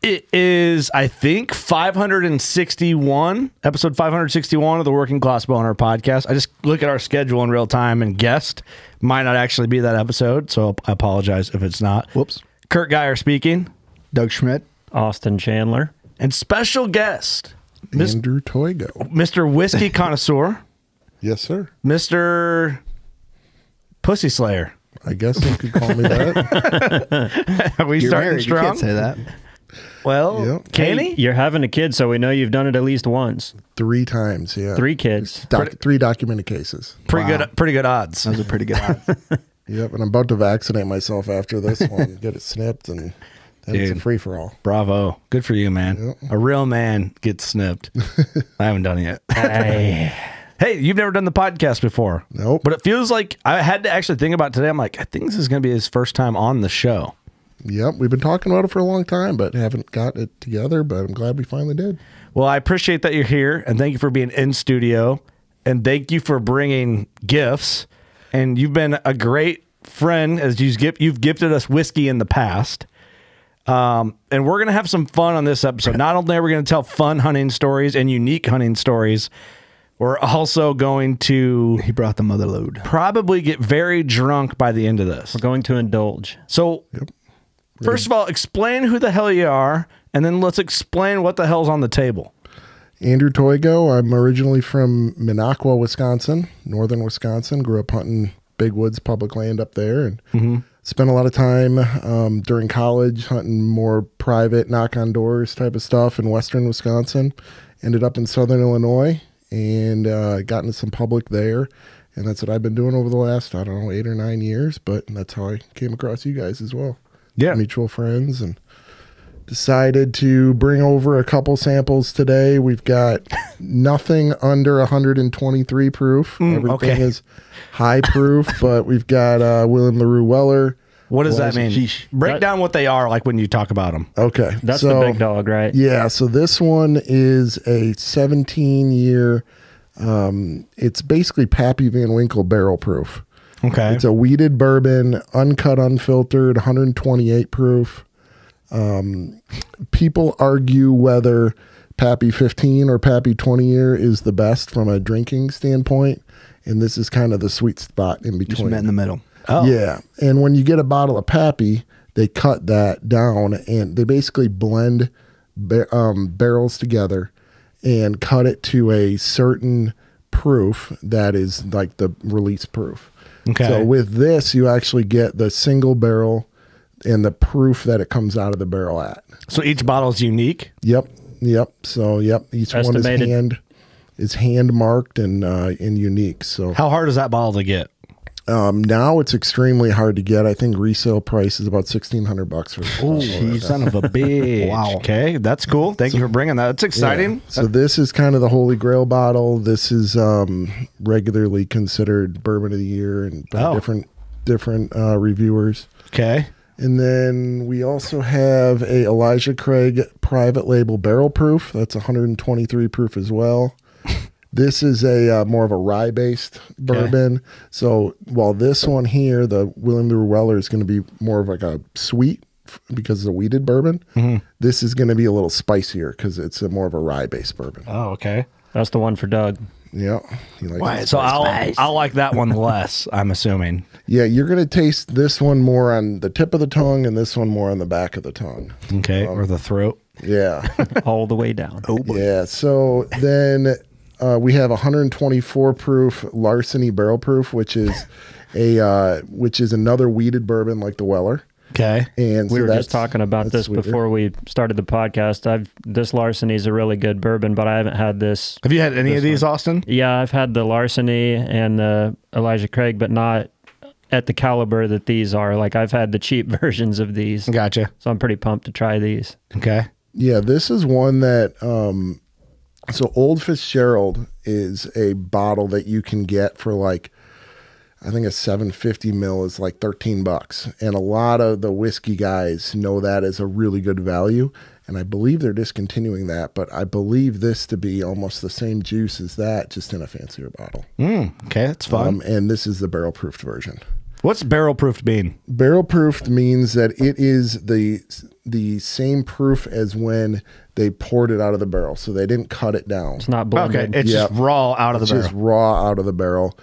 It is, I think, 561, episode 561 of the Working Class Boner podcast. I just look at our schedule in real time and guessed. Might not actually be that episode, so I apologize if it's not. Whoops. Kurt Geyer speaking. Doug Schmidt. Austin Chandler. And special guest, Andrew Toigo. Mr. Whiskey Connoisseur. Yes, sir. Mr. Pussy Slayer. I guess you could call me that. Are we You're starting married. strong? You can't say that. Well, Yep. can Hey, he? you're having a kid, so we know you've done it at least once. 3 times, yeah. 3 kids. 3 documented cases. Pretty good odds. Those are pretty good odds. Yep, and I'm about to vaccinate myself after this one, get it snipped, and then it's a Dude. free-for-all. Bravo. Good for you, man. Yep. A real man gets snipped. I haven't done it yet. Hey. Hey, you've never done the podcast before. Nope. But it feels like I had to actually think about it today. I'm like, I think this is going to be his first time on the show. Yep, we've been talking about it for a long time, but haven't got it together, but I'm glad we finally did. Well, I appreciate that you're here, and thank you for being in studio, and thank you for bringing gifts. And you've been a great friend as you've gifted us whiskey in the past. And we're going to have some fun on this episode. Not only are we going to tell fun hunting stories and unique hunting stories, we're also going to He brought the mother load. probably get very drunk by the end of this. We're going to indulge. So, first of all, explain who the hell you are, and then let's explain what the hell's on the table. Andrew Toigo. I'm originally from Minocqua, Wisconsin, northern Wisconsin. Grew up hunting big woods, public land up there, and spent a lot of time during college hunting more private, knock-on-doors type of stuff in western Wisconsin. Ended up in southern Illinois and got into some public there. And that's what I've been doing over the last, 8 or 9 years. But that's how I came across you guys as well. Yeah. Mutual friends, and decided to bring over a couple samples today. We've got nothing under 123 proof. Everything okay. is high proof, but we've got William LaRue Weller. What does that mean? Sheesh. Break down what they are like when you talk about them. Okay. That's so, the big dog, right? Yeah, so this one is a 17-year, it's basically Pappy Van Winkle barrel proof. Okay. It's a weeded bourbon, uncut, unfiltered, 128 proof. People argue whether Pappy 15 or Pappy 20 year is the best from a drinking standpoint, and this is kind of the sweet spot in Just between. met in the middle. Oh. Yeah, and when you get a bottle of Pappy, they cut that down and they basically blend barrels together and cut it to a certain proof that is like the release proof. Okay. So with this, you actually get the single barrel and the proof that it comes out of the barrel at. So each bottle is unique? Yep. So each Estimated. one is hand marked and unique. So How hard is that bottle to get? now it's extremely hard to get. I think resale price is about $1,600 for this bottle. You son of a bitch. Wow. Okay, that's cool. Thank you for bringing that. That's exciting. Yeah. So this is kind of the holy grail bottle. This is regularly considered bourbon of the year and by different reviewers. Okay. And then we also have a Elijah Craig private label barrel proof. That's 123 proof as well. This is a more of a rye based bourbon. So while this one here, the William LaRue Weller, is going to be more of like a sweet because it's a weeded bourbon. This is going to be a little spicier because it's more of a rye based bourbon. Oh, okay. That's the one for Doug. Yeah. He likes it So spicy. I'll like that one less, I'm assuming. Yeah, you're going to taste this one more on the tip of the tongue and this one more on the back of the tongue. Okay. Or the throat. Yeah. All the way down. Oh, boy. Yeah. So then we have 124 proof Larceny barrel proof, which is another weeded bourbon like the Weller. Okay. And We so were that's- just talking about that's this sweeter. before we started the podcast. This Larceny is a really good bourbon, but I haven't had this. Have you had any of these, Austin? Yeah, I've had the Larceny and the Elijah Craig, but not at the caliber that these are. Like, I've had the cheap versions of these. Gotcha. So I'm pretty pumped to try these. Okay. Yeah, this is one that so Old Fitzgerald is a bottle that you can get for like, I think a 750 mil is like $13, and a lot of the whiskey guys know that as a really good value, and I believe they're discontinuing that, but I believe this to be almost the same juice as that, just in a fancier bottle. Okay, that's fun. And this is the barrel proofed version. What's barrel proofed mean? Barrel proofed means that it is the same proof as when they poured it out of the barrel. So they didn't cut it down. It's not blended. Okay, it's just raw out of the barrel. Just raw out of the barrel.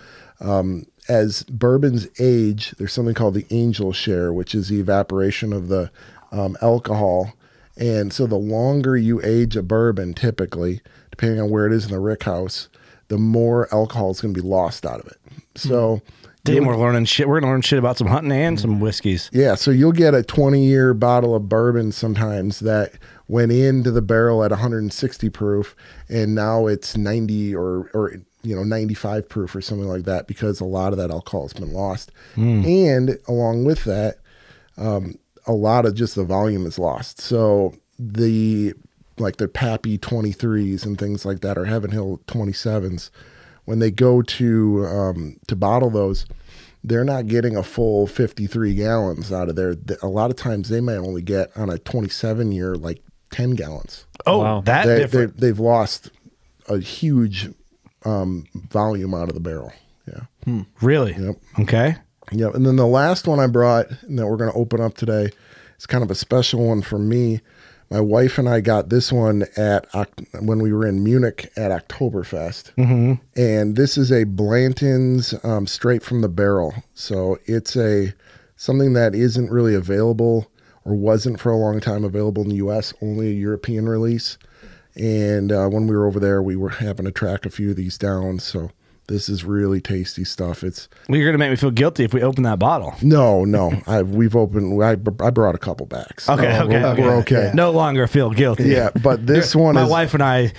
As bourbons age, there's something called the angel share, which is the evaporation of the alcohol. And so the longer you age a bourbon, typically, depending on where it is in the rick house, the more alcohol is going to be lost out of it. So, damn, we're learning shit. We're going to learn shit about some hunting and some whiskeys. yeah, so you'll get a 20-year bottle of bourbon sometimes that went into the barrel at 160 proof, and now it's 90 or 95 proof or something like that, because a lot of that alcohol has been lost. And along with that, a lot of just the volume is lost. So the Pappy 23s and things like that, or Heaven Hill 27s, when they go to bottle those, they're not getting a full 53 gallons out of there. A lot of times they might only get on a 27-year like 10 gallons. Oh, wow. different. They've lost a huge volume out of the barrel. Yeah. Really? Yep. Okay. Yeah, and then the last one I brought and that we're going to open up today is kind of a special one for me. My wife and I got this one when we were in Munich at Oktoberfest. And this is a Blanton's straight from the barrel. So it's something that isn't really available, or wasn't for a long time available in the U.S., only a European release. And when we were over there, we were having to track a few of these down. So this is really tasty stuff. Well, you're going to make me feel guilty if we open that bottle. No. I brought a couple back. So Okay. we're okay. No longer feel guilty. Yeah, but this one My is... wife and I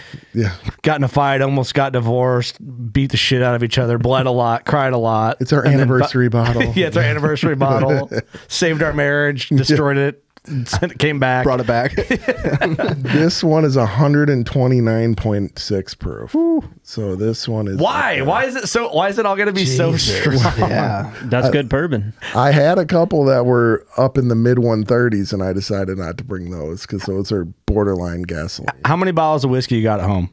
got in a fight, almost got divorced, beat the shit out of each other, bled a lot, cried a lot. It's our anniversary bottle. Yeah, it's our anniversary bottle. Saved our marriage, destroyed it, it came back. Brought it back. This one is 129.6 proof. So this one is... Why? Why is it all going to be so strong? Yeah. That's good bourbon. I had a couple that were up in the mid 130s, and I decided not to bring those because those are borderline gasoline. How many bottles of whiskey you got at home?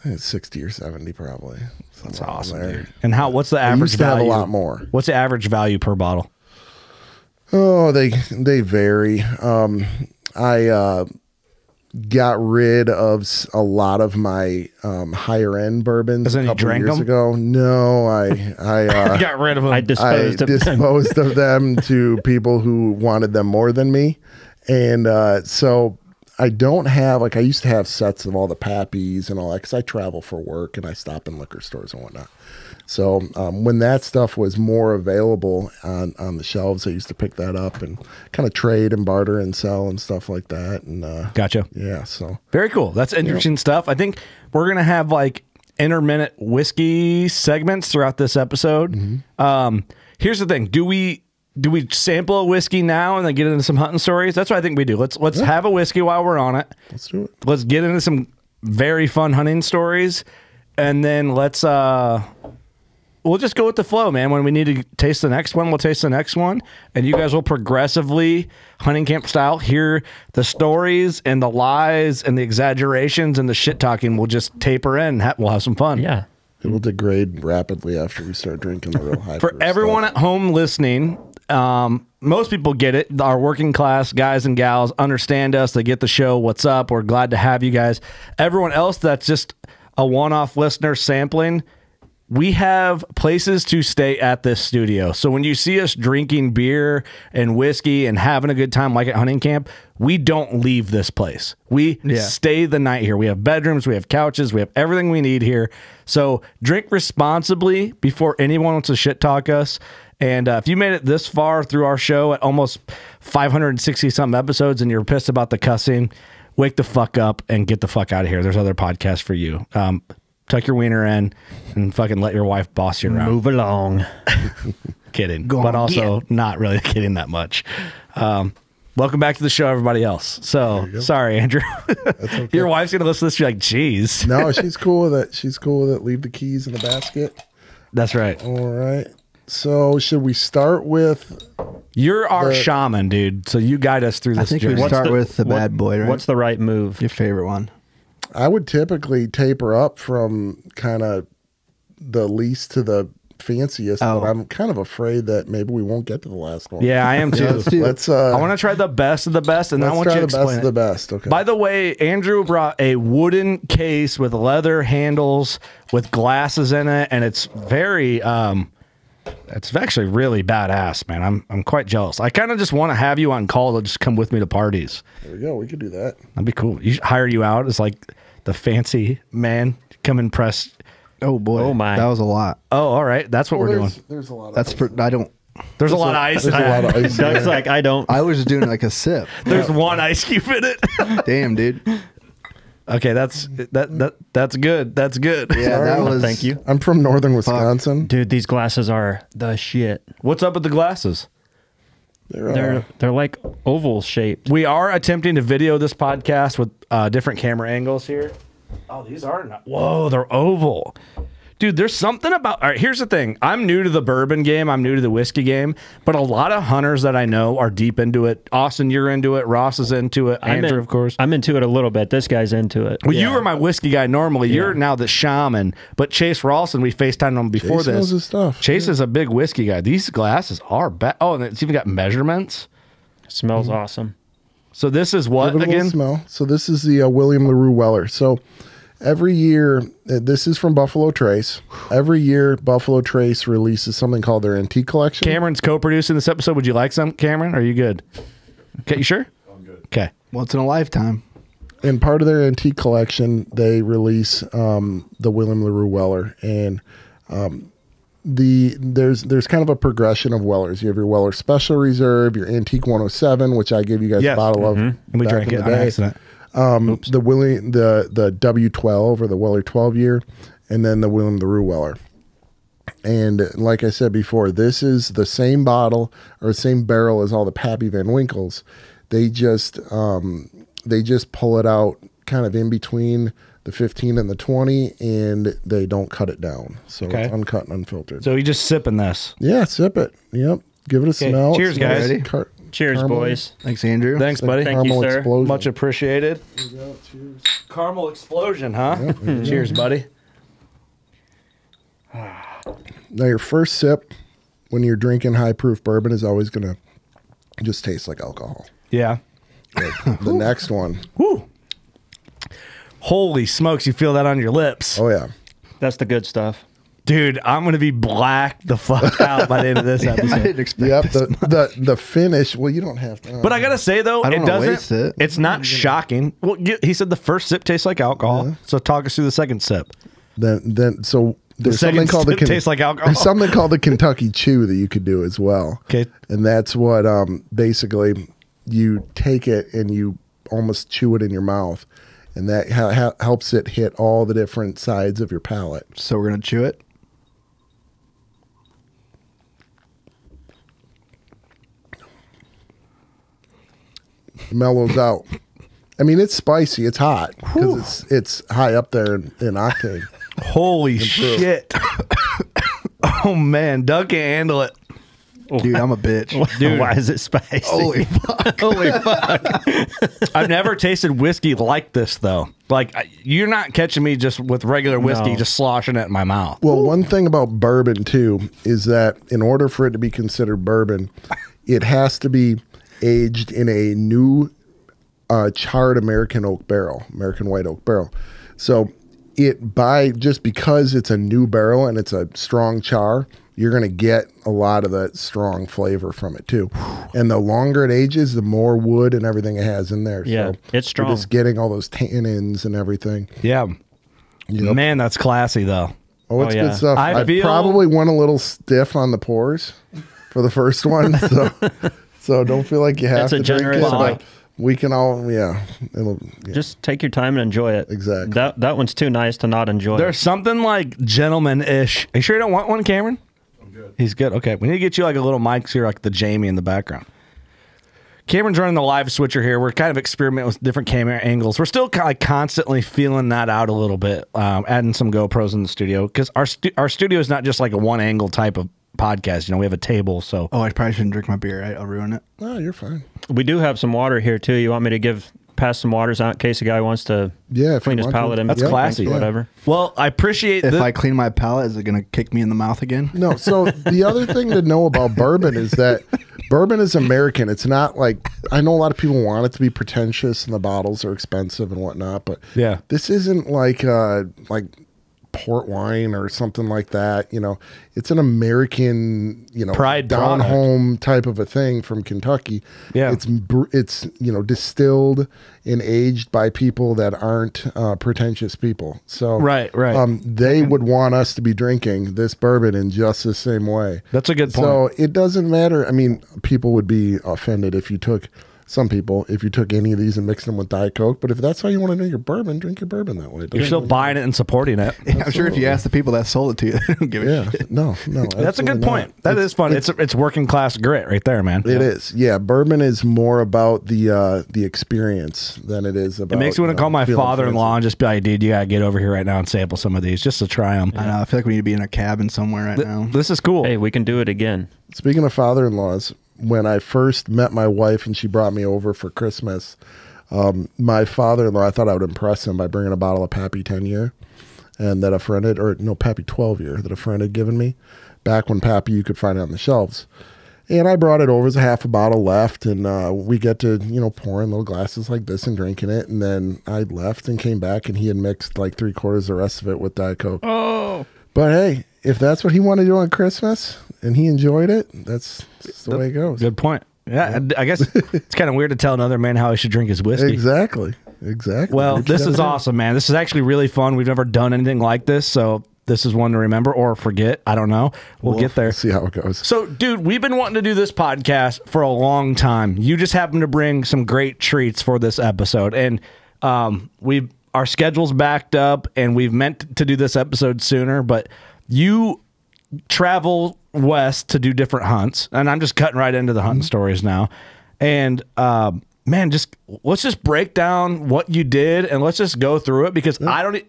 It's 60 or 70 probably. That's awesome, dude. And what's the I average used to have value? a lot more. What's the average value per bottle? Oh, they vary. I got rid of a lot of my higher end bourbons As in a you couple drank years them? ago. No, I Got rid of them. I disposed of them. disposed of them to people who wanted them more than me. And so I don't have, I used to have sets of all the Pappies and all that, because I travel for work and I stop in liquor stores and whatnot. So when that stuff was more available on the shelves, I used to pick that up and kind of trade and barter and sell and stuff like that. And Gotcha. yeah, so Very cool. That's interesting stuff. I think we're going to have intermittent whiskey segments throughout this episode. Here's the thing. Do we sample a whiskey now and then get into some hunting stories? That's what I think we do. Let's have a whiskey while we're on it. let's do it. Let's get into some very fun hunting stories, and then we'll just go with the flow, man. When we need to taste the next one, we'll taste the next one. And you guys will progressively, hunting camp style, hear the stories and the lies and the exaggerations and the shit talking. We'll just taper in. We'll have some fun. Yeah. It will degrade rapidly after we start drinking the real high. For everyone at home listening, most people get it. Our working class guys and gals understand us. They get the show. What's up? We're glad to have you guys. Everyone else that's just a one-off listener sampling, we have places to stay at this studio. So when you see us drinking beer and whiskey and having a good time like at hunting camp, we don't leave this place. We stay the night here. We have bedrooms, we have couches, we have everything we need here. So drink responsibly before anyone wants to shit talk us. And if you made it this far through our show at almost 560 something episodes and you're pissed about the cussing, wake the fuck up and get the fuck out of here. There's other podcasts for you. Tuck your wiener in and fucking let your wife boss you around. Move along. Kidding. But also not really kidding that much. Welcome back to the show, everybody else. So, sorry, Andrew. Okay. Your wife's going to listen to this and be like, geez. No, she's cool with it. She's cool with it. Leave the keys in the basket. That's right. All right. So should we start with... You're our shaman, dude. So you guide us through I this think journey. we start with the bad boy, right? What's the right move? Your favorite one? I would typically taper up from kind of the least to the fanciest, Oh. but I'm kind of afraid that maybe we won't get to the last one. Yeah, I am too. let's do it. Let's I want to try the best of the best, and then I want try you to the best explain of it. the best. Okay. By the way, Andrew brought a wooden case with leather handles with glasses in it, and it's very it's actually really badass, man. I'm quite jealous. I kind of just want to have you on call to just come with me to parties. There we go. We could do that. That'd be cool. You should hire you out as like the fancy man. Come and press. Oh boy. Oh, my. That was a lot. Oh, all right. That's what we're doing. There's a lot of That's for I don't. There's a lot of ice. There's a lot of ice. Doug's like, I don't. I was just doing like a sip. There's one ice cube in it. Damn, dude. Okay, that's good. That's good. Yeah, that was. Thank you. I'm from northern Wisconsin. Dude, these glasses are the shit. What's up with the glasses? They're like oval shaped. We are attempting to video this podcast with different camera angles here. Oh, these are not. Whoa, they're oval. Dude, there's something about. All right, here's the thing. I'm new to the bourbon game. I'm new to the whiskey game. But a lot of hunters that I know are deep into it. Austin, you're into it. Ross is into it. Andrew, of course. I'm into it a little bit. This guy's into it. Well, you were my whiskey guy normally. You're now the shaman. But Chase Rawson, we FaceTimed him before Chase this. knows his stuff. Chase is a big whiskey guy. These glasses are bad. Oh, and it's even got measurements. Smells awesome. So this is what Give it a little again? smell. So this is the William LaRue Weller. So every year, this is from Buffalo Trace. Every year, Buffalo Trace releases something called their antique collection. Cameron's co-producing this episode. Would you like some, Cameron? Are you good? Okay, you sure? I'm good. Okay. Once in a lifetime. And part of their antique collection, they release the William LaRue Weller, and there's kind of a progression of Wellers. You have your Weller Special Reserve, your Antique 107, which I gave you guys Yes. a bottle of, And we back drank in it the on day. accident. The W12 or the Weller 12 year, and then the William LaRue Weller. And like I said before, this is the same bottle or the same barrel as all the Pappy Van Winkles. They just pull it out kind of in between the 15 and the 20, and they don't cut it down. So Okay. it's uncut and unfiltered. So you just sipping this. Yeah, sip it. Yep. Give it a smell. Cheers, It smells guys. like Cheers, caramel. boys. Thanks, Andrew. Thanks, buddy. Thank you, Caramel sir. explosion. Much appreciated. There you go. Cheers. Caramel explosion, huh? Cheers, buddy. Now, your first sip when you're drinking high proof bourbon is always going to just taste like alcohol. Yeah. The next one, Woo. Holy smokes, you feel that on your lips. oh yeah, That's the good stuff. Dude, I'm going to be black the fuck out by the end of this I episode. didn't expect yep. this. The finish. Well, you don't have to. But I got to say, though, I don't it wanna doesn't. waste it. It's not shocking. Well, he said the first sip tastes like alcohol. So talk us through the second sip. then so there's second something called the sip tastes like alcohol. There's something called the Kentucky Chew that you could do as well. Okay. And that's what basically you take it and you almost chew it in your mouth, and that helps it hit all the different sides of your palate. So we're gonna chew it. Mellows out. I mean, it's spicy. It's hot because it's high up there in octane. Holy shit. Oh, man. Doug can't handle it. Dude, I'm a bitch. Dude, why is it spicy? Holy fuck. Holy fuck. I've never tasted whiskey like this, though. Like, you're not catching me just with regular whiskey, No. just sloshing it in my mouth. Well, one thing about bourbon too is that in order for it to be considered bourbon, it has to be aged in a new charred American oak barrel, American white oak barrel. So just because it's a new barrel and it's a strong char, you're going to get a lot of that strong flavor from it too. And the longer it ages, the more wood and everything it has in there. Yeah, so it's strong. You're just getting all those tannins and everything. Yeah. Yep. Man, that's classy, though. Oh, it's Oh, yeah. good stuff. I I feel- probably went a little stiff on the pours for the first one, so don't feel like you have That's a to drink generous it. But amount. we can all, yeah. Just take your time and enjoy it. Exactly. That one's too nice to not enjoy. There's something like gentleman-ish. Are you sure you don't want one, Cameron? I'm good. He's good. Okay. We need to get you like a little mic here, like the Jamie in the background. Cameron's running the live switcher here. We're kind of experimenting with different camera angles. We're still kind of constantly feeling that out a little bit, adding some GoPros in the studio because our studio is not just like a one angle type of podcast. You know, we have a table, so Oh, I probably shouldn't drink my beer. I'll ruin it. Oh, you're fine. We do have some water here too. You want me to pass some waters out in case a guy wants to Yeah, if clean you his want to. palate in That's between classy. drinks or whatever. Well, I appreciate If this. I clean my palate, is it going to kick me in the mouth again? No, so the other thing to know about bourbon is that bourbon is American. It's not like, I know a lot of people want it to be pretentious and the bottles are expensive and whatnot, but Yeah. this isn't like port wine or something like that. You know, it's an American, you know, Pride down product. home type of a thing from Kentucky. Yeah. It's you know, distilled and aged by people that aren't pretentious people. So Right. they would want us to be drinking this bourbon in just the same way. That's a good point. So it doesn't matter. I mean, people would be offended if you took any of these and mixed them with Diet Coke. But if that's how you want to drink your bourbon that way. It You're doesn't still really buying it and supporting it. I'm sure if you ask the people that sold it to you, they don't give a matter. shit. No. That's a good absolutely point. not. That is fun. It's working class grit right there, man. It is. Yeah, bourbon is more about the experience than it is about. It makes me want to call my feeling father-in-law and just be like, dude, you gotta get over here right now and sample some of these just to try them. I know. I feel like we need to be in a cabin somewhere right now. This is cool. Hey, we can do it again. fancy. Speaking of father-in-laws, when I first met my wife and she brought me over for Christmas, my father-in-law, I thought I would impress him by bringing a bottle of Pappy 10-year and that a friend had, or no, Pappy 12-year that a friend had given me back when Pappy you could find it on the shelves. And I brought it over as a half a bottle left, and we get to, you know, pour in little glasses like this and drinking it. And then I left and came back, and he had mixed like 3/4 the rest of it with Diet Coke. Oh, But hey, if that's what he wanted to do on Christmas and he enjoyed it, that's the way it goes. Good point. Yeah, I guess it's kind of weird to tell another man how he should drink his whiskey. Exactly. Well, this is awesome, man. This is actually really fun. We've never done anything like this, so this is one to remember or forget. I don't know. We'll get there. See how it goes. So, dude, we've been wanting to do this podcast for a long time. You just happened to bring some great treats for this episode, and our schedule's backed up, and we've meant to do this episode sooner, but you travel west to do different hunts, and I'm just cutting right into the hunting stories now. And man, let's just break down what you did and let's just go through it, because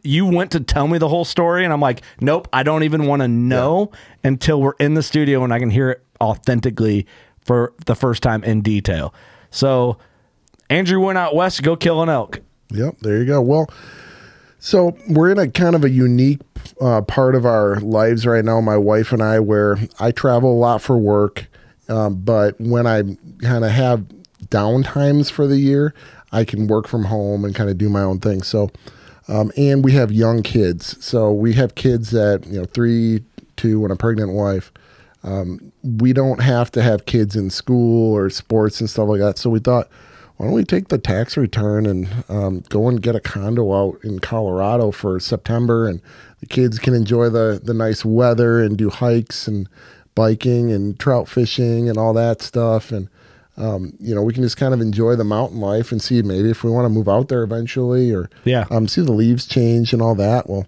you went to tell me the whole story and I'm like, nope, I don't even want to know until we're in the studio and I can hear it authentically for the first time in detail. So Andrew went out west to go kill an elk. Yep, there you go. Well, so we're in a kind of a unique part of our lives right now, my wife and I, where I travel a lot for work, but when I kind of have downtimes for the year, I can work from home and kind of do my own thing. So, and we have young kids. So we have kids that, 3, 2, and a pregnant wife. We don't have to have kids in school or sports and stuff like that. So we thought, why don't we take the tax return and go and get a condo out in Colorado for September, and the kids can enjoy the nice weather and do hikes and biking and trout fishing and all that stuff. And, we can just kind of enjoy the mountain life and see maybe if we want to move out there eventually, or see the leaves change and all that. Well,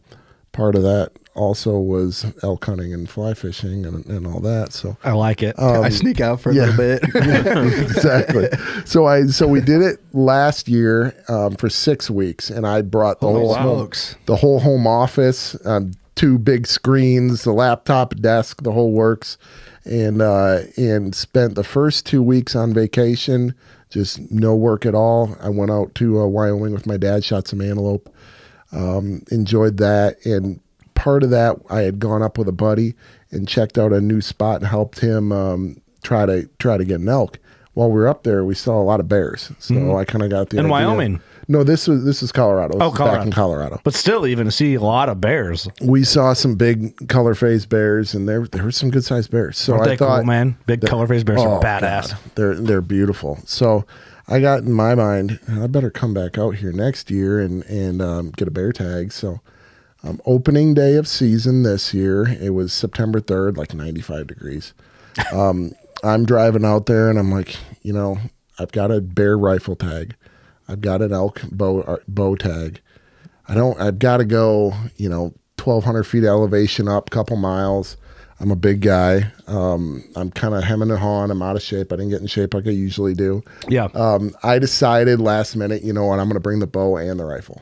part of that also was elk hunting and fly fishing and all that. So I like it. I sneak out for a little bit. Exactly. So we did it last year for 6 weeks, and I brought the whole home office, 2 big screens, the laptop, desk, the whole works, and spent the first 2 weeks on vacation, just no work at all. I went out to Wyoming with my dad, shot some antelope, enjoyed that. And part of that, I had gone up with a buddy and checked out a new spot and helped him try to get an elk. While we were up there, we saw a lot of bears, so I kind of got the in idea. Wyoming. No, this is Colorado. This is Colorado. back in Colorado. But still, even to see a lot of bears. We saw some big color-phased bears, and there were some good-sized bears. So Aren't I they thought, cool, man? Big color-faced bears are badass. God, they're beautiful. So I got in my mind, I better come back out here next year and get a bear tag. So opening day of season this year, it was September 3rd, like 95 degrees. I'm driving out there, and I'm like, I've got a bear rifle tag. I've got an elk bow tag. I've got to go, 1,200 feet elevation up, couple miles. I'm a big guy. I'm kind of hemming and hawing. I'm out of shape. I didn't get in shape like I usually do. Yeah. I decided last minute, what, I'm going to bring the bow and the rifle.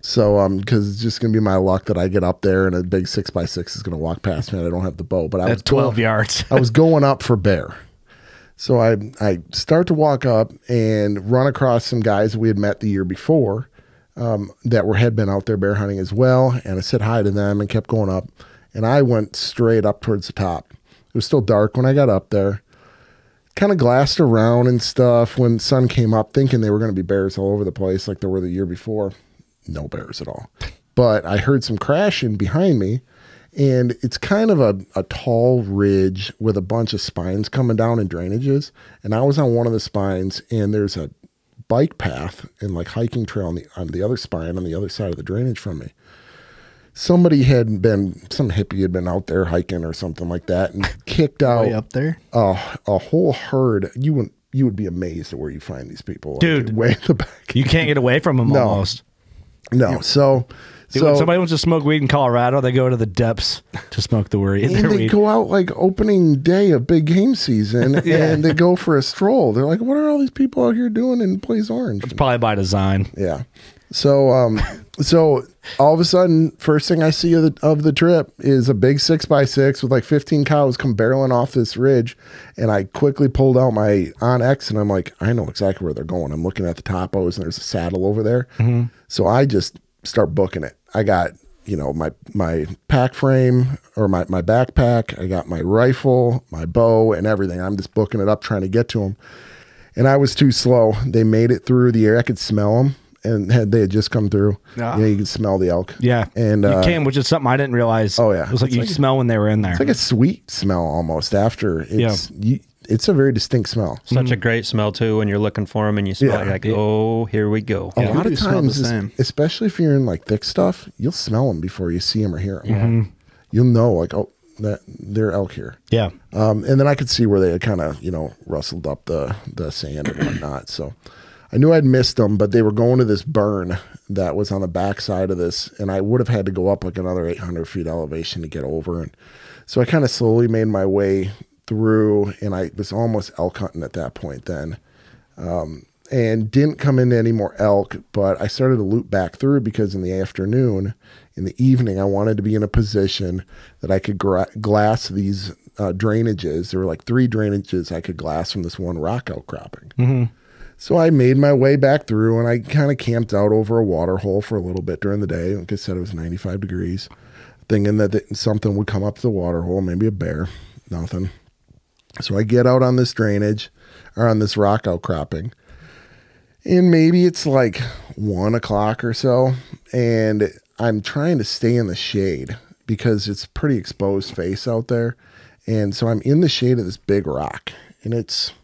So, because it's just going to be my luck that I get up there and a big 6x6 is going to walk past me and I don't have the bow. But I was 12 yards. I was going up for bear. So I start to walk up and run across some guys we had met the year before that had been out there bear hunting as well. And I said hi to them and kept going up. And I went straight up towards the top. It was still dark when I got up there. Kind of glassed around and stuff when the sun came up, thinking they were going to be bears all over the place like there were the year before. No bears at all. But I heard some crashing behind me. And it's kind of a tall ridge with a bunch of spines coming down in drainages. And I was on one of the spines, and there's a bike path and like hiking trail on the other spine on the other side of the drainage from me. Some hippie had been out there hiking or something like that and kicked out Way up there. a whole herd. You would be amazed at where you find these people. Dude, like, way in the back. You can't get away from them No. almost. No, so... Dude, when somebody wants to smoke weed in Colorado, they go to the depths to smoke the weed. And they go out like opening day of big game season and they go for a stroll. They're like, what are all these people out here doing in Blaze Orange? It's probably by design. Yeah. So so all of a sudden, first thing I see of the trip is a big 6x6 with like 15 cows come barreling off this ridge. And I quickly pulled out my OnX and I'm like, I know exactly where they're going. I'm looking at the topos and there's a saddle over there. Mm-hmm. So I just start booking it. I got, my pack frame or my backpack. I got my rifle, my bow and everything. I'm just booking it up, trying to get to them. And I was too slow. They made it through the air. I could smell them and they had just come through. Ah. You could smell the elk. Yeah. And you can, which is something I didn't realize. Oh, yeah. It was like you smell when they were in there. It's like a sweet smell almost after. It's a very distinct smell. Such a great smell too when you're looking for them and you smell it. You're like, oh, here we go. A lot of do smell the times, same. especially if you're in like thick stuff, you'll smell them before you see them or hear them. Mm-hmm. You'll know like, oh, that they're elk here. Yeah. And then I could see where they had kind of, rustled up the sand and whatnot. So I knew I'd missed them, but they were going to this burn that was on the back side of this. And I would have had to go up like another 800 feet elevation to get over. And so I kind of slowly made my way through, and I was almost elk hunting at that point then, and didn't come into any more elk, but I started to loop back through because in the afternoon, in the evening, I wanted to be in a position that I could glass these drainages. There were like 3 drainages I could glass from this one rock outcropping. Mm-hmm. So I made my way back through, and I kind of camped out over a water hole for a little bit during the day. Like I said, it was 95 degrees, thinking that something would come up to the water hole, maybe a bear. Nothing. So I get out on this drainage or on this rock outcropping, and maybe it's like 1 o'clock or so, and I'm trying to stay in the shade because it's pretty exposed face out there. And so I'm in the shade of this big rock, and it's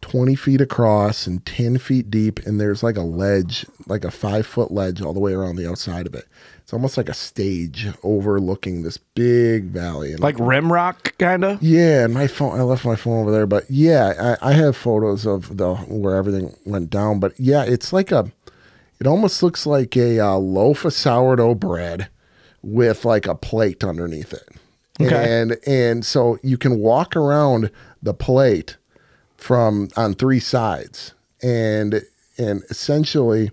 20 feet across and 10 feet deep. And there's like a ledge, like a 5-foot ledge all the way around the outside of it. It's almost like a stage overlooking this big valley. And like rim rock, kind of? Yeah, and I left my phone over there. But yeah, I have photos of where everything went down. But yeah, it's like it almost looks like a loaf of sourdough bread with like a plate underneath it. Okay. And so you can walk around the plate on 3 sides. And essentially,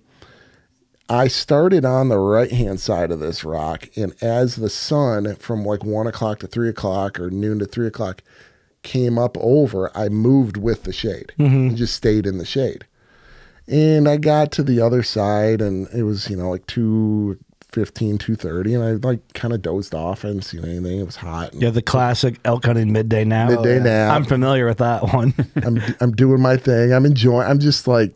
I started on the right-hand side of this rock, and as the sun from like 1 o'clock to 3 o'clock or noon to 3 o'clock came up over, I moved with the shade and just stayed in the shade. And I got to the other side, and it was, like 2:15, 2:30, and I like kind of dozed off. I didn't see anything. It was hot. Yeah, the classic elk hunting midday nap. Nap. I'm familiar with that one. I'm doing my thing. I'm enjoying. I'm just like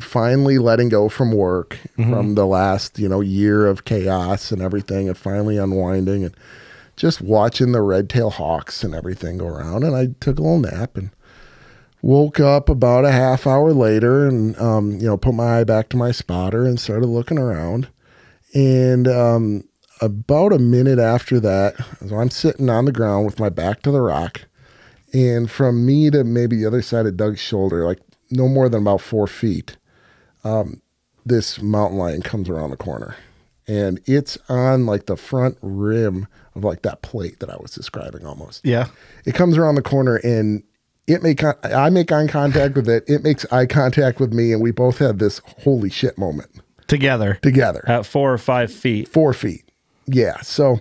finally letting go from work from the last year of chaos and everything, and finally unwinding and just watching the red-tailed hawks and everything go around. And I took a little nap and woke up about a half hour later and put my eye back to my spotter and started looking around. And about a minute after that, so I'm sitting on the ground with my back to the rock, and from me to maybe the other side of Doug's shoulder, like no more than about 4 feet, this mountain lion comes around the corner, and it's on like the front rim of like that plate that I was describing almost. Yeah. It comes around the corner, and I make eye contact with it. It makes eye contact with me, and we both have this holy shit moment. Together. At 4 or 5 feet. 4 feet. Yeah. So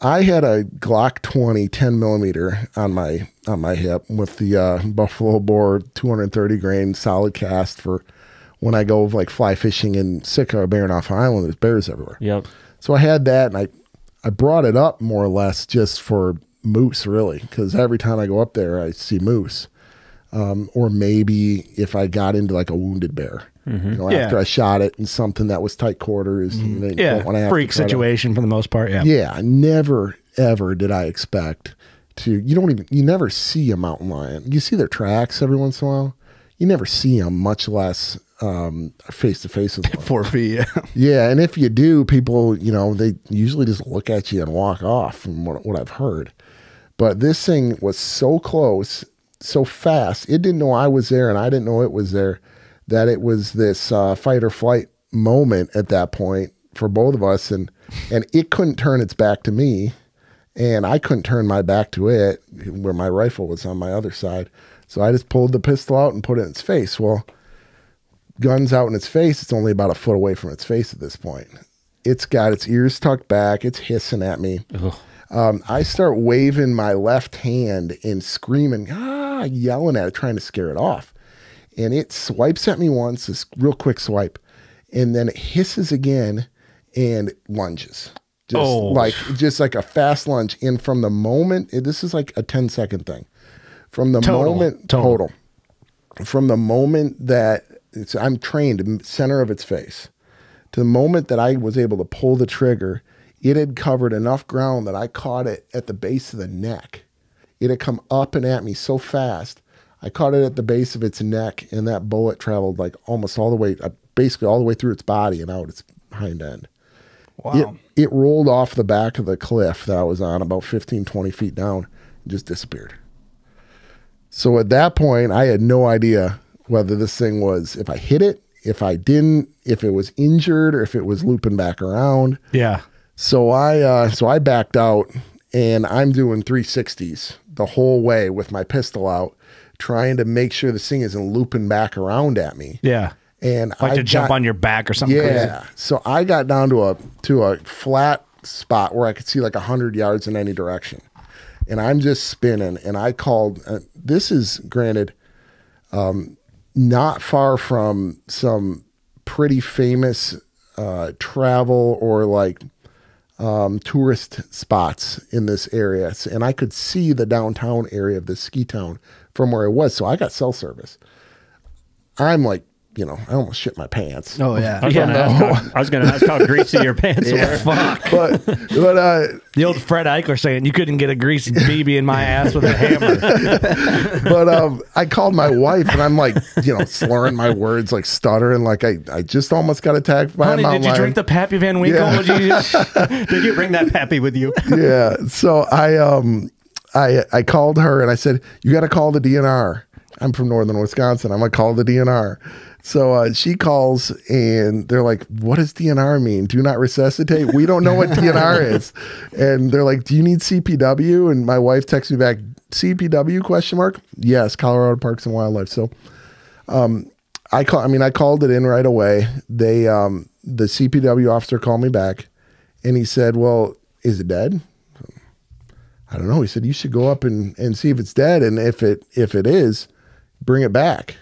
I had a Glock 20 10 millimeter on my on my hip with the buffalo bore 230 grain solid cast for when I go like fly fishing in Sitka or Baranof Island. There's bears everywhere. Yep. So I had that, and I brought it up more or less just for moose, really, because every time I go up there, I see moose. Or maybe if I got into like a wounded bear, after I shot it in something that was tight quarters. Freak situation for the most part. Yeah. Yeah. Never, ever did I expect to, you never see a mountain lion. You see their tracks every once in a while. You never see them, much less face to face with one. 4 feet. Yeah. Yeah, and if you do, people, they usually just look at you and walk off from what I've heard. But this thing was so close, so fast. It didn't know I was there, and I didn't know it was there, that it was this fight or flight moment at that point for both of us. And it couldn't turn its back to me, and I couldn't turn my back to it where my rifle was on my other side. So I just pulled the pistol out and put it in its face. Well, gun's out in its face. It's only about a foot away from its face at this point. It's got its ears tucked back. It's hissing at me. I start waving my left hand and screaming, yelling at it, trying to scare it off. And it swipes at me once, this real quick swipe, and then it hisses again and lunges. Just like a fast lunge. And from the moment, this is like a 10-second thing. From the total. From the moment that I'm trained in the center of its face, to the moment that I was able to pull the trigger, it had covered enough ground that I caught it at the base of the neck. It had come up and at me so fast. I caught it at the base of its neck, and that bullet traveled like almost all the way, basically all the way through its body and out its hind end. Wow. It rolled off the back of the cliff that I was on about 15, 20 feet down and just disappeared. So at that point, I had no idea whether this thing was, if I hit it, if I didn't, if it was injured, or if it was looping back around. Yeah. So I backed out, and I'm doing 360s the whole way with my pistol out, trying to make sure this thing isn't looping back around at me. Yeah. And like to jump on your back or something. Yeah. Crazy. So I got down to a flat spot where I could see like 100 yards in any direction. And I'm just spinning, and I called, this is granted not far from some pretty famous travel or like tourist spots in this area. And I could see the downtown area of this ski town from where it was. So I got cell service. I'm like, I almost shit my pants. Oh yeah. I was going to ask how greasy your pants were. Fuck. But the old Fred Eichler saying, you couldn't get a greasy BB in my ass with a hammer. But I called my wife, and I'm like, slurring my words, like stuttering, like I just almost got attacked by a mountain did you lion. drink the Pappy Van Winkle? Yeah. Did you bring that Pappy with you? Yeah. So I called her, and I said, you got to call the DNR. I'm from northern Wisconsin. I'm going to call the DNR. So she calls, and they're like, what does DNR mean? Do not resuscitate? We don't know what DNR is. And they're like, do you need CPW? And my wife texts me back, CPW ? Yes, Colorado Parks and Wildlife. So I called it in right away. They the CPW officer called me back, and he said, well, is it dead? I don't know. He said, you should go up and see if it's dead, and if it is, bring it back.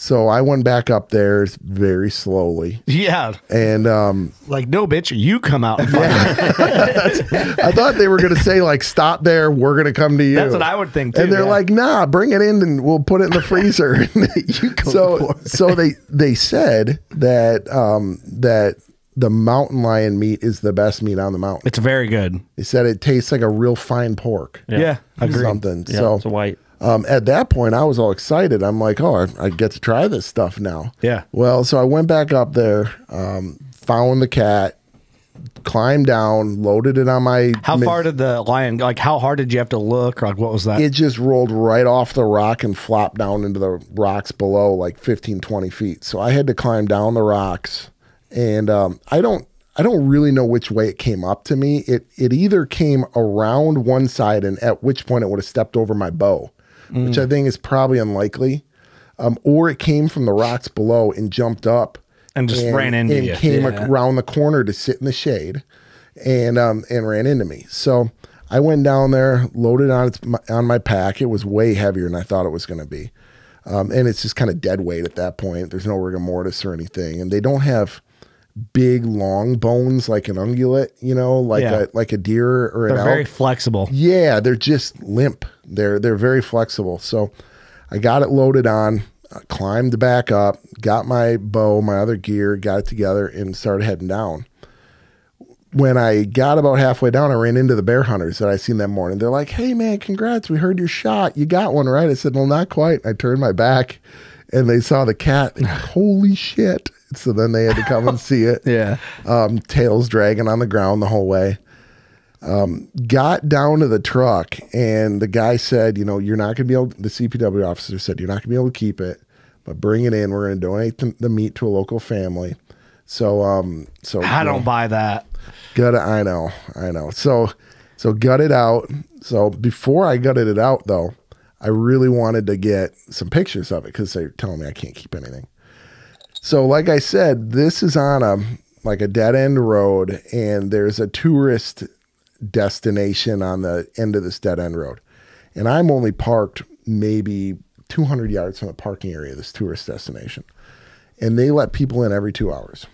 So I went back up there very slowly. Yeah. And like, no, bitch, you come out and fight. I thought they were going to say, like, stop there, we're going to come to you. That's what I would think too. And they're like, nah, bring it in and we'll put it in the freezer. So they said that that the mountain lion meat is the best meat on the mountain. It's very good. They said it tastes like a real fine pork. Yeah, agree. Something. Yeah, so it's a white. at that point, I was all excited. I'm like, oh, I get to try this stuff now. Yeah. Well, so I went back up there, found the cat, climbed down, loaded it on my... How far did the lion... Like, how hard did you have to look? Or like, what was that? It just rolled right off the rock and flopped down into the rocks below, like 15, 20 feet. So I had to climb down the rocks. And I don't really know which way it came up to me. It either came around one side, and at which point it would have stepped over my bow, which I think is probably unlikely, or it came from the rocks below and jumped up and just ran into you. And came around the corner to sit in the shade, and ran into me. So I went down there, loaded on my pack. It was way heavier than I thought it was going to be. And it's just kind of dead weight at that point. There's no rigor mortis or anything. And they don't have big, long bones like an ungulate, you know, like a deer or an elk. They're very flexible. Yeah, they're just limp. They're very flexible. So I got it loaded on, climbed back up, got my bow, my other gear, got it together, and started heading down. When I got about halfway down, I ran into the bear hunters that I seen that morning. They're like, "Hey man, congrats, we heard your shot. You got one, right?" I said, "Well, not quite." I turned my back and they saw the cat. They're like, "Holy shit." So then they had to come and see it. Yeah. Tails dragging on the ground the whole way. Got down to the truck and the guy said, you're not going to be able, the CPW officer said, "You're not going to be able to keep it, but bring it in. We're going to donate the meat to a local family." So I don't buy that. I know. So gut it out. So before I gutted it out though, I really wanted to get some pictures of it because they're telling me I can't keep anything. So like I said, this is on a dead end road, and there's a tourist destination on the end of this dead end road. And I'm only parked maybe 200 yards from the parking area of this tourist destination. And they let people in every 2 hours.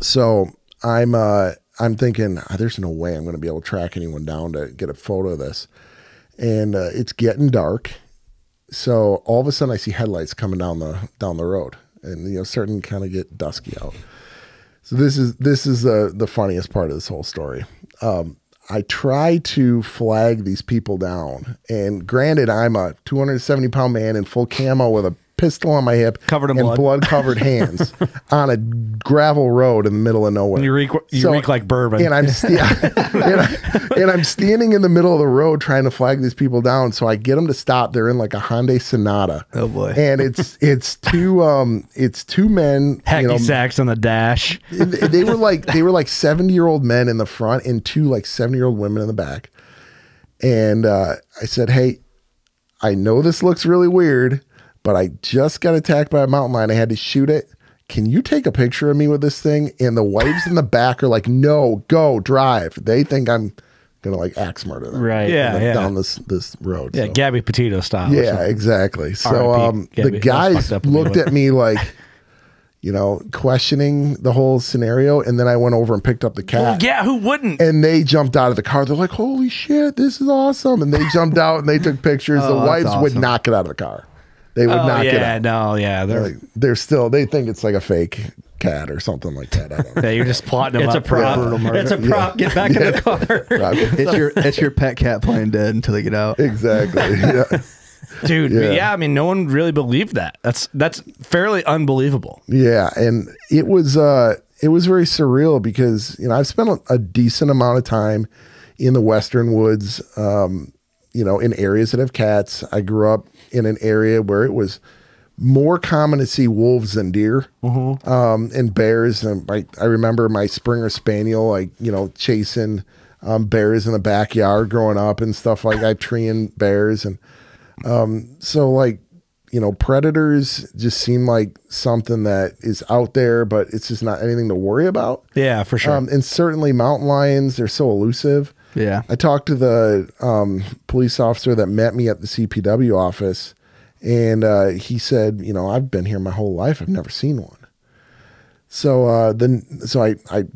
So I'm thinking, there's no way I'm going to be able to track anyone down to get a photo of this. And it's getting dark. So all of a sudden I see headlights coming down the road, and starting to kind of get dusky out. So this is the funniest part of this whole story. I try to flag these people down, and granted, I'm a 270-pound man in full camo with a pistol on my hip, covered in and blood. blood-covered hands on a gravel road in the middle of nowhere. And you reek like bourbon. And I'm I'm standing in the middle of the road trying to flag these people down. So I get them to stop. They're in like a Hyundai Sonata. Oh boy! And it's two men, hacky sacks on the dash. They were like 70-year-old men in the front and two like 70-year-old women in the back. And I said, "Hey, I know this looks really weird, but I just got attacked by a mountain lion. I had to shoot it. Can you take a picture of me with this thing?" And the wives in the back are like, "No, go drive." They think I'm gonna like axe murder them, Right? Yeah, down this road. Yeah, so. Gabby Petito style. Yeah, exactly. So R.I.P. the Gabby. guys looked at me like, questioning the whole scenario, and then I went over and picked up the cat. Well, yeah, who wouldn't? And they jumped out of the car. They're like, "Holy shit, this is awesome!" And they jumped out and they took pictures. Oh, the that's wives would awesome. not get out of the car. They would not get out. No, yeah, They think it's like a fake cat or something like that. I don't know. yeah, you're just plotting them It's a up for a brutal prop. murder. It's a prop. Get back in the car. It's your pet cat playing dead until they get out. Exactly. Yeah. Dude, Yeah. yeah, I mean, no one really believed that. That's fairly unbelievable. Yeah, and it was very surreal because I've spent a decent amount of time in the Western woods, in areas that have cats. I grew up in an area where it was more common to see wolves than deer, and bears. And I remember my Springer Spaniel, chasing bears in the backyard growing up and stuff like that, treeing bears. And predators just seem like something that is out there, but it's just not anything to worry about. Yeah, for sure. And certainly mountain lions, they're so elusive. Yeah. I talked to the police officer that met me at the CPW office, and he said, "I've been here my whole life. I've never seen one." So I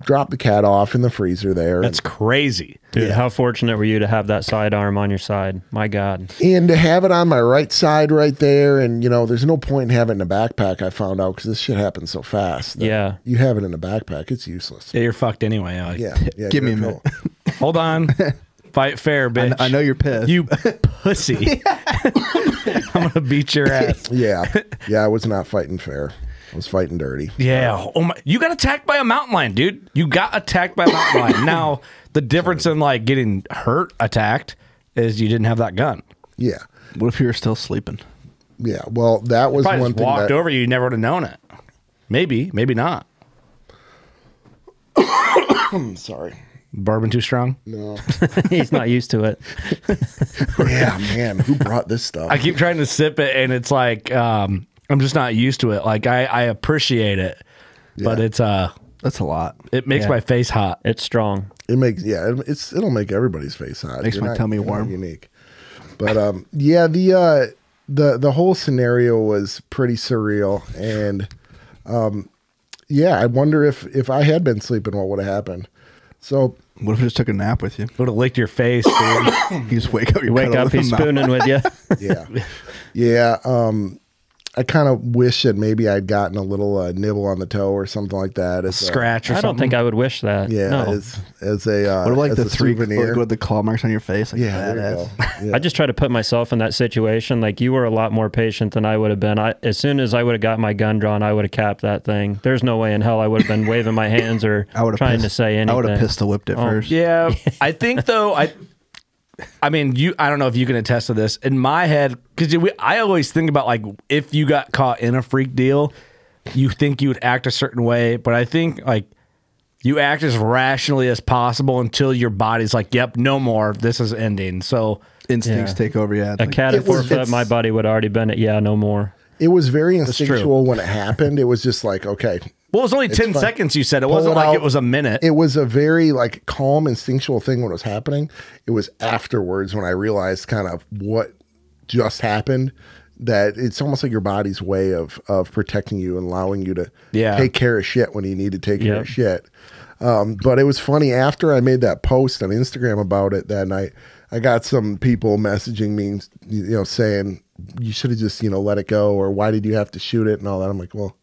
dropped the cat off in the freezer there. That's crazy. Dude, how fortunate were you to have that sidearm on your side? My God. And to have it on my right side right there, and there's no point in having it in a backpack, I found out, because this shit happens so fast. Yeah. You have it in a backpack, it's useless. Yeah, you're fucked anyway. Yeah. Give me a you're minute. Hold on. Fight fair, bitch. I know you're pissed. You pussy. I'm going to beat your ass. Yeah. Yeah, I was not fighting fair. I was fighting dirty. Yeah. Oh my! You got attacked by a mountain lion, dude. You got attacked by a mountain lion. Now, the difference in like getting hurt attacked is you didn't have that gun. Yeah. What if you were still sleeping? Yeah. Well, that was Probably one just thing walked that, over you. You never would have known it. Maybe not. I'm sorry. Bourbon too strong? No. He's not used to it. Yeah, man. Who brought this stuff? I keep trying to sip it, and it's like I'm just not used to it. Like I appreciate it, but Yeah. it's That's a lot. It makes my face hot. It's strong. It makes it'll make everybody's face hot. Makes my tummy warm. Unique. But yeah, the whole scenario was pretty surreal, and yeah, I wonder if I had been sleeping, what would have happened. So what if I just took a nap with you? Would have licked your face, dude. You just wake up. You wake up, he's spooning with you. yeah, yeah. I kind of wish that maybe I'd gotten a little nibble on the toe or something like that. As Scratch or I something. don't think I would wish that. Yeah, No. as a What like as the a three souvenir. with the claw marks on your face? Like Yeah, there you badass. go. Yeah. I just try to put myself in that situation. Like, you were a lot more patient than I would have been. As soon as I would have got my gun drawn, I would have capped that thing. There's no way in hell I would have been waving my hands or trying to say anything. I would have pistol whipped it first. Yeah, I think though. I mean, I don't know if you can attest to this. In my head, because I always think about, like, if you got caught in a freak deal, you think you would act a certain way. But I think, like, you act as rationally as possible until your body's like, yep, no more. This is ending. So Instincts take over. Yeah, a cat at 4 foot, my body would have already been at, yeah, no more. It was very instinctual when it happened. It was just like, okay. Well, it was only 10 seconds, you said. It wasn't like it was a minute. It was a very, like, calm, instinctual thing when it was happening. It was afterwards when I realized kind of what just happened, that it's almost like your body's way of protecting you and allowing you to take care of shit when you need to take care of shit. But it was funny, after I made that post on Instagram about it that night, I got some people messaging me, saying, you should have just, let it go, or why did you have to shoot it and all that. I'm like, well,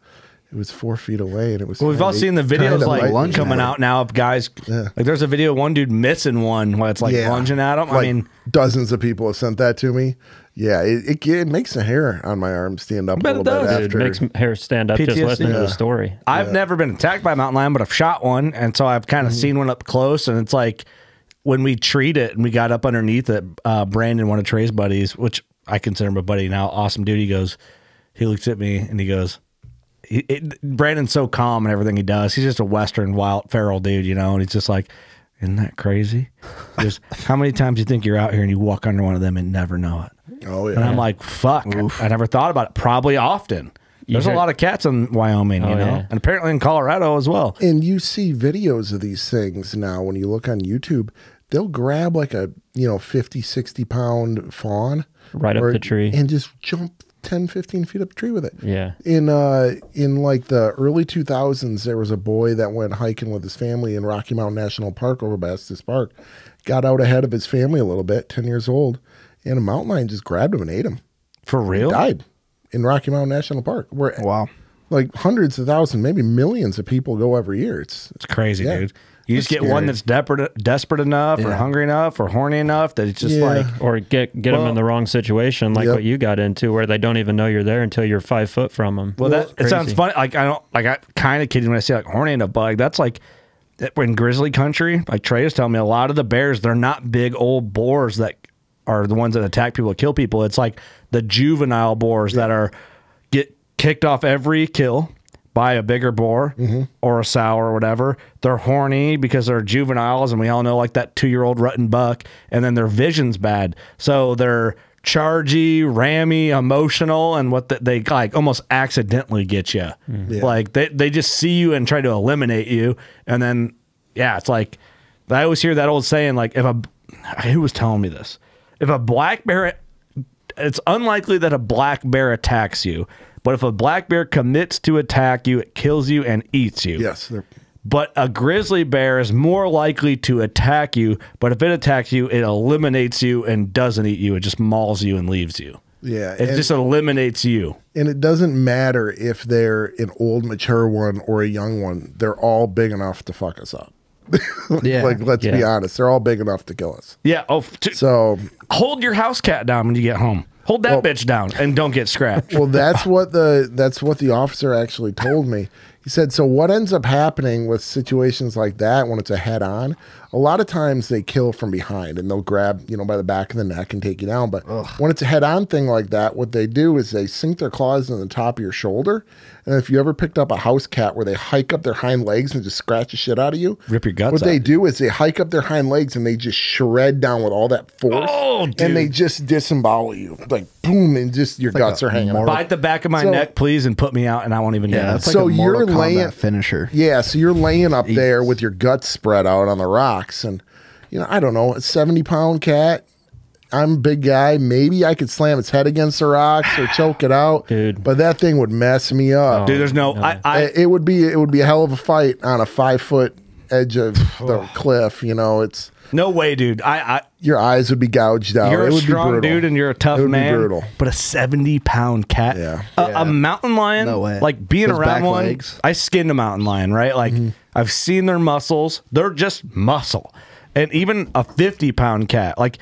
it was 4 feet away, and it was. Well, we've all seen the videos like coming out now of guys. Like, there's a video of one dude missing one while it's like lunging at him. Like, I mean, dozens of people have sent that to me. Yeah, it makes the hair on my arm stand up a little bit after. It makes hair stand up just listening to the story. I've never been attacked by a mountain lion, but I've shot one, and so I've kind of seen one up close. And it's like when we treat it, and we got up underneath it. Brandon, one of Trey's buddies, which I consider him a buddy now, awesome dude. He looks at me and he goes. Brandon's so calm and everything he does. He's just a Western wild feral dude, and he's just like, isn't that crazy? Just how many times do you think you're out here and you walk under one of them and never know it? Oh yeah. And I'm like, fuck. I never thought about it. Probably often. There's a lot of cats in Wyoming, and apparently in Colorado as well. And you see videos of these things now when you look on YouTube. They'll grab like a 50, 60 pound fawn right up the tree and just jump 10, 15 feet up a tree with it. Yeah. In like the early 2000s, there was a boy that went hiking with his family in Rocky Mountain National Park over by Estes Park. Got out ahead of his family a little bit, 10 years old, and a mountain lion just grabbed him and ate him. For real? He died in Rocky Mountain National Park. Where wow. Like hundreds of thousands, maybe millions of people go every year. It's crazy, dude. You just get one that's desperate enough or hungry enough or horny enough that it's just like... Or get them in the wrong situation like what you got into, where they don't even know you're there until you're 5 foot from them. Well, it sounds funny. Like, I kind of kidding when I say like horny enough, but like, that's like in grizzly country, like Trey was telling me, a lot of the bears, they're not big old boars that are the ones that attack people, kill people. It's like the juvenile boars that get kicked off every kill by a bigger boar or a sow or whatever. They're horny because they're juveniles, and we all know like that 2-year-old rutting buck, and then their vision's bad. So they're chargy, rammy, emotional, and they like almost accidentally get you. Like they just see you and try to eliminate you. And then, it's like, I always hear that old saying, like, who was telling me this? If a black bear, it's unlikely that a black bear attacks you. But if a black bear commits to attack you, it kills you and eats you. Yes. But a grizzly bear is more likely to attack you. But if it attacks you, it eliminates you and doesn't eat you. It just mauls you and leaves you. Yeah. It just eliminates you. And it doesn't matter if they're an old, mature one or a young one. They're all big enough to fuck us up. Like, let's be honest. They're all big enough to kill us. Yeah. So hold your house cat down when you get home. Hold that bitch down and don't get scratched. Well, that's what the officer actually told me. He said, so what ends up happening with situations like that when it's a head-on, a lot of times they kill from behind and they'll grab, by the back of the neck and take you down. But when it's a head-on thing like that, what they do is they sink their claws in the top of your shoulder. And if you ever picked up a house cat where they hike up their hind legs and just scratch the shit out of you, rip your guts what out. they do is they hike up their hind legs and they just shred down with all that force. Oh, dude. And they just disembowel you. Like, boom, and just your guts are hanging out. Bite the back of my neck, please, and put me out, and I won't even know. Yeah, it's like So a Mortal you're Kombat laying finisher. Yeah, so you're laying up there with your guts spread out on the rocks, and I don't know, a 70-pound cat. I'm a big guy. Maybe I could slam its head against the rocks or choke it out, dude. But that thing would mess me up. Dude, there's no. It would be a hell of a fight on a 5-foot edge of the cliff. It's no way, dude. your eyes would be gouged out. You're it a would strong be brutal. dude, and you're a tough man. Be brutal. But a 70-pound cat, Yeah. A mountain lion, No way. like being Those around back one. legs. I skinned a mountain lion, right? Like I've seen their muscles; they're just muscle. And even a 50-pound cat, like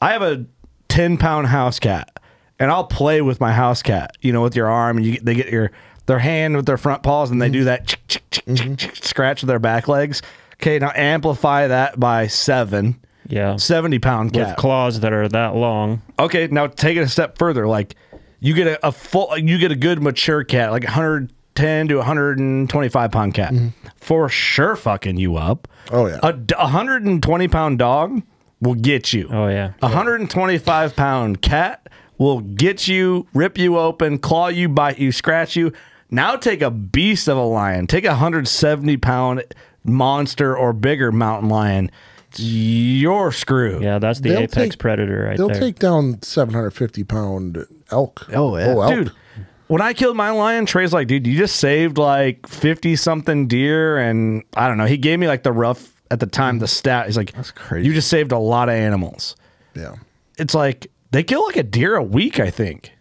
I have a 10-pound house cat, and I'll play with my house cat, with your arm, and they get their hand with their front paws, and they do that scratch with their back legs. Okay, now amplify that by 7. Yeah. 70-pound cat. With claws that are that long. Okay, now take it a step further. Like you get a good mature cat, like 110 to 125-pound cat, for sure fucking you up. Oh yeah. A 120-pound dog will get you. Oh yeah. A 125-pound cat will get you, rip you open, claw you, bite you, scratch you. Now take a beast of a lion. Take a 170-pound monster or bigger mountain lion. You're screwed. Yeah, that's the apex predator right they'll there. take down 750-pound elk. Oh, yeah. elk. Dude, when I killed my lion, Trey's like, dude, you just saved like 50-something deer, and I don't know. He gave me like the rough, at the time, the stat. He's like, That's crazy. You just saved a lot of animals. Yeah. It's like, they kill like a deer a week, I think.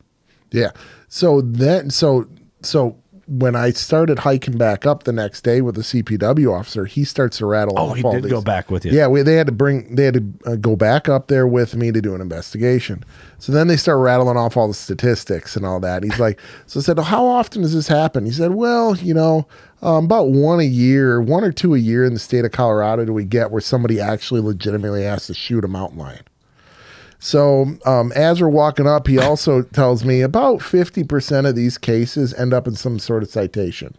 Yeah. So when I started hiking back up the next day with the CPW officer, he starts to rattle off He all did these. go back with you. Yeah, they had to go back up there with me to do an investigation. So then they start rattling off all the statistics and all that. He's like, so I said, how often does this happen? He said, well, about one or two a year in the state of Colorado do we get where somebody actually legitimately has to shoot a mountain lion. So as we're walking up, he also tells me about 50% of these cases end up in some sort of citation.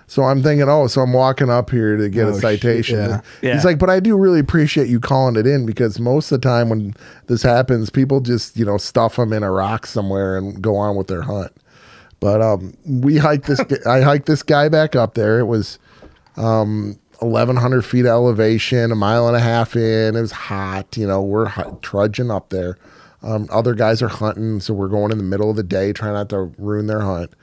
So I'm thinking, so I'm walking up here to get a citation. Shit, yeah. He's like, but I do really appreciate you calling it in, because most of the time when this happens, people just, stuff them in a rock somewhere and go on with their hunt. But I hiked this guy back up there. It was 1,100 feet elevation, 1.5 miles in. It was hot. We're trudging up there. Other guys are hunting, so we're going in the middle of the day, trying not to ruin their hunt.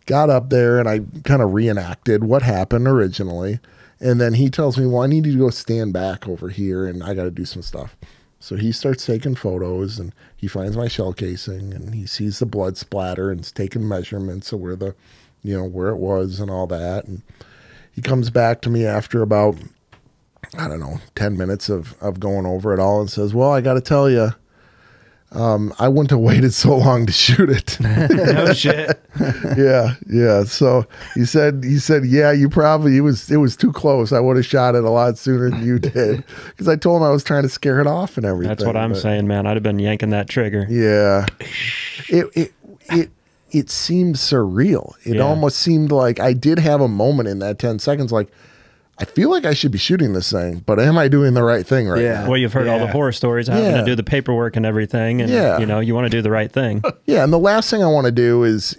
Got up there, and I kind of reenacted what happened originally. And then he tells me, well, I need you to go stand back over here, and I got to do some stuff. So he starts taking photos, and he finds my shell casing, and he sees the blood splatter, and is taking measurements of where where it was and all that. And he comes back to me after about, 10 minutes of going over it all, and says, well, I got to tell you, I wouldn't have waited so long to shoot it. No shit. Yeah. So he said, yeah, it was too close. I would have shot it a lot sooner than you did, because I told him I was trying to scare it off and everything. That's what I'm saying, man. I'd have been yanking that trigger. Yeah. It seemed surreal. It almost seemed like I did have a moment in that 10 seconds, like, I feel like I should be shooting this thing, but am I doing the right thing right now? Well, you've heard all the horror stories, having to do the paperwork and everything, and you want to do the right thing. Yeah, and the last thing I want to do is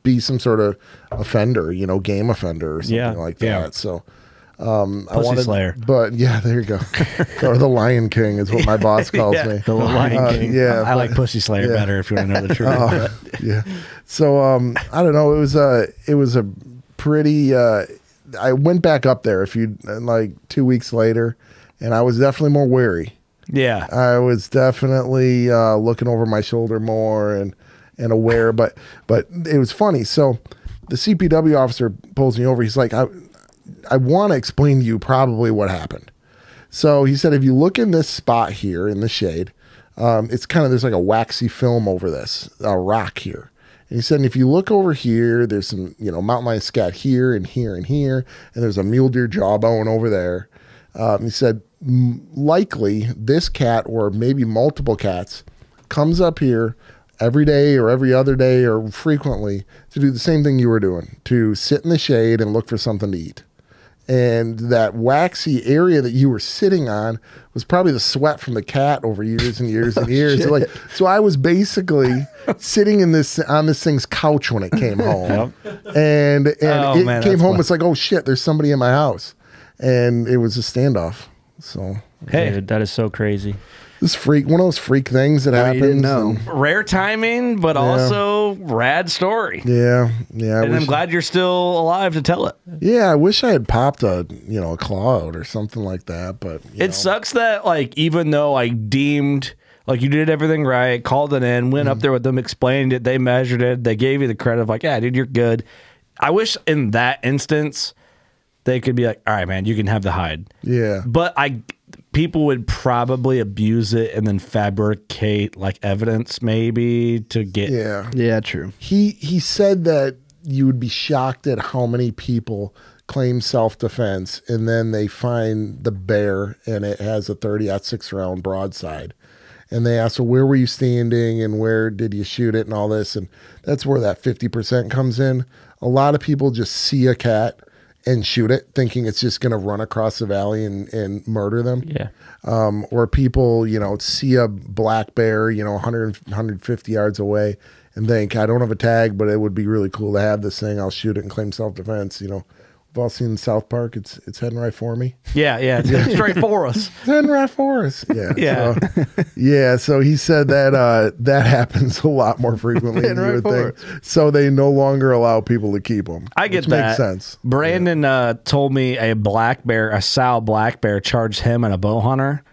be some sort of offender, game offender or something like that. Yeah. So Pussy slayer. But yeah, there you go. Or the Lion King is what my boss calls me. The Lion King. Yeah, I like Pussy Slayer better, if you want to know the truth. Yeah. So I don't know. It was a pretty. I went back up there 2 weeks later, and I was definitely more wary. Yeah. I was definitely looking over my shoulder more and aware, but it was funny. So the CPW officer pulls me over. He's like, I want to explain to you probably what happened. So he said, if you look in this spot here in the shade, it's kind of, there's like a waxy film over this rock here. And he said, and if you look over here, there's some, mountain lion scat here and here and here, and there's a mule deer jawbone over there. He said, likely this cat, or maybe multiple cats, comes up here every day or every other day or frequently to do the same thing you were doing, to sit in the shade and look for something to eat. And that waxy area that you were sitting on was probably the sweat from the cat over years and years and years. So I was basically sitting on this thing's couch when it came home. And it came home, it's like, oh shit, there's somebody in my house. And it was a standoff. So hey, dude, that is so crazy. One of those freak things that happens. No, rare timing, but also rad story. Yeah. And I'm glad you're still alive to tell it. Yeah, I wish I had popped a claw out or something like that. But it sucks that even though I deemed you did everything right, called it in, went up there with them, explained it, they measured it, they gave you the credit of yeah, dude, you're good. I wish in that instance they could be like, all right, man, you can have the hide. Yeah, but people would probably abuse it and then fabricate evidence maybe to get. Yeah, true. He said that you would be shocked at how many people claim self-defense and then they find the bear and it has a 30-06 round broadside. And they ask, well, where were you standing and where did you shoot it and all this? And that's where that 50% comes in. A lot of people just see a cat and shoot it, thinking it's just going to run across the valley and murder them. Yeah. Or people, see a black bear, 150 yards away and think, I don't have a tag, but it would be really cool to have this thing. I'll shoot it and claim self-defense. We've all seen South Park. It's heading right for me. Yeah, it's heading straight for us. It's heading right for us. Yeah. Yeah. So he said that that happens a lot more frequently than you would think. So they no longer allow people to keep them. I get that. Makes sense. Brandon told me a sow black bear charged him and a bow hunter.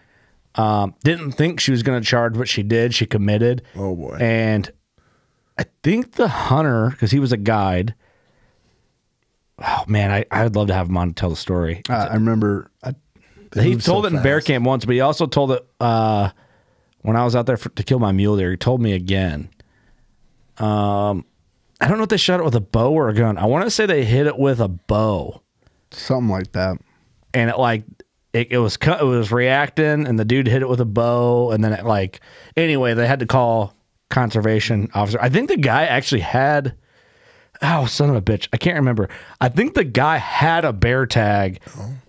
Didn't think she was going to charge, but she did. She committed. Oh, boy. And I think the hunter, because he was a guide, oh man, I would love to have him on to tell the story. I remember he told it in bear camp once, but he also told it when I was out there to kill my mule deer. He told me again. I don't know if they shot it with a bow or a gun. I want to say they hit it with a bow, something like that. And it was reacting, and the dude hit it with a bow, and then anyway, they had to call conservation officer. I think the guy actually had. Oh, son of a bitch. I can't remember. I think the guy had a bear tag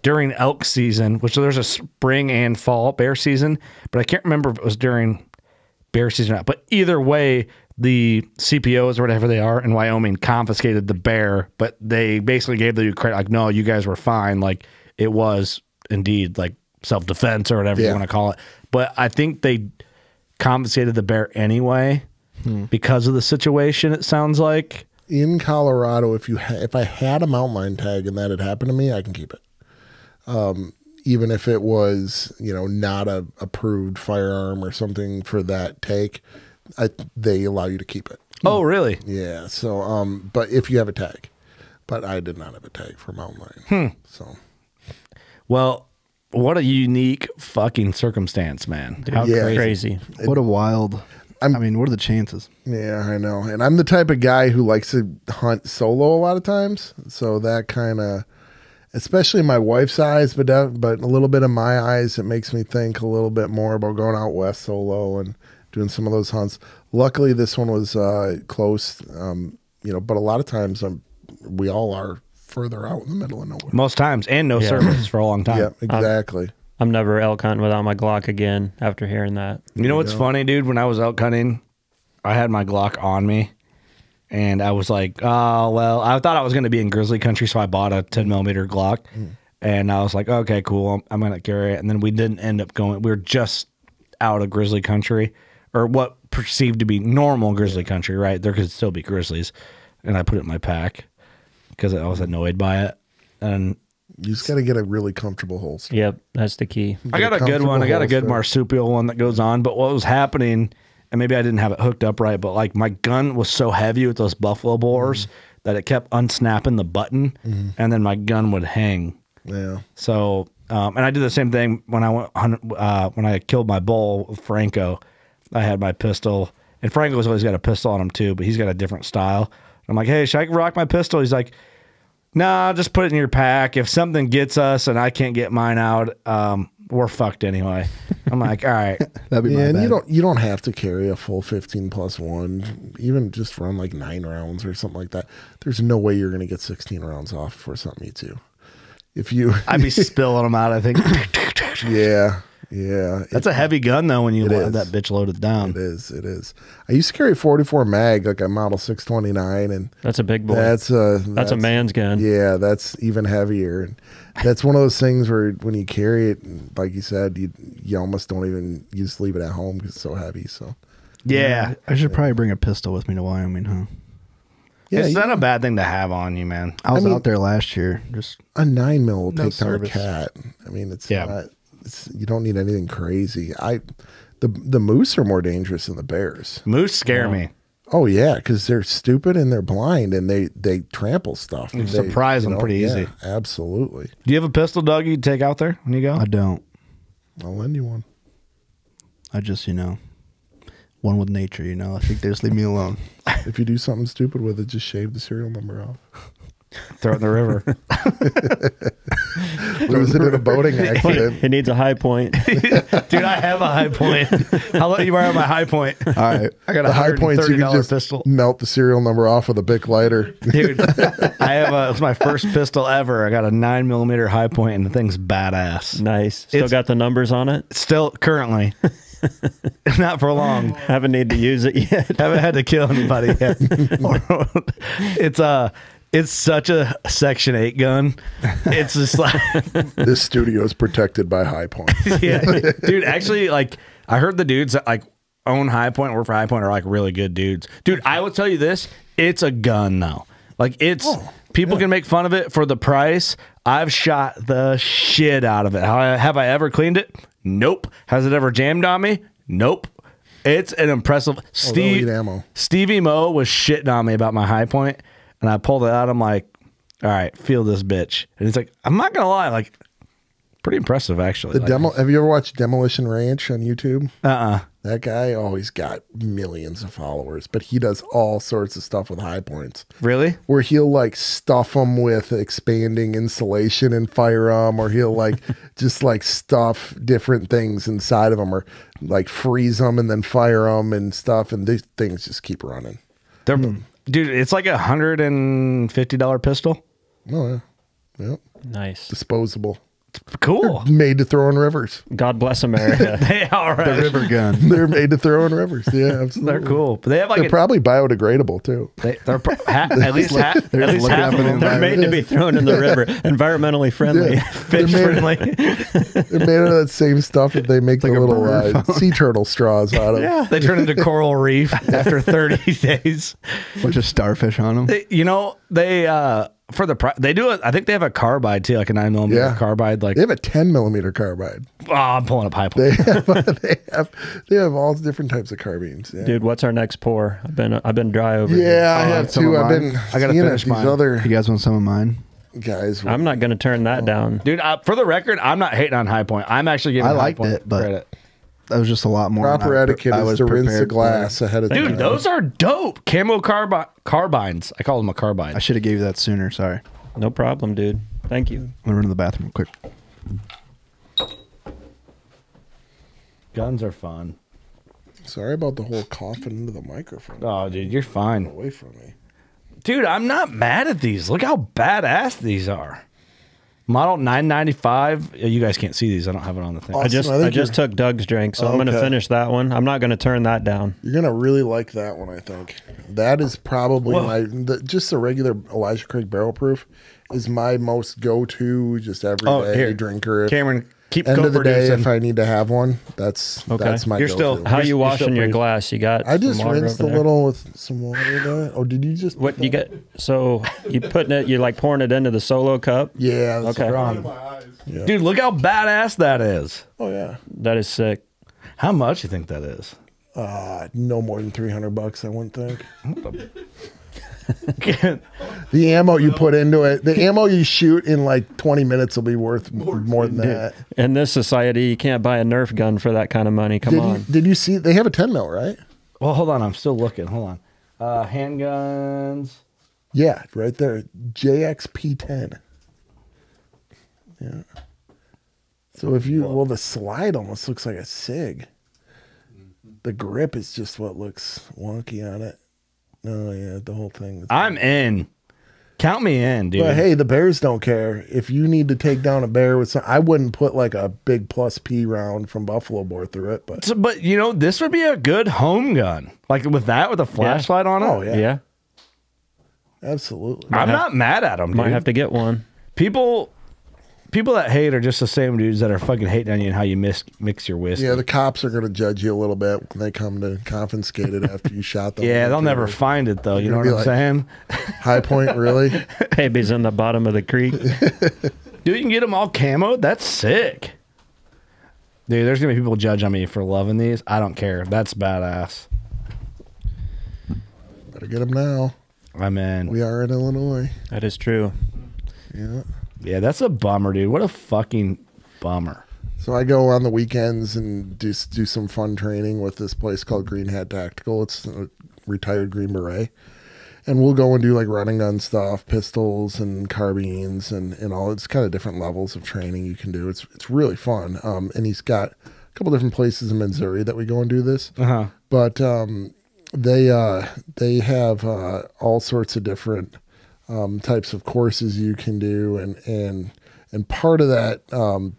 during elk season, which there's a spring and fall bear season, but I can't remember if it was during bear season or not. But either way, the CPOs or whatever they are in Wyoming confiscated the bear, but they basically gave the credit, no, you guys were fine. It was indeed self-defense or whatever you want to call it. But I think they confiscated the bear anyway because of the situation, it sounds like. In Colorado, if I had a mountain lion tag and that had happened to me, I can keep it. Even if it was, not a approved firearm or something for that take, they allow you to keep it. Oh, really? Yeah. So, but if you have a tag, but I did not have a tag for mountain lion. So, well, what a unique fucking circumstance, man! Dude, how crazy! What a wild. What are the chances? Yeah, I know. And I'm the type of guy who likes to hunt solo a lot of times. So that kind of, especially my wife's eyes, but a little bit of my eyes, it makes me think a little bit more about going out west solo and doing some of those hunts. Luckily, this one was close, but a lot of times we all are further out in the middle of nowhere. Most times, and no service for a long time. Yeah, exactly. I'm never elk hunting without my Glock again after hearing that. You know what's funny, dude? When I was elk hunting, I had my Glock on me, and I was like, oh, well, I thought I was going to be in grizzly country, so I bought a 10mm Glock, and I was like, okay, cool, I'm going to carry it. And then we didn't end up going. We were just out of grizzly country, or what perceived to be normal grizzly country, right? There could still be grizzlies, and I put it in my pack because I was annoyed by it. And you just got to get a really comfortable holster. Yep, that's the key. I got a good one. I got a good marsupial one that goes on. But what was happening, and maybe I didn't have it hooked up right, but my gun was so heavy with those buffalo bores that it kept unsnapping the button, and then my gun would hang. Yeah. So, and I did the same thing when I went when I killed my bull with Franco. I had my pistol, and Franco's always got a pistol on him too, but he's got a different style. I'm like, hey, should I rock my pistol? He's like, nah, just put it in your pack. If something gets us and I can't get mine out, we're fucked anyway. I'm like, all right. That'd be my and bad. you don't have to carry a full 15+1. Even just run 9 rounds or something like that. There's no way you're going to get 16 rounds off for something you do. if you, I'd be spilling them out, I think. yeah. That's a heavy gun, though, when you It have is. that bitch loaded down. It is. I used to carry a 44 mag, like a Model 629, and That's a big boy. that's a man's gun. Yeah, that's even heavier. And that's one of those things where when you carry it, like you said, you almost don't even, you just leave it at home because it's so heavy. So Yeah. I should probably bring a pistol with me to Wyoming, huh? yeah, It's not a bad thing to have on you, man. I was mean- out there last year. Just a 9mm will No take down a service. cat. I mean, it's Yeah. not. You don't need anything crazy. The moose are more dangerous than the bears. Moose scare me. Oh yeah, because they're stupid and they're blind and they trample stuff. You surprise them pretty easy. Absolutely. Do you have a pistol, Doug, you'd take out there when you go? I don't. I'll lend you one. I just, one with nature, I think they just leave me alone. If you do something stupid with it, just shave the serial number off. Throw it in the river. Lose it in a boating accident. He needs a high point. Dude, I have a high point. I'll let you borrow my high point. All right. I got a The high points you can $130 just pistol. melt the serial number off with a Bic lighter. Dude, it's my first pistol ever. I got a 9mm high point, and the thing's badass. Nice. Still It's- got the numbers on it? Still, currently. Not for long. Haven't need to use it yet. Haven't had to kill anybody yet. It's such a Section 8 gun. It's just like, This studio is protected by High Point. yeah, dude. Actually, like I heard the dudes that like own High Point, work for High Point, are like really good dudes. Dude, I will tell you this: it's a gun though. Like people can make fun of it for the price. I've shot the shit out of it. Have I ever cleaned it? Nope. Has it ever jammed on me? Nope. It's an impressive. they'll eat ammo. Stevie Mo was shitting on me about my High Point, and I pulled it out. I'm like, all right, feel this bitch. And he's like, I'm not gonna lie, like, pretty impressive actually. Have you ever watched Demolition Ranch on YouTube? Uh-uh. That guy always got millions of followers, but he does all sorts of stuff with High Points. Really? Where he'll like stuff them with expanding insulation and fire them, or he'll like just like stuff different things inside of them, or like freeze them and then fire them and stuff, and these things just keep running. They're dude, it's like $150 pistol. Oh yeah, yep. Nice. Disposable, Cool. made to throw in rivers. God bless America. They are The right. river gun. They're made to throw in rivers. Yeah, absolutely. They're cool. But they have like They're probably biodegradable too. at least half of looking them. up in They're made to be thrown in the river. Environmentally friendly. Yeah. Fish friendly. They're made out of that same stuff that they make the little sea turtle straws out of. Yeah. They turn into coral reef after 30 days. Bunch of starfish on them. They for the price they do it. I think they have a carbide too, like a 9mm Yeah. carbide. Like, They have a 10mm carbide. oh, I'm pulling up High Point. They have all different types of carbines. Yeah, Dude, what's our next pour? I've been dry over here. yeah, I have some too. of I've been. I gotta seeing finish these mine. other You guys want some of mine? guys. I'm not going to turn that down. Dude, for the record, I'm not hating on High Point. I'm actually giving I High liked Point it, but credit. that was just a lot more. Proper than etiquette I is was to rinse the prepared glass ahead of time. Dude, those are dope. Camo carbines. I call them a carbine. I should have gave you that sooner. Sorry. No problem, dude. Thank you. I'm gonna run to the bathroom quick. Guns are fun. Sorry about the whole coughing into the microphone. Oh, dude, you're fine. Away from me. Dude, I'm not mad at these. Look how badass these are. Model 995. You guys can't see these. I don't have it on the thing. Awesome. I think just took Doug's drink, so I'm going to Okay. finish that one. I'm not going to turn that down. You're gonna really like that one, I think. That is probably just the regular Elijah Craig barrel proof is my most go-to, just everyday drinker. Cameron, keep End of the day, co-producing. if I need to have one, that's my You're go-to. still- How you You're washing still your pretty- glass? You got I just some water rinsed over a there? little with some water there. Oh, did you just? What you get? So you putting it? You like pouring it into the solo cup? Yeah. That's Okay. wrong. Dude, look how badass that is. Oh yeah. That is sick. How much you think that is? No more than $300, I wouldn't think. The ammo you put into it, the ammo you shoot in like 20 minutes will be worth more than that. In this society, you can't buy a Nerf gun for that kind of money. Come on. Did you see? They have a 10 mil, right? Well, hold on. I'm still looking. Hold on. Handguns. Yeah, right there. JXP10. Yeah. So if you, well, the slide almost looks like a SIG. The grip is just what looks wonky on it. Oh yeah, the whole thing. I'm in. Count me in, dude. But hey, the bears don't care. If you need to take down a bear with some, I wouldn't put like a big plus P round from Buffalo bore through it. But But you know, this would be a good home gun. Like with a flashlight on it. Oh, yeah. Yeah. absolutely. I'm not mad at them, dude. Might have to get one. People that hate are just the same dudes that are fucking hating on you and how you mix your whiskey. Yeah, the cops are going to judge you a little bit when they come to confiscate it after you shot them. Yeah, they'll never find it though. You know what I'm saying? High Point, really? Baby's in the bottom of the creek. Dude, you can get them all camoed. That's sick. Dude, there's gonna be people judge on me for loving these. I don't care. That's badass. Better get them now. I'm in. We are in Illinois. That is true. Yeah. Yeah, that's a bummer, dude. What a fucking bummer. So I go on the weekends and do some fun training with this place called Green Hat Tactical. It's a retired Green Beret. And we'll go and do like running gun stuff, pistols and carbines and all. It's kind of different levels of training you can do. It's really fun. And he's got a couple different places in Missouri that we go and do this. Uh-huh. But they have all sorts of different types of courses you can do, and part of that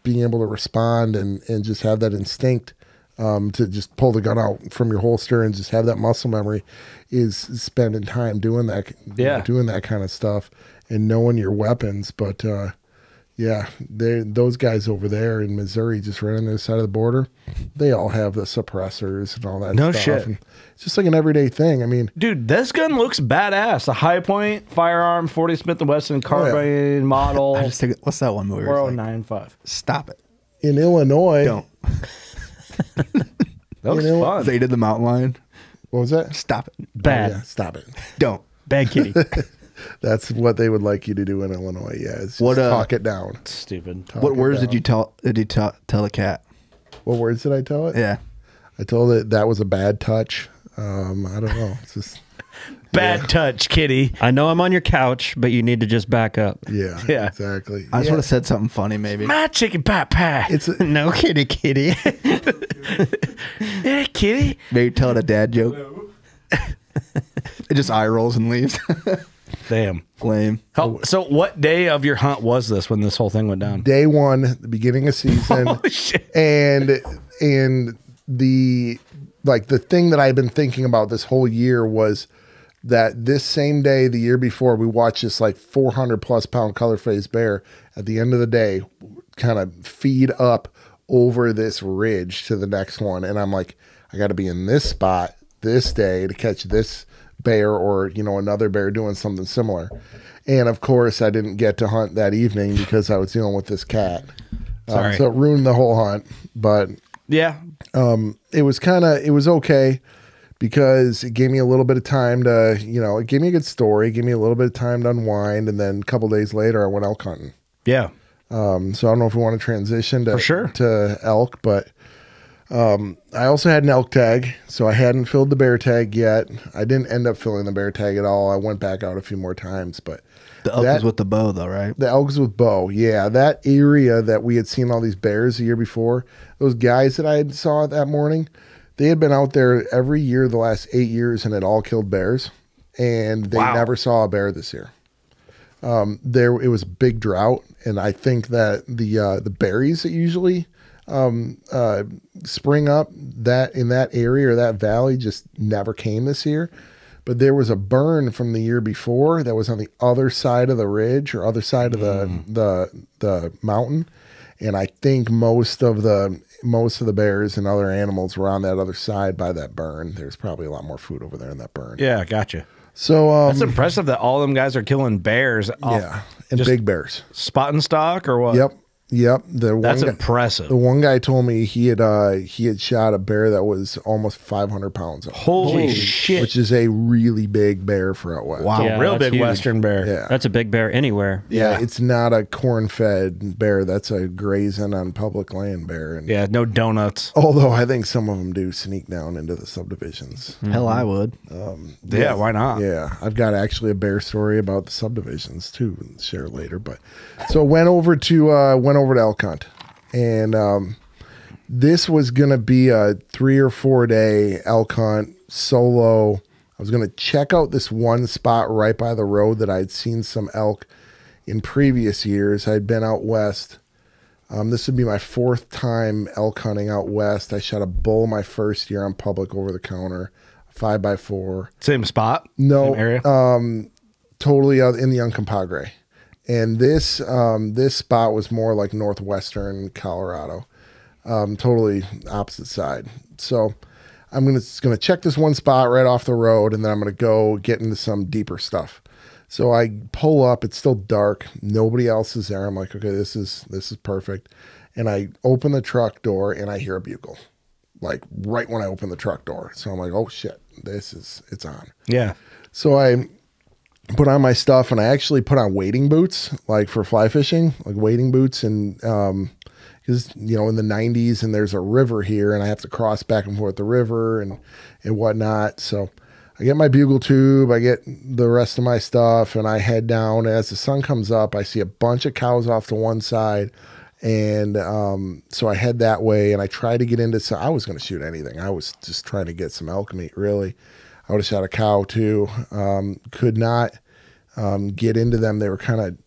being able to respond and just have that instinct to just pull the gun out from your holster and just have that muscle memory is spending time doing that, doing that kind of stuff and knowing your weapons. But yeah, those guys over there in Missouri, just right on the other side of the border, they all have the suppressors and all that No stuff. shit. And it's just like an everyday thing. I mean, Dude, this gun looks badass. A High Point firearm, 40 Smith & Wesson carbine model, I just think, what's that one movie? where it's like, 4095. stop it. in Illinois, Don't. That looks know, fun. They did the mountain lion. what was that? Stop it. Bad. Yeah, stop it. Don't. Bad kitty. That's what they would like you to do in Illinois. Yeah, it's just What, talk it down. Stupid. Talk What it words down. did you tell the cat? What words did I tell it? Yeah. I told it that was a bad touch. I don't know. It's just Bad touch, kitty. I know I'm on your couch, but you need to just back up. yeah, Yeah. exactly. I just Yeah. would have said something funny maybe. My chicken pot pie. It's a, No kitty, kitty. Yeah, kitty. Maybe tell it a dad joke. It just eye rolls and leaves. Damn. Lame. So what day of your hunt was this when this whole thing went down? day one, the beginning of season, Oh, shit. and the thing that I've been thinking about this whole year was that this same day the year before we watched this like 400 plus pound color phase bear at the end of the day kind of feed up over this ridge to the next one, and I'm like, I got to be in this spot this day to catch this bear or another bear doing something similar. And of course I didn't get to hunt that evening because I was dealing with this cat. Sorry. So it ruined the whole hunt, but Yeah. it was okay because it gave me a little bit of time to, it gave me a good story, gave me a little bit of time to unwind, and then a couple days later I went elk hunting. Yeah. So I don't know if we want to transition to For sure. to elk, but I also had an elk tag, so I hadn't filled the bear tag yet. I didn't end up filling the bear tag at all. I went back out a few more times, but The elk was with the bow though, right? the elks with bow, yeah. That area that we had seen all these bears the year before, those guys that I had saw that morning, they had been out there every year the last 8 years and had all killed bears, and they Wow. never saw a bear this year. It was a big drought, and I think that the berries that usually spring up that in that area or that valley just never came this year. But there was a burn from the year before that was on the other side of the ridge or other side of the mountain, and I think most of the bears and other animals were on that other side by that burn. There's probably a lot more food over there in that burn. Yeah, gotcha. So That's impressive that all them guys are killing bears off yeah, and just big bears. spot and stock or what? Yep. That's guy, impressive. The one guy told me he had shot a bear that was almost 500 pounds. Holy shit. Which is a really big bear for out west. Wow. Yeah, Real that's big huge. Western bear. Yeah. That's a big bear anywhere. Yeah, Yeah. it's not a corn-fed bear. That's a grazing on public land bear. And Yeah, no donuts. although I think some of them do sneak down into the subdivisions. Hell, I would. Yeah, why not? Yeah, I've got actually a bear story about the subdivisions too. And share later. But so went over to elk hunt, and this was gonna be a 3 or 4 day elk hunt solo. I was going to check out this one spot right by the road that I'd seen some elk in previous years. I'd been out west. This would be my 4th time elk hunting out west. I shot a bull my first year on public over the counter, 5x4. Same spot? No, Same area? Totally out in the Uncompahgre. And this spot was more like northwestern Colorado, totally opposite side. So I'm gonna check this one spot right off the road, and then I'm gonna go get into some deeper stuff. So I pull up. It's still dark. Nobody else is there. I'm like, okay, this is perfect. And I open the truck door, and I hear a bugle, like right when I open the truck door. So I'm like, oh shit, it's on. Yeah. So I put on my stuff, and I actually put on wading boots, like for fly fishing, like wading boots, and because in the 90s, and there's a river here, and I have to cross back and forth the river and whatnot. So I get my bugle tube, I get the rest of my stuff, and I head down. And as the sun comes up, I see a bunch of cows off to one side. And so I head that way, and I try to get into some. I was going to shoot anything. I was just trying to get some elk meat, really. I would have shot a cow too. Could not get into them. They were kind of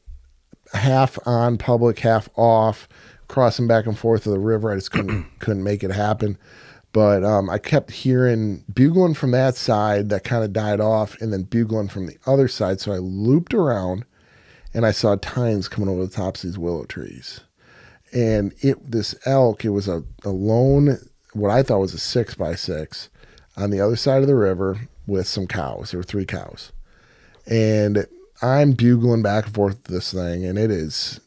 half on public, half off, crossing back and forth to the river. I just couldn't make it happen. But I kept hearing bugling from that side that kind of died off, and then bugling from the other side. So I looped around, and I saw tines coming over the tops of these willow trees. And this elk, it was a lone, what I thought was a 6x6 on the other side of the river with some cows. There were 3 cows. And I'm bugling back and forth with this thing, and it's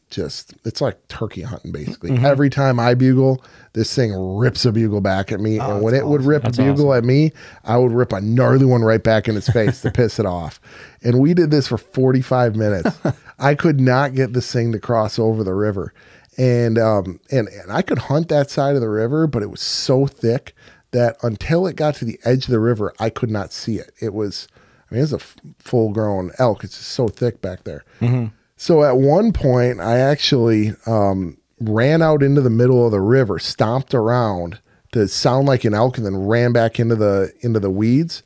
like turkey hunting, basically. Mm-hmm. Every time I bugle, this thing rips a bugle back at me. And when it would rip a bugle at me, I would rip a gnarly one right back in its face to piss it off. And we did this for 45 minutes. I could not get this thing to cross over the river. And I could hunt that side of the river, but it was so thick that until it got to the edge of the river, I could not see it. It was a full-grown elk. It's just so thick back there. Mm-hmm. So at one point, I actually ran out into the middle of the river, stomped around to sound like an elk, and then ran back into the weeds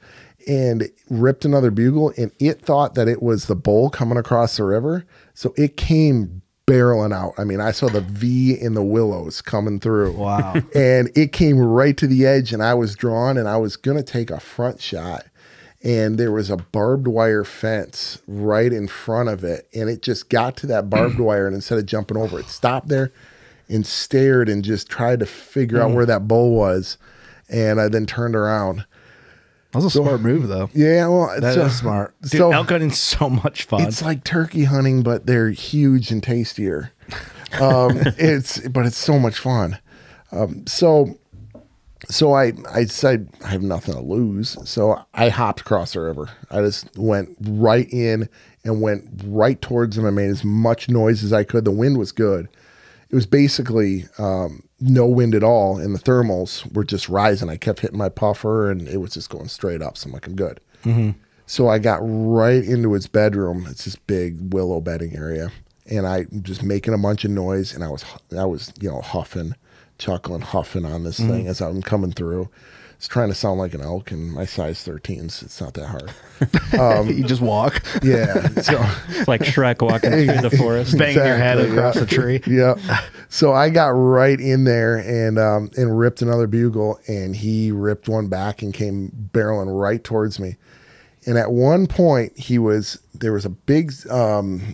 and ripped another bugle. And it thought that it was the bull coming across the river, so it came barreling out. I mean, I saw the V in the willows coming through. Wow. And it came right to the edge, and I was drawn, and I was going to take a front shot. And there was a barbed wire fence right in front of it. And it just got to that barbed wire, and instead of jumping over, it stopped there and stared and just tried to figure out where that bull was. And I then turned around. That was a smart move, though. Yeah, well, that is smart. Dude, elk hunting's so much fun. It's like turkey hunting, but they're huge and tastier. But it's so much fun. So I decided I have nothing to lose. So I hopped across the river. I just went right in and went right towards them. I made as much noise as I could. The wind was good. It was basically no wind at all, and the thermals were just rising. I kept hitting my puffer, and it was just going straight up. So I'm like, I'm good. Mm-hmm. So I got right into its bedroom. It's this big willow bedding area, and I just making a bunch of noise, and I was huffing, chuckling, huffing on this thing as I'm coming through. It's trying to sound like an elk, and my size 13s. It's not that hard. You just walk. Yeah. So it's like Shrek walking through the forest. Banging your head across a tree. Yeah. So I got right in there and ripped another bugle, and he ripped one back and came barreling right towards me. And at one point, there was a big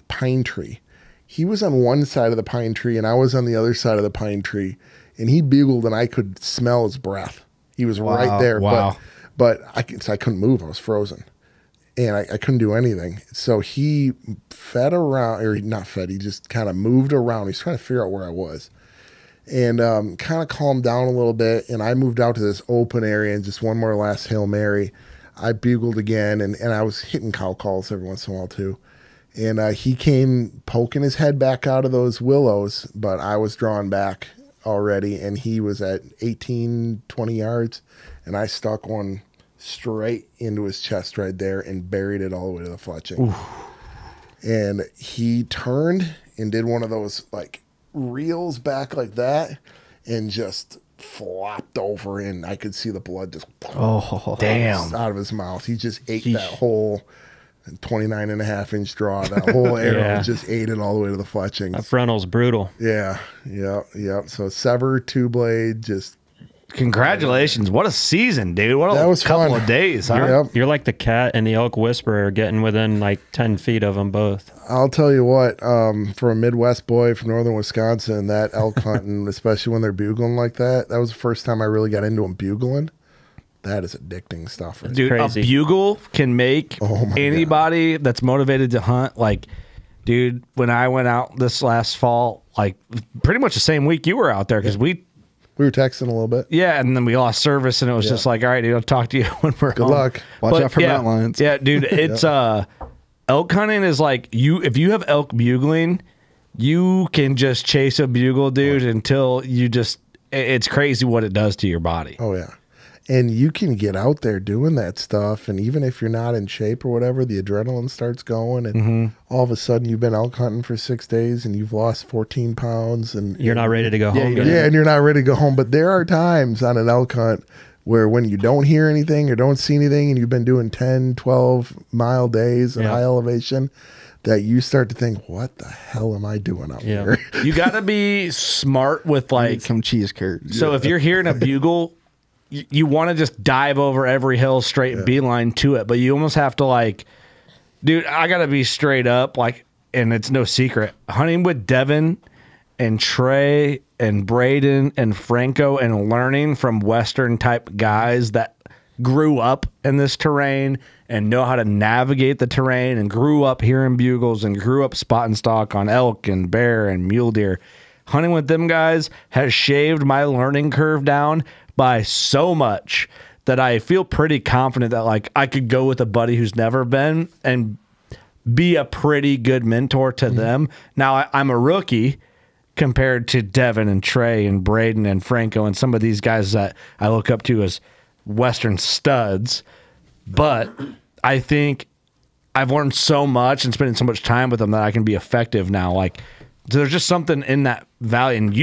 pine tree. He was on one side of the pine tree, and I was on the other side of the pine tree. And he bugled, and I could smell his breath. He was right there. Wow. But I couldn't move. I was frozen. And I couldn't do anything. So he fed around, or not fed, he just kind of moved around. He's trying to figure out where I was. And kind of calmed down a little bit. And I moved out to this open area, and just one more last Hail Mary. I bugled again, and I was hitting cow calls every once in a while too. And he came poking his head back out of those willows, but I was drawn back already, and he was at 18, 20 yards, and I stuck one straight into his chest right there and buried it all the way to the fletching. Oof. And he turned and did one of those like reels back like that and just flopped over, and I could see the blood just Damn. out of his mouth. He just ate that whole 29.5-inch draw. That whole arrow just ate it all the way to the fletchings. That frontal's brutal. Yeah. So sever, 2-blade, just. Congratulations. What a season, dude. What That a was couple fun. of days, huh? Yep. You're like the cat and the elk whisperer getting within like 10 feet of them both. I'll tell you what, for a Midwest boy from northern Wisconsin, that elk hunting, especially when they're bugling like that was the first time I really got into them bugling. That is addicting stuff. Right? Dude, crazy. a bugle can make anybody that's motivated to hunt. Like, dude, when I went out this last fall, like pretty much the same week you were out there, because we were texting a little bit. Yeah, and then we lost service, and it was just like, all right, dude, I'll talk to you when we're Good home. luck. Watch out for mountain lions. Yeah, dude, it's elk hunting is like if you have elk bugling, you can just chase a bugle, dude, until you just it's crazy what it does to your body. Oh yeah. And you can get out there doing that stuff, and even if you're not in shape or whatever, the adrenaline starts going, and all of a sudden you've been elk hunting for 6 days and you've lost 14 pounds, and You're not ready to go home. Yeah, and you're not ready to go home. But there are times on an elk hunt where when you don't hear anything or don't see anything, and you've been doing 10, 12-mile days at high elevation, that you start to think, what the hell am I doing up here? You got to be smart with like some cheese curds. So if you're hearing a bugle, you want to just dive over every hill straight beeline to it, but you almost have to like, dude, I got to be straight up, like, and it's no secret. Hunting with Devin and Trey and Braden and Franco and learning from Western type guys that grew up in this terrain and know how to navigate the terrain and grew up hearing bugles and grew up spot and stalk on elk and bear and mule deer. Hunting with them guys has shaved my learning curve down by so much that I feel pretty confident that like I could go with a buddy who's never been and be a pretty good mentor to them. Now I'm a rookie compared to Devin and Trey and Braden and Franco and some of these guys that I look up to as Western studs. But I think I've learned so much and spending so much time with them that I can be effective now. Like there's just something in that valley, and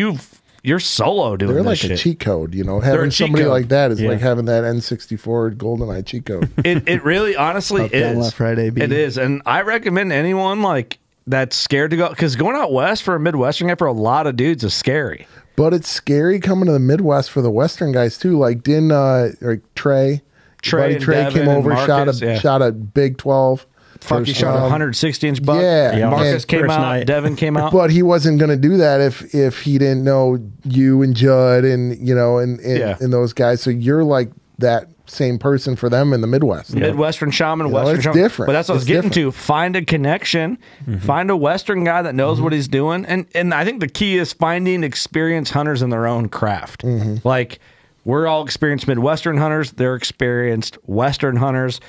you're solo doing They're this like shit. a cheat code, you know. Having somebody like that is like having that N64 GoldenEye cheat code. It really, honestly, Up, down, is. left, right, A, B. It is, and I recommend anyone like that's scared to go, because going out west for a Midwestern guy for a lot of dudes is scary. But it's scary coming to the Midwest for the Western guys too. Like Trey Devin came over, and Marcus, shot a big 12. Fuck, he shot a 160-inch buck. Yeah. Marcus came first out. night. Devin came out. But he wasn't going to do that if he didn't know you and Judd and and those guys. So you're like that same person for them in the Midwest. Midwestern shaman, Western it's shaman. different. But that's what I was It's getting different. to. Find a connection. Find a Western guy that knows what he's doing. And I think the key is finding experienced hunters in their own craft. Like, we're all experienced Midwestern hunters. They're experienced Western hunters.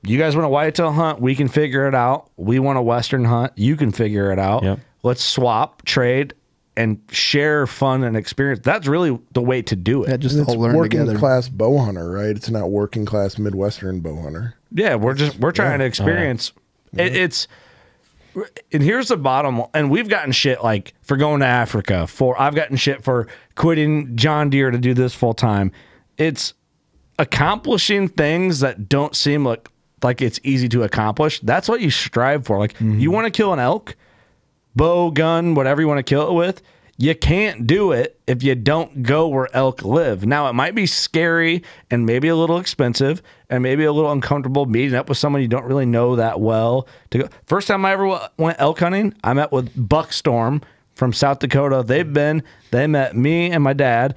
You guys want a whitetail hunt? We can figure it out. We want a Western hunt. You can figure it out. Yep. Let's swap, trade, and share fun and experience. That's really the way to do it. Yeah, just It's all learn working together. class bow hunter, right? It's not working class Midwestern bow hunter. Yeah, we're trying to experience. It's and here's the bottom. And we've gotten shit like for going to Africa. I've gotten shit for quitting John Deere to do this full time. It's accomplishing things that don't seem like it's easy to accomplish. That's what you strive for. Like you want to kill an elk, bow, gun, whatever you want to kill it with. You can't do it if you don't go where elk live. Now, it might be scary and maybe a little expensive and maybe a little uncomfortable meeting up with someone you don't really know that well. To go. First time I ever went elk hunting, I met with Buckstorm from South Dakota. They met me and my dad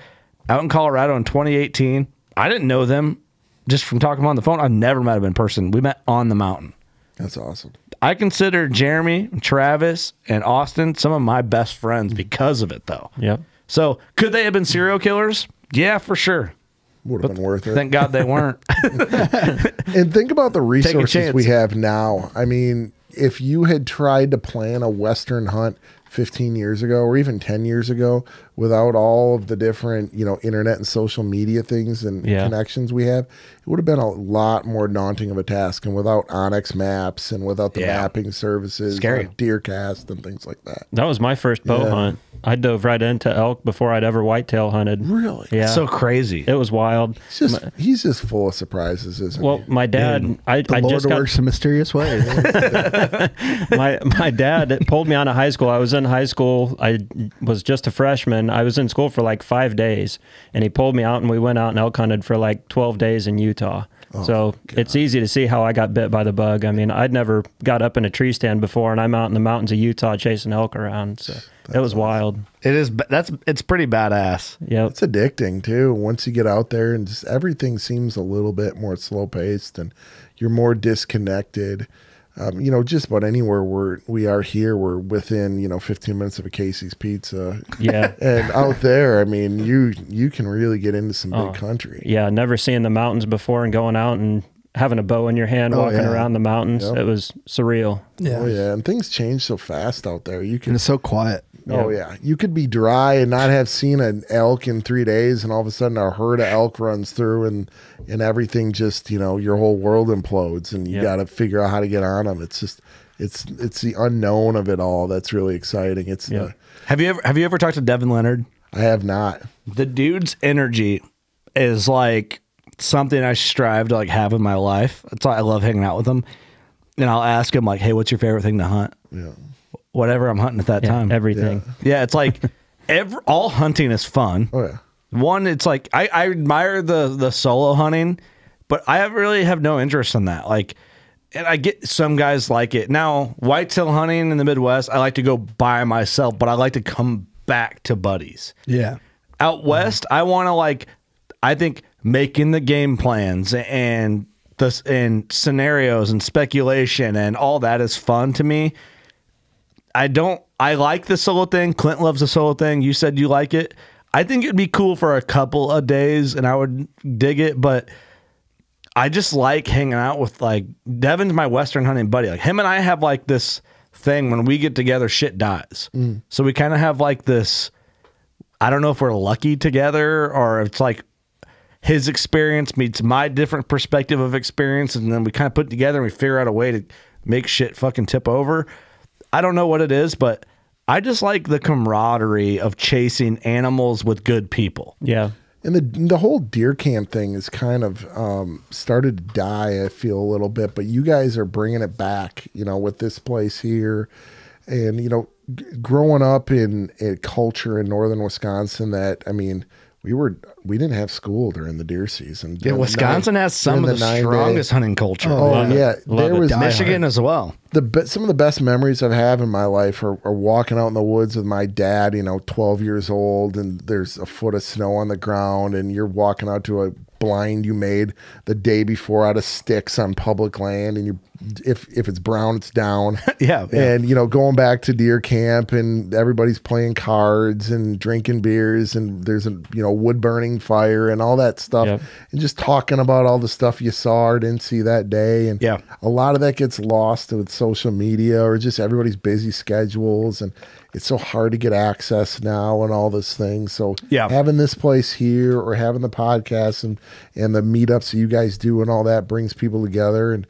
out in Colorado in 2018. I didn't know them just from talking on the phone. I've never met them in person. We met on the mountain. That's awesome. I consider Jeremy, Travis, and Austin some of my best friends because of it, though. Yep. So, could they have been serial killers? Yeah, for sure. Would have been worth it. Thank God they weren't. And think about the resources chance. we have now. I mean, if you had tried to plan a Western hunt 15 years ago or even 10 years ago without all of the different, internet and social media things and connections we have, it would have been a lot more daunting of a task. And without Onyx maps and without the mapping services, Scary. like Deercast and things like that. That was my first bow hunt. I dove right into elk before I'd ever whitetail hunted. Really? Yeah. So crazy. It was wild. He's just full of surprises, isn't Well, he? my dad, I Lord just got, works in mysterious ways. my dad pulled me out of high school. I was in high school. I was just a freshman. I was in school for like 5 days, and he pulled me out, and we went out and elk hunted for like 12 days in Utah. So it's easy to see how I got bit by the bug. I mean, I'd never got up in a tree stand before, and I'm out in the mountains of Utah chasing elk around. So it was wild. It is. It's pretty badass. Yep. It's addicting too. Once you get out there and just everything seems a little bit more slow paced and you're more disconnected. You know, just about anywhere we are here, we're within, 15 minutes of a Casey's Pizza. Yeah. And out there, I mean, you can really get into some big country. Yeah, never seeing the mountains before and going out and having a bow in your hand, walking around the mountains. Yep. It was surreal. Yeah. Oh, yeah. And things change so fast out there. You can. And it's so quiet. Oh, yeah. You could be dry and not have seen an elk in 3 days, and all of a sudden a herd of elk runs through, and everything just, your whole world implodes, and you got to figure out how to get on them. It's just, it's the unknown of it all that's really exciting. It's Have you ever talked to Devin Leonard? I have not. The dude's energy is like something I strive to like have in my life. That's why I love hanging out with him. And I'll ask him like, "Hey, what's your favorite thing to hunt?" Yeah. Whatever I'm hunting at that time. Everything. Yeah, it's like all hunting is fun. Oh yeah. One, it's like I admire the solo hunting, but I really have no interest in that. Like, and I get some guys like it. Now, whitetail hunting in the Midwest, I like to go by myself, but I like to come back to buddies. Yeah. Out west, I want to I think making the game plans and scenarios and speculation and all that is fun to me. I like the solo thing. Clint loves the solo thing. You said you like it. I think it'd be cool for a couple of days and I would dig it, but I just like hanging out with Devin's my Western hunting buddy. Like him and I have this thing when we get together, shit dies. So we kind of have this, I don't know if we're lucky together or it's his experience meets my different perspective of experience. And then we kind of put it together and we figure out a way to make shit fucking tip over. I don't know what it is, but I just like the camaraderie of chasing animals with good people. Yeah. And the whole deer camp thing is kind of started to die, I feel, a little bit. But you guys are bringing it back, with this place here. And, growing up in a culture in northern Wisconsin that, I mean, we didn't have school during the deer season. Yeah, Wisconsin has some of the strongest hunting culture. Oh, yeah. There was Michigan as well. Some of the best memories I've had in my life are walking out in the woods with my dad, 12 years old, and there's a foot of snow on the ground, and you're walking out to a blind you made the day before out of sticks on public land, and if it's brown, it's down. Yeah. And going back to deer camp, and everybody's playing cards and drinking beers, and there's a wood burning fire and all that stuff, and just talking about all the stuff you saw or didn't see that day. And a lot of that gets lost with social media or just everybody's busy schedules, and it's so hard to get access now and all those things. So having this place here or having the podcast and the meetups that you guys do and all that brings people together, and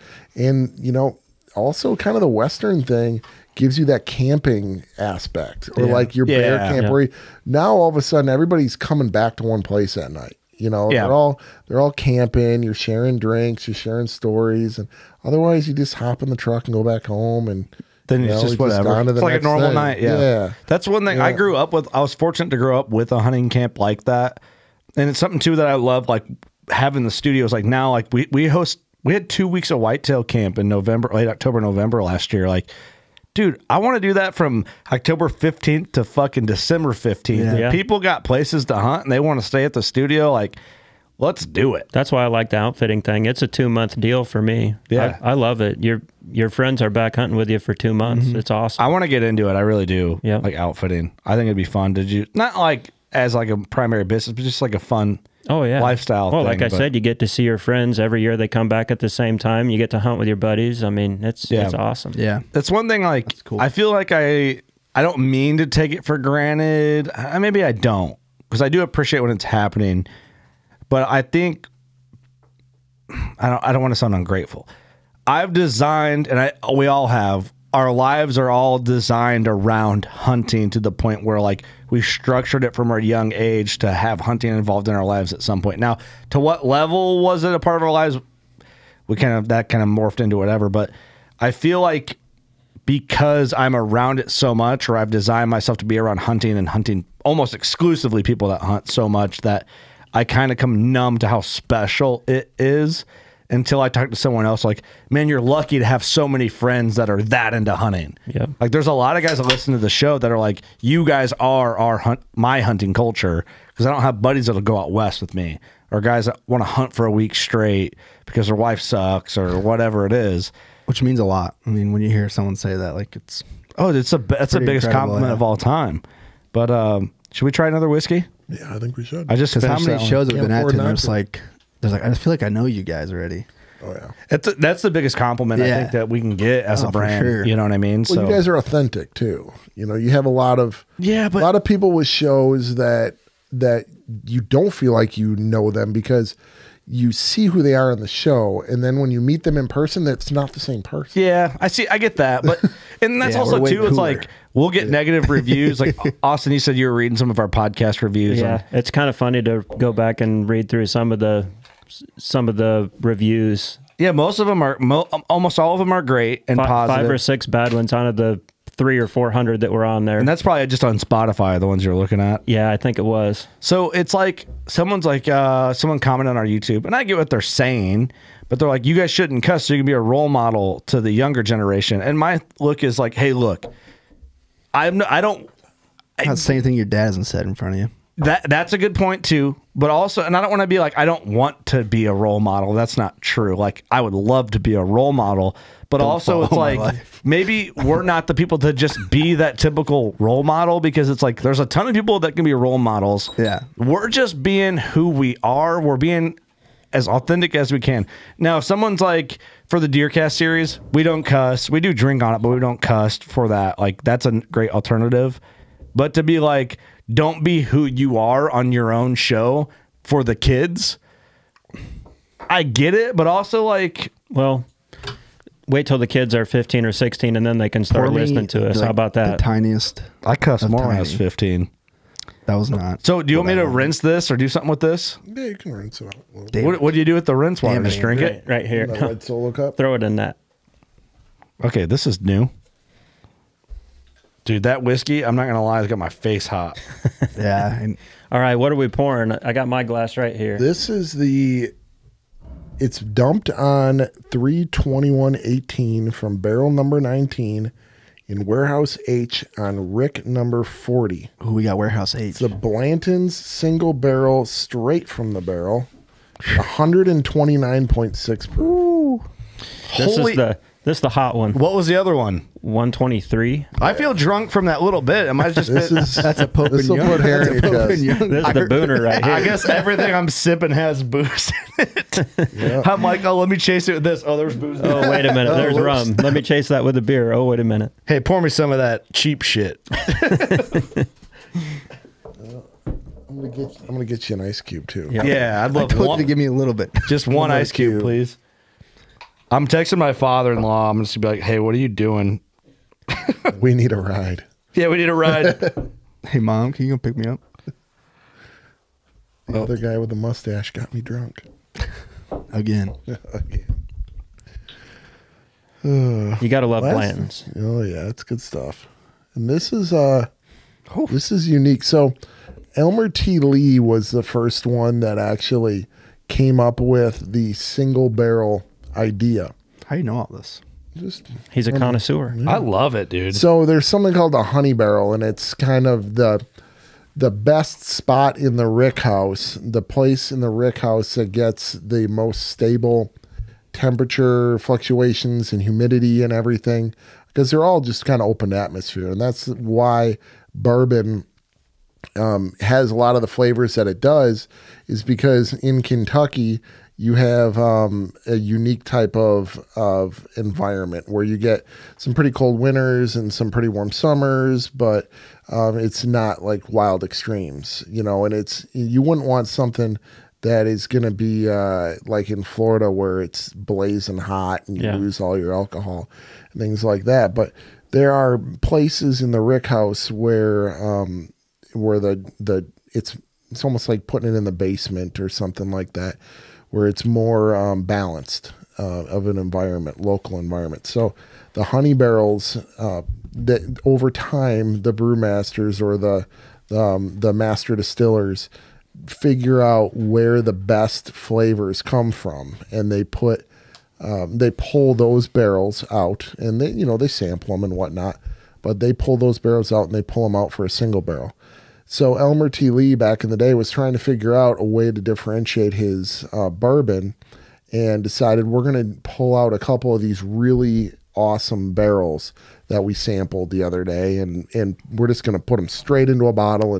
also kind of the Western thing gives you that camping aspect or your bear camp where now all of a sudden everybody's coming back to one place at night. They're all camping, you're sharing drinks, you're sharing stories, and otherwise you just hop in the truck and go back home, and then it's just whatever. It's like a normal night. Yeah. That's one thing I grew up with. I was fortunate to grow up with a hunting camp like that. And it's something too that I love, having the studios. Now, we had 2 weeks of whitetail camp in late October, November last year. Dude, I want to do that from October 15th to fucking December 15th. Yeah. People got places to hunt and they want to stay at the studio. Let's do it. That's why I like the outfitting thing. It's a 2-month deal for me. Yeah. I love it. Your friends are back hunting with you for 2 months. It's awesome. I want to get into it. I really do. Yeah. Outfitting. I think it'd be fun. Not as a primary business, but just a fun lifestyle well, thing. Like I said, you get to see your friends every year. They come back at the same time. You get to hunt with your buddies. I mean, it's awesome. Yeah. That's one thing that's cool. I feel like I don't mean to take it for granted. Maybe I don't, because I do appreciate when it's happening. But I think I don't want to sound ungrateful. I've designed, and we all have, our lives are all designed around hunting to the point where we structured it from our young age to have hunting involved in our lives at some point. Now, to what level was it a part of our lives? That kind of morphed into whatever, but I feel like because I'm around it so much, or I've designed myself to be around hunting and hunting almost exclusively people that hunt so much, that I kind of come numb to how special it is until I talk to someone else. Like, man, you're lucky to have so many friends that are that into hunting. Yeah. Like, there's a lot of guys that listen to the show that are like, you guys are my hunting culture, because I don't have buddies that'll go out west with me, or guys that want to hunt for a week straight because their wife sucks or whatever it is. Which means a lot. I mean, when you hear someone say that, like that's the biggest compliment of all time. But should we try another whiskey? Yeah, I think we should. I just because how finished many that shows have Can't been at? afford And not there's to. like I feel like I know you guys already. Oh yeah. That's the biggest compliment I Yeah. think that we can get as a for brand. sure. You know what I mean? Well, you guys are authentic too. You know, you have a lot of Yeah, but a lot of people with shows that you don't feel like you know them because you see who they are in the show, and then when you meet them in person, that's not the same person. yeah, I get that, but and that's Yeah, also we're way too. It's cooler. like we'll get negative reviews. Like Austin, you said you were reading some of our podcast reviews. Yeah, it's kind of funny to go back and read through some of the reviews. Yeah, most of them are almost all of them are great and positive. 5 or 6 bad ones out of the 300 or 400 that were on there. And that's probably just on Spotify, the ones you're looking at. Yeah, I think it was. So it's like someone commented on our YouTube, and I get what they're saying, but they're like, you guys shouldn't cuss, so you can be a role model to the younger generation. And my look is like, hey, look, Not the same thing your dad hasn't said in front of you. That's a good point too, but also, and I don't want to be like, I don't want to be a role model. That's not true. Like, I would love to be a role model, but also it's follow my like, life. maybe we're not the people to just be that typical role model, because it's like, there's a ton of people that can be role models. Yeah. We're just being who we are. We're being as authentic as we can. Now, if someone's like, for the Deercast series, we don't cuss. We do drink on it, but we don't cuss for that. Like, that's a great alternative. But to be like, don't be who you are on your own show for the kids, I get it, but also like, Well, wait till the kids are 15 or 16 and then they can start For me, listening to us. like, How about The that? tiniest. I cuss That's more when I was tiny. 15. That was not. So do you want me to rinse this or do something with this? Yeah, you can rinse it out a little. Damn What do you do with the rinse water? Damn it, Just drink it? Right here. That red Solo cup. Throw it in that. Okay, this is new. Dude, that whiskey, I'm not going to lie, it's got my face hot. Yeah. And All right, what are we pouring? I got my glass right here. This is it's dumped on 3/21/18 from barrel number 19 in Warehouse H on Rick number 40. ooh, we got Warehouse H. It's a Blanton's single barrel straight from the barrel. 129.6 proof. This is the hot one. What was the other one? 123. I feel drunk from that little bit. It might have just This been, is That's a Pope This and will Young. put hair That's in a your Pope chest. and Young. This is the booner right here. I guess everything I'm sipping has booze in it. I'm like, oh, let me chase it with this. Oh, there's booze in it. Oh, wait a minute. There's whoops. rum. Let me chase that with a beer. Oh, wait a minute. Hey, pour me some of that cheap shit. I'm gonna get you an ice cube too. Yeah. Yeah, I'd I love told you one. to give me a little bit. Just one Another ice cube, cube. please. I'm texting my father-in-law. I'm just gonna be like, hey, what are you doing? We need a ride. Yeah, we need a ride. Hey, Mom, can you go pick me up? The other guy with the mustache got me drunk. Again. Again. You got to love Last- Blanton's. Oh yeah, it's good stuff. And this is unique. So Elmer T. Lee was the first one that actually came up with the single barrel idea. How do you know all this? Just He's a connoisseur. I love it, dude. so there's something called the honey barrel, and it's kind of the best spot in the rick house, the place in the rick house that gets the most stable temperature fluctuations and humidity and everything, because they're all just kind of open atmosphere. And that's why bourbon has a lot of the flavors that it does, is because in Kentucky you have a unique type of environment where you get some pretty cold winters and some pretty warm summers, but it's not like wild extremes, you know. And you wouldn't want something that is going to be like in Florida where it's blazing hot and you Yeah. lose all your alcohol and things like that. But there are places in the rick house where where it's almost like putting it in the basement or something like that, where it's more balanced of an environment, local environment. So the honey barrels, that over time, the brewmasters or the master distillers figure out where the best flavors come from, and they pull those barrels out, and they sample them and whatnot, but they pull those barrels out and they pull them out for a single barrel. So Elmer T. Lee back in the day was trying to figure out a way to differentiate his bourbon, and decided we're going to pull out a couple of these really awesome barrels that we sampled the other day, and we're just going to put them straight into a bottle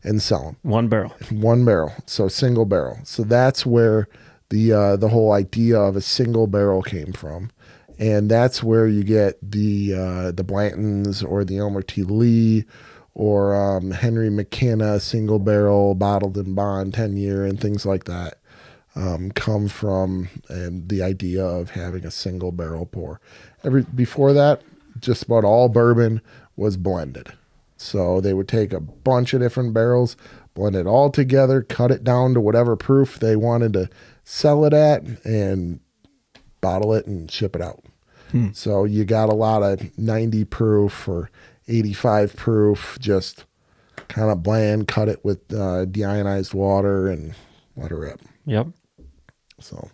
and sell them. One barrel. One barrel. So single barrel. So that's where the whole idea of a single barrel came from. And that's where you get the Blantons or the Elmer T. Lee or Henry McKenna single barrel bottled in bond 10-year and things like that come from, and the idea of having a single barrel pour. Before that, just about all bourbon was blended. So they would take a bunch of different barrels, blend it all together, cut it down to whatever proof they wanted to sell it at, and bottle it and ship it out. So you got a lot of 90 proof or 85 proof, just kind of bland, cut it with deionized water and let it rip. Yep. So,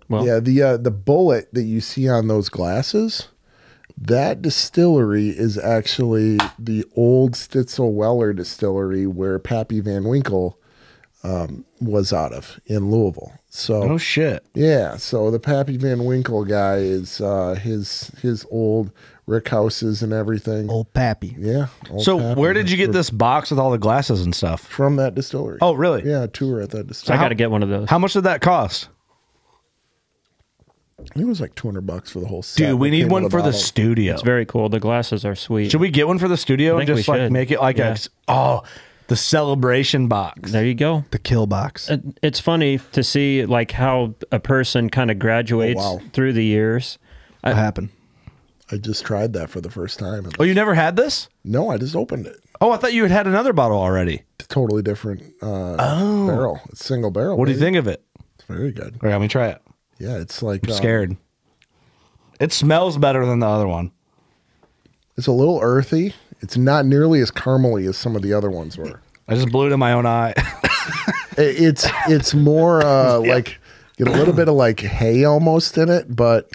well, yeah, the bullet that you see on those glasses, that distillery is actually the old Stitzel-Weller distillery where Pappy Van Winkle was out of in Louisville. So, Oh shit. yeah, so the Pappy Van Winkle guy is his old rick houses and everything. Old Pappy. Yeah. old So Pappy. where did you get this box with all the glasses and stuff? From that distillery. Oh, really? Yeah, a tour at that I distillery. got to get one of those. How much did that cost? I think it was like $200 for the whole set. Dude, we It need came one with a for the bottle. studio. It's very cool. The glasses are sweet. Should we get one for the studio I and think we just like should. make it like Yeah. the celebration box? There you go. The kill box. It's funny to see like how a person kind of graduates Oh, wow. through the years. What happened? I just tried that for the first time. Oh, you never had this? No, I just opened it. Oh, I thought you had another bottle already. Totally different barrel. It's single barrel. What do you baby. think of it? It's very good. All right, let me try it. Yeah, it's like I'm scared. It smells better than the other one. It's a little earthy. It's not nearly as caramely as some of the other ones were. I just blew it in my own eye. It's more like get a little bit of like hay almost in it, but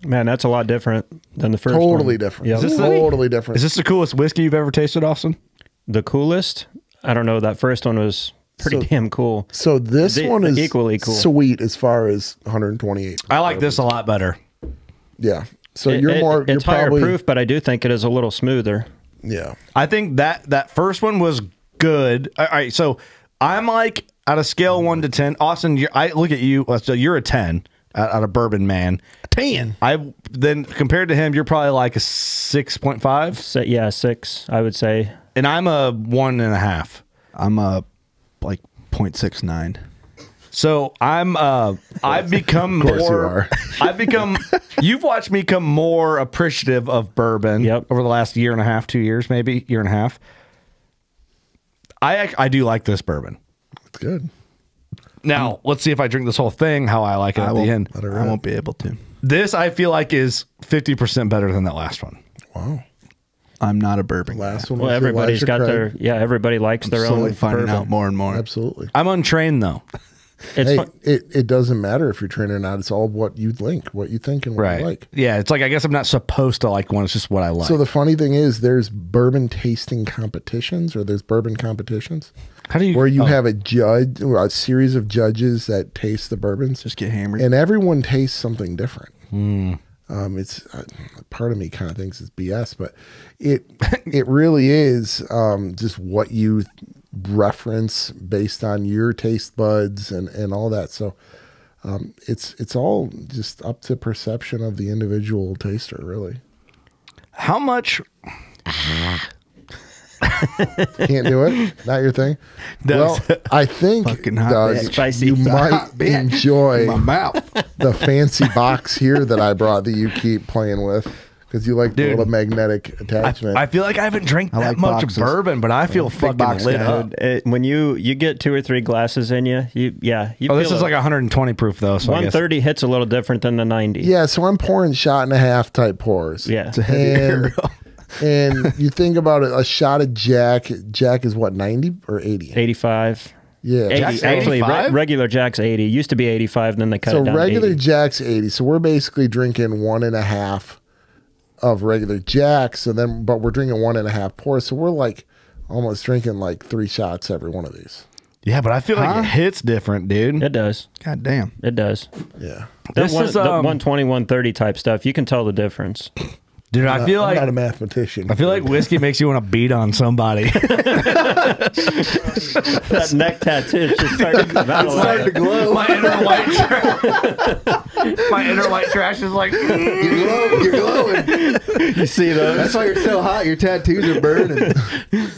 Man, that's a lot different than the first one. totally different. Yep. Is this the- Totally different. Is this the coolest whiskey you've ever tasted, Austin? The coolest? I don't know. That first one was pretty So- damn cool. So this The- one is equally cool. sweet as far as 128. I like this a lot better. Yeah. So you're more. It's you're higher probably, proof, but I do think it is a little smoother. Yeah. I think that first one was good. All right, so I'm like at a scale 1 to 10. Austin, I look at you. So you're a 10 out of Bourbon Man. 10. I then compared to him, you're probably like a 6.5, So, yeah, 6, I would say. and I'm a 1.5. I'm a like 0.69. So I've become Of course more. you are. I've become. You've watched me become more appreciative of bourbon. Yep. Over the last year and a half, 2 years, maybe year and a half. I do like this bourbon. It's good. Now let's see if I drink this whole thing how I like it at the end. I won't be able to. This I feel like is 50% better than that last one. Wow. I'm not a bourbon guy. Last one. Well, was the everybody's Elijah got Craig. everybody likes their Slowly own finding bourbon. out more and more. Absolutely. I'm untrained though. It's Hey, fun. it doesn't matter if you're trained or not. It's all what you think, what you think, and what Right. you like. Yeah. It's like I guess I'm not supposed to like one. It's just what I like. So the funny thing is, there's bourbon tasting competitions, or there's bourbon competitions, how do you? where you oh, have a judge, or a series of judges that taste the bourbons, Just get hammered. and everyone tastes something different. Hmm. It's part of me kind of thinks it's BS, but it really is just what you reference based on your taste buds and all that. So it's all just up to perception of the individual taster, really. How much? Can't do it. Not your thing. Well, Does- I think Fucking hot Doug, bitch. Spicy. you It's a might enjoy My mouth. the fancy box here that I brought that you keep playing with. because you like the Dude. little magnetic attachment. I feel like I haven't drank I that like much boxes. bourbon, but I feel Big fucking box lit guy. up. When you get 2 or 3 glasses in you, you Oh, this feel is like 120 proof though. So I guess 130 hits a little different than the 90. yeah, so I'm pouring shot and a half type pours. Yeah. It's a heavy And, arrow. and you think about it, a shot of Jack. Jack is what, 90 or 80? 85. Yeah. 80. Jack's Actually, 85? regular Jack's 80. Used to be 85, then they cut So it down regular to 80. Jack's 80. So we're basically drinking 1.5 of regular Jack. So then, but we're drinking 1.5 pours. So we're like almost drinking like 3 shots every one of these. yeah, but I feel like it hits different, dude. It does. God damn. It does. Yeah. This is, The 120, 130 type stuff, you can tell the difference. Dude, I feel I'm like not a mathematician. I feel like whiskey makes you want to beat on somebody. That neck tattoo is just starting to battle Starting to glow. My inner white trash is like. You're glowing. You see those? That's why you're so hot. Your tattoos are burning.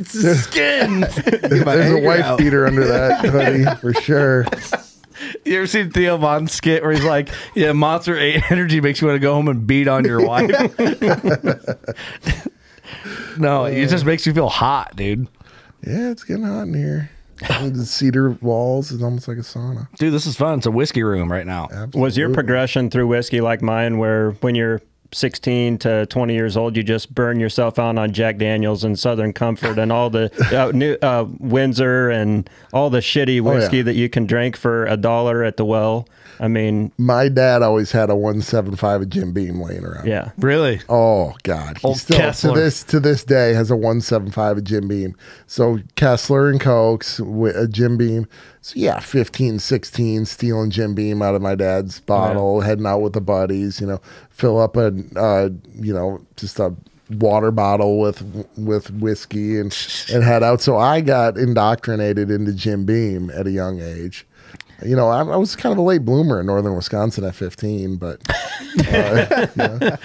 Skin. Get my There's a anger wife out. beater under that hoodie for sure. You ever seen Theo Von's skit where he's like, "Yeah, Monster 8 energy makes you want to go home and beat on your wife." No, it just makes you feel hot, dude. Yeah, it's getting hot in here. The cedar walls is almost like a sauna. Dude, this is fun. It's a whiskey room right now. Absolutely. Was your progression through whiskey like mine, where when you're 16 to 20 years old, you just burn yourself out on Jack Daniels and Southern Comfort and all the new Windsor and all the shitty whiskey that you can drink for $1 at the well? I mean, My dad always had a 175 of Jim Beam laying around. yeah. Really? Oh God, he Old still Kessler. to this day has a 175 of Jim Beam. So Kessler and Cokes with a Jim Beam. So yeah, 15, 16, stealing Jim Beam out of my dad's bottle, heading out with the buddies. You know, fill up a just a water bottle with whiskey and head out. So I got indoctrinated into Jim Beam at a young age. You know, I was kind of a late bloomer in northern Wisconsin at 15, but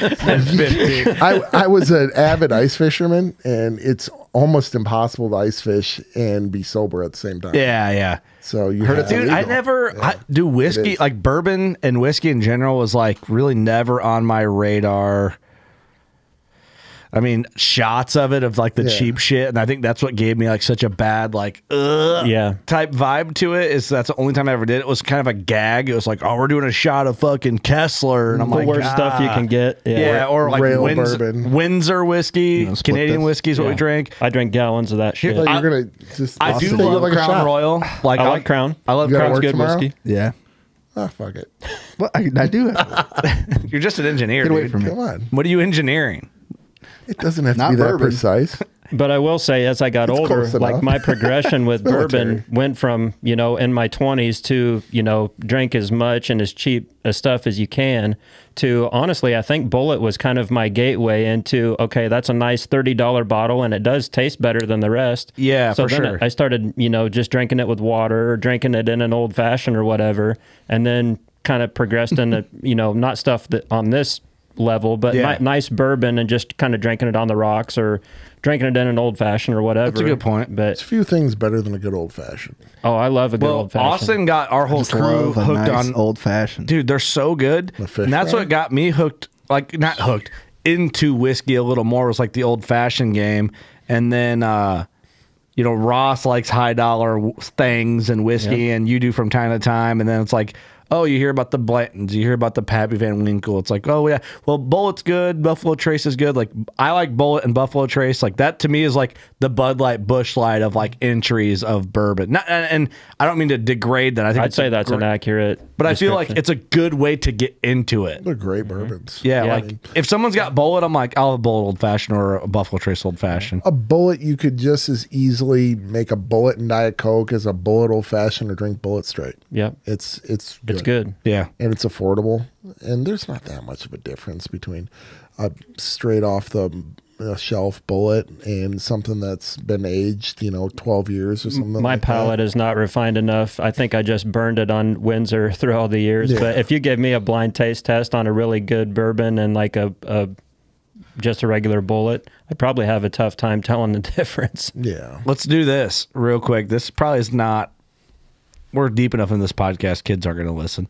I was an avid ice fisherman, and it's almost impossible to ice fish and be sober at the same time. Yeah, yeah. So you Dude, have I never do whiskey, is. like bourbon and whiskey in general was like really never on my radar. I mean, shots of it, of like the Yeah. cheap shit. And I think that's what gave me like such a bad, like, type vibe to it. Is that's the only time I ever did it. It was kind of a gag. It was like, oh, we're doing a shot of fucking Kessler. And I'm The like, worst stuff you can get. Yeah, or like Rail bourbon. Windsor whiskey, split Canadian this. whiskey is what we Yeah. drink. I drink gallons of that shit. like you're gonna just. I I'll do take it love like a Crown shot. Royal. Like I like Crown. I love You gotta Crown's work Good tomorrow? whiskey. Yeah. Ah, fuck it. Well, I do have. You're just an engineer, Get away dude. from me. Come on. What are you engineering? It doesn't have to Not be that bourbon. precise. But I will say, as I got It's older, close like enough. my progression with Military. bourbon went from, in my 20s to, drink as much and as cheap a stuff as you can to, honestly, I think Bullet was kind of my gateway into, okay, that's a nice $30 bottle and it does taste better than the rest. Yeah, so for then sure. I started, just drinking it with water or drinking it in an old fashioned or whatever. And then kind of progressed into, not stuff that on this level, but Yeah. nice bourbon and just kind of drinking it on the rocks or drinking it in an old fashioned or whatever. That's a good point. But It's few things better than a good old fashioned. I love a good Well, old fashioned. Austin got our whole Just crew love a hooked nice on. old fashioned. Dude, they're so good. fish And that's fry? what got me hooked, like not hooked, into whiskey a little more, was like the old fashioned game. And then, Ross likes high dollar things and whiskey, and you do from time to time. And then it's like, oh, you hear about the Blantons, you hear about the Pappy Van Winkle. It's like, oh yeah, well, Bullet's good, Buffalo Trace is good. Like, I like Bullet and Buffalo Trace. Like, that to me is like the Bud Light, Busch Light of like entries of bourbon. Not, and I don't mean to degrade that. I think I'd it's say a that's an great- accurate. but I feel like description. it's a good way to get into it. They're great bourbons. Yeah, Yeah. like if someone's got Bullet, I'm like, I'll have Bullet Old Fashioned or a Buffalo Trace Old Fashioned. A Bullet, you could just as easily make a Bullet and Diet Coke as a Bullet old fashioned or drink Bullet straight. Yep, It's it's good. Yeah. and it's affordable, and there's not that much of a difference between a straight off the shelf Bullet and something that's been aged 12 years or something. My like palate is not refined enough. I think I just burned it on Windsor through all the years. Yeah. But if you gave me a blind taste test on a really good bourbon and like a just a regular Bullet, I'd probably have a tough time telling the difference. that. Yeah, Let's do this real quick. This probably is not, we're deep enough in this podcast, kids aren't going to listen.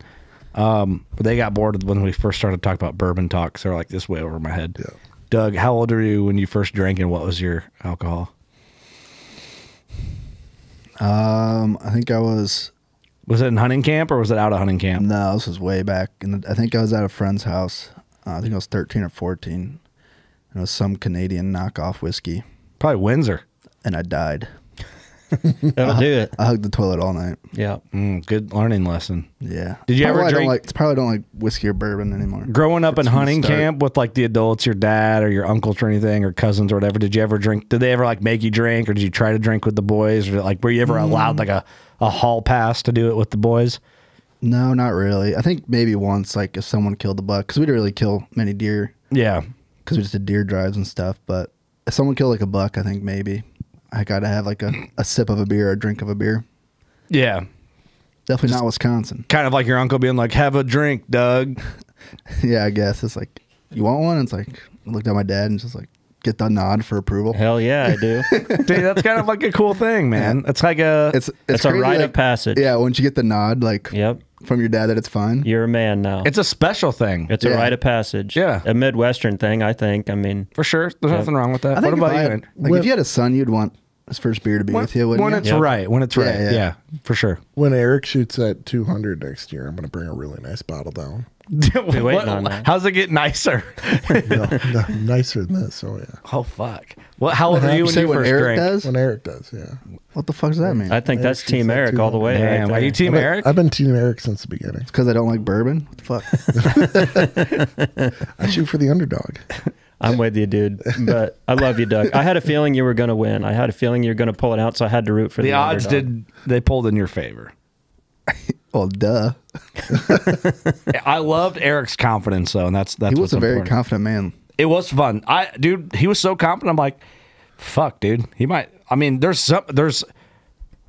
But they got bored when we first started talking about bourbon talks. They're like, this way over my head. Doug, how old were you when you first drank, and what was your alcohol? I think I was. Was it in hunting camp or was it out of hunting camp? No, this was way back. I think I was at a friend's house. I think I was 13 or 14. And it was some Canadian knockoff whiskey, Probably Windsor. and I died. That'll do it. I hugged the toilet all night. Yeah. Good learning lesson. Yeah. Did you ever drink? It's probably don't like whiskey or bourbon anymore. Growing up in It's from the hunting start. camp with like the adults, your dad or your uncles or anything, or cousins or whatever, did you ever drink? Did they ever like make you drink, or did you try to drink with the boys, or like were you ever allowed like a hall pass to do it with the boys? No, not really. I think maybe once, like if someone killed a buck, because we didn't really kill many deer, Yeah. because we just did deer drives and stuff. But if someone killed like a buck, I think maybe I got to have like a sip of a beer or a drink of a beer. Yeah. Definitely not Wisconsin. Kind of like your uncle being like, "Have a drink, Doug." Yeah, I guess it's like, you want one? It's like, I looked at my dad and just like, get the nod for approval. Hell yeah, I do. Dude, that's kind of like a cool thing, man. It's like a It's It's a crazy, rite like, of passage. Yeah, once you get the nod, like Yep. from your dad that it's fine. You're a man now. it's a special thing. It's a Yeah. rite of passage. Yeah. A Midwestern thing, I think. I mean, For sure. There's nothing wrong with that. I What think about if I you? had, man? like if you had a son, you'd want his first beer to be with you, wouldn't When you? it's Yeah. right. When it's right. Yeah, Yeah, yeah. for sure. When Eric shoots at 200 next year, I'm going to bring a really nice bottle down. Be waiting on that. How's it get nicer? No, nicer than this. Oh, yeah. Oh, fuck. Well, how old are you when say you when first Eric drank? does? When Eric does, yeah. What the fuck does that mean? I think that's Eric Team shoots at Eric all the way. Damn, right are you there. Team Eric? I've been Team Eric since the beginning. Because I don't like bourbon? What the fuck? I shoot for the underdog. I'm with you, dude. But I love you, Doug. I had a feeling you were going to win. I had a feeling you were going to pull it out, so I had to root for the The odds underdog. they pulled in your favor. Well, duh. I loved Eric's confidence though, and that's He was what's a very important. confident man. It was fun. Dude, he was so confident. I'm like, fuck, dude. He might. I mean, there's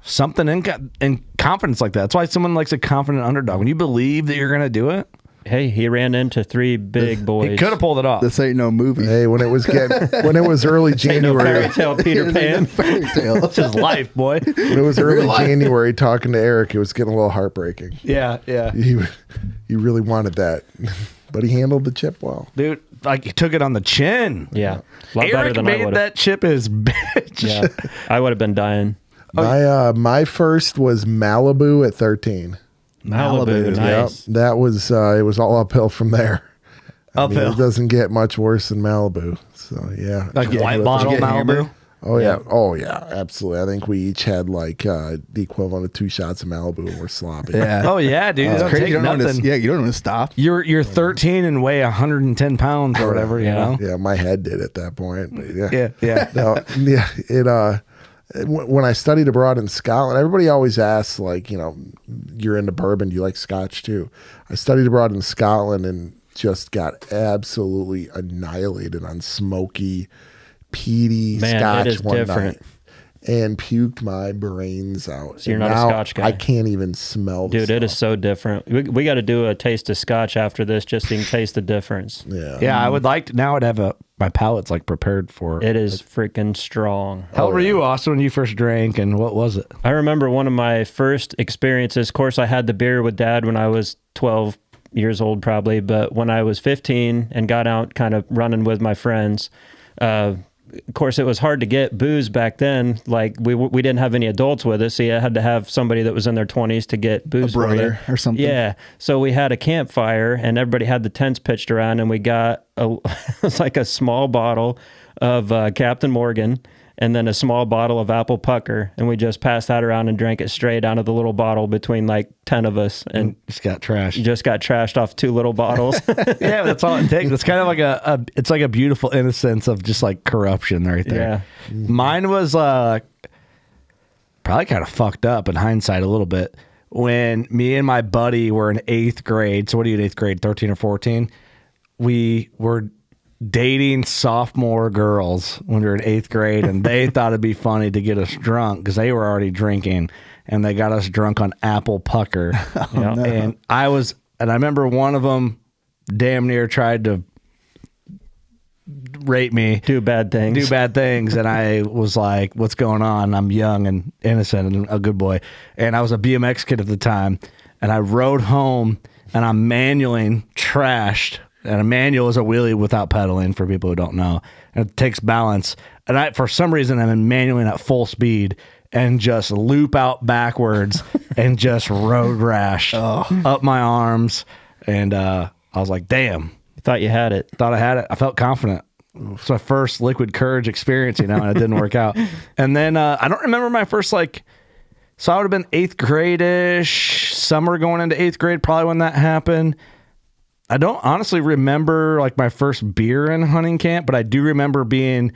something in confidence like that. That's why someone likes a confident underdog. When you believe that you're gonna do it, Hey, he ran into three big boys. he could have pulled it off. This ain't no movie. Hey, when it was early Ain't no January, fairy tale Peter It ain't Pan. no fairy tale. It's his life, boy. when it was early January, talking to Eric, it was getting a little heartbreaking. Yeah, yeah. He really wanted that, but he handled the chip well. Dude, like he took it on the chin. Yeah. A lot better Eric than I made would have. that chip his bitch. Yeah. I would have been dying. My first was Malibu at 13. Malibu, Malibu, nice. Yep, that was it was all uphill from there. I mean, Uphill. it doesn't get much worse than Malibu. So yeah, Like Yeah, white did bottle you get Malibu. hammered? oh yeah, absolutely. I think we each had like the equivalent of 2 shots of Malibu and we're sloppy. Yeah. Oh yeah, dude. It It's don't crazy. take You don't know when nothing. to, yeah, you don't know when to stop. You're 13 and weigh 110 pounds or whatever, you Yeah. know? Yeah, my head did at that point. But Yeah, yeah. No, yeah, when I studied abroad in Scotland, everybody always asks, like, you're into bourbon, do you like Scotch too? I studied abroad in Scotland and just got absolutely annihilated on smoky, peaty Man, it Scotch is one different. night and puked my brains out. So you're And not a now Scotch guy? I can't even smell the Dude, it is stuff. so different. We got to do a taste of scotch after this just so you can taste the difference. Yeah. Yeah, I would like to. Now I'd have my palate's like prepared for It is freaking strong. How old were you, Austin, when you first drank, and what was it? I remember one of my first experiences. Of course, I had the beer with Dad when I was 12 years old, probably. But when I was 15 and got out kind of running with my friends, of course, it was hard to get booze back then. Like we didn't have any adults with us, so you had to have somebody that was in their 20s to get booze. A brother for you. or something. Yeah. So we had a campfire, and everybody had the tents pitched around, and we got it was like a small bottle of Captain Morgan, and then a small bottle of apple pucker, and we just passed that around and drank it straight out of the little bottle between like 10 of us, and Just got trashed. just got trashed off 2 little bottles. Yeah, that's all it takes. It's kind of like it's like a beautiful innocence of just like corruption right there. Yeah. Mine was probably kind of fucked up in hindsight a little bit. When me and my buddy were in 8th grade, so what are you in 8th grade, 13 or 14? We were dating sophomore girls when we were in 8th grade, and they thought it'd be funny to get us drunk because they were already drinking, and they got us drunk on apple pucker. Yeah. And I remember one of them damn near tried to rape me, Do bad things. and I was like, what's going on? I'm young and innocent and a good boy, and I was a BMX kid at the time, and I rode home and I'm manualing trashed And a manual is a wheelie without pedaling for people who don't know. And it takes balance. And I, for some reason, I'm in manualing at full speed and just loop out backwards and just road rash up my arms. And I was like, damn. Thought you had it. Thought I had it. I felt confident. It's my first liquid courage experience, you know, and it didn't work out. And then I don't remember my first, like, so I would have been 8th grade-ish, summer going into 8th grade, probably when that happened. I don't honestly remember, like, my first beer in hunting camp, but I do remember being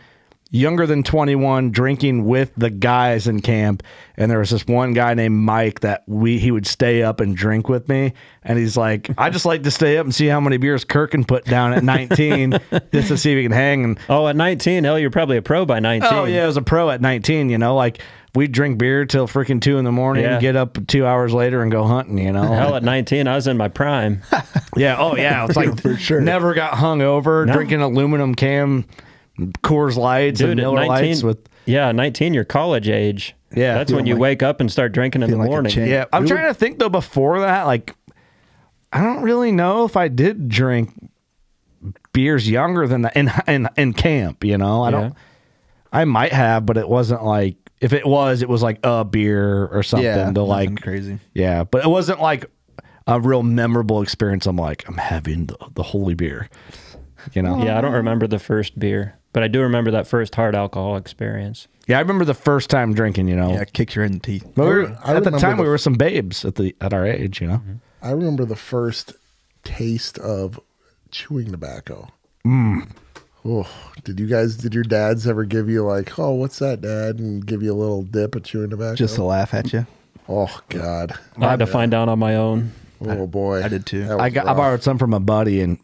younger than 21, drinking with the guys in camp. And there was this one guy named Mike that he would stay up and drink with me. And he's like, I just like to stay up and see how many beers Kirk can put down at 19 just to see if he can hang. And, oh, at 19? Hell, you're probably a pro by 19. oh, yeah, I was a pro at 19, you know, like we'd drink beer till freaking 2 in the morning, get up 2 hours later and go hunting, you know. Hell, at 19, I was in my prime. Yeah, oh, yeah. It's like for sure. Never got hung over, drinking aluminum can Coors Lights and Miller Lights with 19, you're college age. Yeah, that's when you wake up and start drinking in the morning. Yeah, I'm trying to think though. Before that, like, I don't really know if I did drink beers younger than that in camp. You know, I don't. I might have, but it wasn't like, if it was like a beer or something to like crazy. Yeah, but it wasn't like a real memorable experience. I'm like, I'm having the holy beer. You know? Yeah, I don't remember the first beer, but I do remember that first hard alcohol experience. Yeah, I remember the first time drinking, you know. Yeah, kicks your head in the teeth. But at the time, we were some babes at our age, you know. I remember the first taste of chewing tobacco. Oh, did your dads ever give you like, oh, what's that, Dad? And give you a little dip of chewing tobacco? Just to laugh at you. Oh, God. I had to find out on my own. Oh, boy. I did too. I borrowed some from a buddy and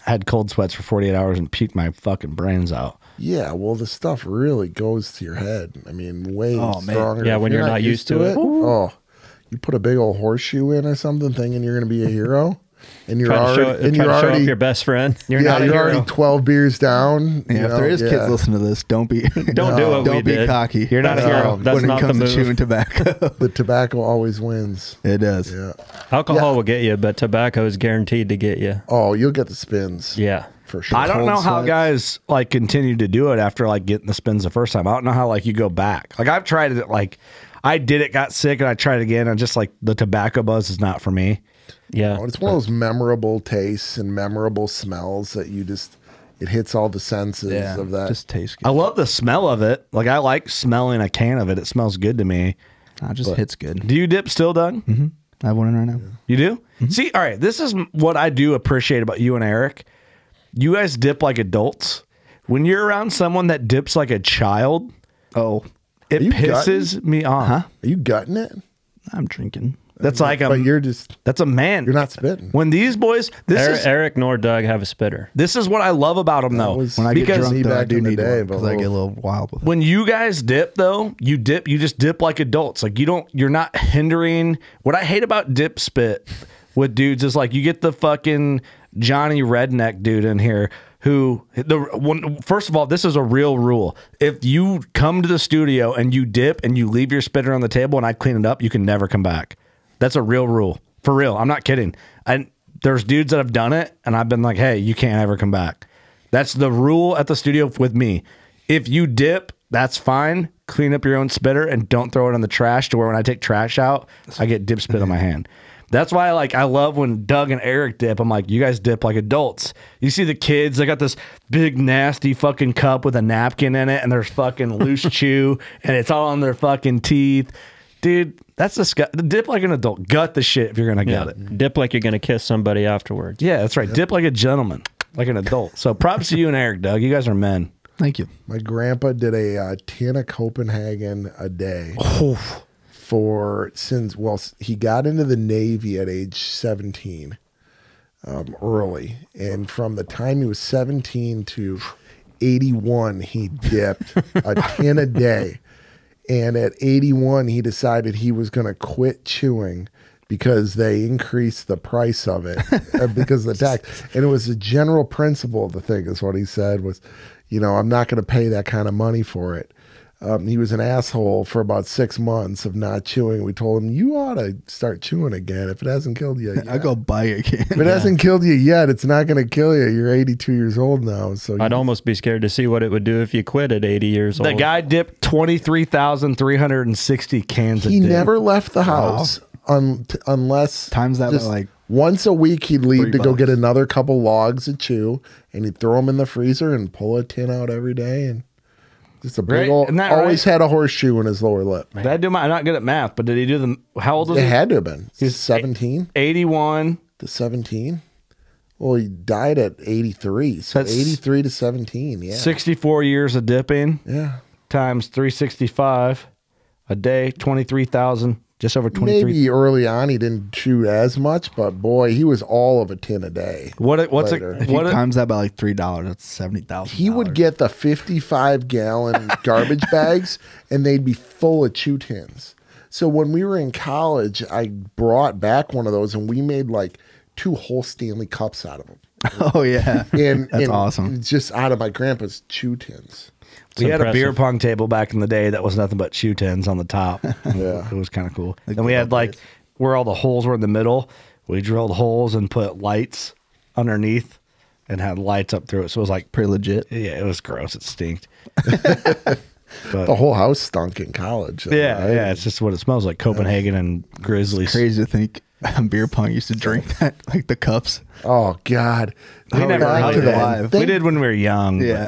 had cold sweats for 48 hours and puked my fucking brains out. Yeah, well, the stuff really goes to your head. I mean, way stronger. Yeah, when you're not used to it. Oh, you put a big old horseshoe in or something, thinking you're going to be a hero, and you're already show up your best friend. You're not a hero. Already 12 beers down. Yeah, if there is kids listening to this, don't be do what we did. cocky. You're not a hero. That's when not it comes the to move. chewing tobacco. The tobacco always wins. It does. Yeah. Alcohol will get you, but tobacco is guaranteed to get you. Oh, you'll get the spins. Yeah. For sure. I don't Cold know how sweats. guys like continue to do it after like getting the spins the first time. I don't know how like you go back. Like I've tried it, like I did it, got sick, and I tried it again. And just like the tobacco buzz is not for me. Yeah. It's one of those memorable tastes and memorable smells that you just, it hits all the senses of that. Just tastes good. I love the smell of it. Like I like smelling a can of it. It smells good to me. It just hits good. Do you dip still, Doug? Mm-hmm. I have one in right now. You do? See, all right, this is what I do appreciate about you and Eric. You guys dip like adults. When you're around someone that dips like a child, it you pisses me off. Huh? Are you gutting it? I'm drinking. That's like But you're just, that's a man. you're not spitting. When these boys, Eric nor Doug have a spitter. this is what I love about them though. When I get because drunk, though, I back do in the need day, one because I get a little wild with it. when you guys dip though, you just dip like adults. Like you're not hindering. What I hate about dip spit with dudes is like you get the fucking Johnny Redneck dude in here who first of all, this is a real rule. If you come to the studio and you dip and you leave your spitter on the table and I clean it up, you can never come back. That's a real rule. For real. I'm not kidding. And there's dudes that have done it and I've been like, hey, you can't ever come back. That's the rule at the studio with me. If you dip, that's fine. Clean up your own spitter and don't throw it in the trash to where when I take trash out, I get dip spit on my hand. That's why I love when Doug and Eric dip. I'm like, you guys dip like adults. You see the kids, they got this big nasty fucking cup with a napkin in it and there's fucking loose chew and it's all on their fucking teeth. Dude, that's disgusting. Dip like an adult. Gut the shit if you're going to gut it. Dip like you're going to kiss somebody afterwards. Yeah, that's right. Dip like a gentleman, like an adult. So props to you and Eric, Doug. You guys are men. Thank you. My grandpa did a tin of Copenhagen a day he got into the Navy at age 17 early. And from the time he was 17 to 81, he dipped a tin a day. And at 81, he decided he was going to quit chewing because they increased the price of it because of the tax. And it was a general principle of the thing is what he said was, I'm not going to pay that kind of money for it. he was an asshole for about 6 months of not chewing. We told him, you ought to start chewing again if it hasn't killed you yet. I go buy again. If it hasn't killed you yet, it's not going to kill you. You're 82 years old now. So I'd almost be scared to see what it would do if you quit at 80 years old. The guy dipped 23,360 cans a day. he never left the house unless Times that by just like once a week he'd leave to go $3. get another couple logs of chew, and he'd throw them in the freezer and pull a tin out every day, and just a big Right? old. Isn't that Always right? had a horseshoe in his lower lip. That dude, I'm not good at math, but did he do the? How old was It he? had to have been. He's 17 81. to 17. Well, he died at 83, so That's 83 to 17. Yeah, 64 years of dipping yeah. times 365 a day, 23,000, just over 23. Maybe early on he didn't chew as much, but boy, he was all of a tin a day. What's later. it? if you What? times that by like $3, that's $70,000. He would get the 55-gallon garbage bags, and they'd be full of chew tins. So when we were in college, I brought back one of those, and we made like 2 whole Stanley cups out of them. Oh yeah, And that's and awesome. Just out of my grandpa's chew tins. We had a beer impressive. pong table back in the day that was nothing but shoe tins on the top. Yeah. It was kind of cool. Like Then we the had like days. where all the holes were in the middle. We drilled holes and put lights underneath and had lights up through it. So it was like, Pretty legit. yeah, it was gross. It stinked. The But whole house stunk in college. yeah, right? yeah, it's just what it smells like. Copenhagen and Grizzlies. Crazy to think beer pong used to drink that, like the cups. Oh God. We never Back really to the did. live. We did when we were young. but- Yeah,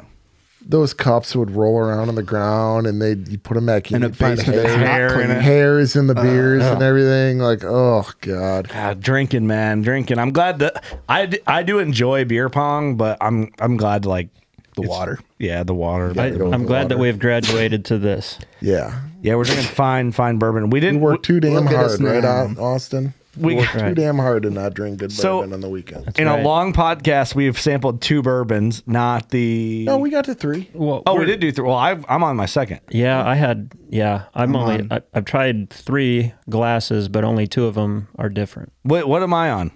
Those cups would roll around on the ground, and you put them back in. And you'd it find basically hair in it. hairs in the beers and everything. Like, oh God. God, drinking, man, drinking. I'm glad that I do enjoy beer pong, but I'm glad like the water. yeah, the water. I'm glad that we've graduated to this. Yeah. Yeah, we're drinking fine bourbon. We You didn't work too damn look at us hard, right, now. Austin? We- You work too Right. damn hard to not drink good So- bourbon on the weekend. in right. a long podcast. We've sampled 2 bourbons, not the. No, we got to 3. Well, Oh, we did do 3. Well, I'm on my second. I've tried 3 glasses, but only 2 of them are different. What am I on?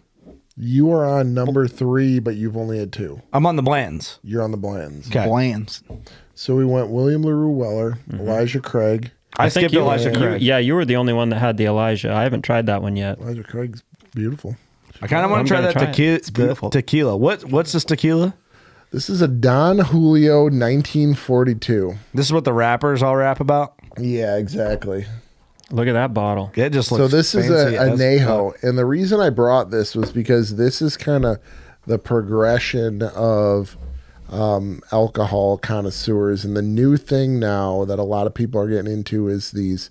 You are on number 3, but you've only had 2. I'm on the Blantons. You're on the blends. Okay. Blands. So we went William LaRue Weller, Elijah Craig. I think skipped Elijah Craig. You were the only one that had the Elijah. I haven't tried that one yet. Elijah Craig's beautiful. I kind of want I'm to try gonna that try it. tequila. It's beautiful. Tequila. What's this tequila? This is a Don Julio 1942. This is what the rappers all rap about. Yeah, exactly. Look at that bottle. It just looks. So this is fancy a as Añejo, and the reason I brought this was because this is kind of the progression of alcohol connoisseurs, and the new thing now that a lot of people are getting into is these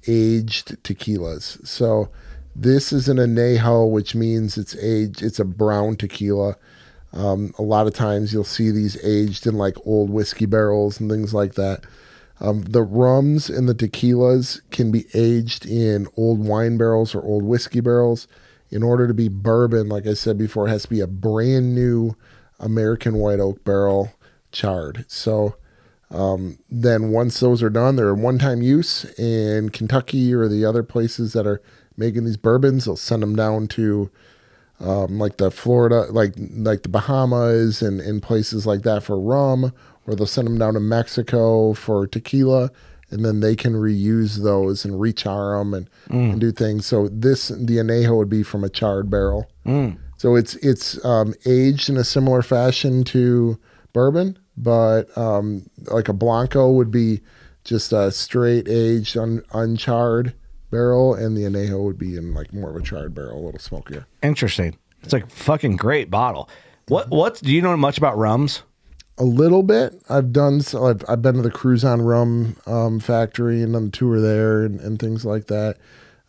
aged tequilas. So this is an Añejo, which means it's aged. It's a brown tequila. A lot of times you'll see these aged in like old whiskey barrels and things like that. The rums and the tequilas can be aged in old wine barrels or old whiskey barrels. In order to be bourbon, like I said before, it has to be a brand new American white oak barrel charred. So then once those are done, they're one-time use. In Kentucky or the other places that are making these bourbons, they'll send them down to like the Florida, like the Bahamas and places like that for rum, or they'll send them down to Mexico for tequila, and then they can reuse those and rechar them and do things. So the Añejo would be from a charred barrel. So it's aged in a similar fashion to bourbon, but like a Blanco would be just a straight aged uncharred barrel, and the Añejo would be in like more of a charred barrel, a little smokier. Interesting. It's like fucking great bottle. What do you know much about rums? A little bit. I've been to the Cruise on Rum factory and done the tour there and things like that.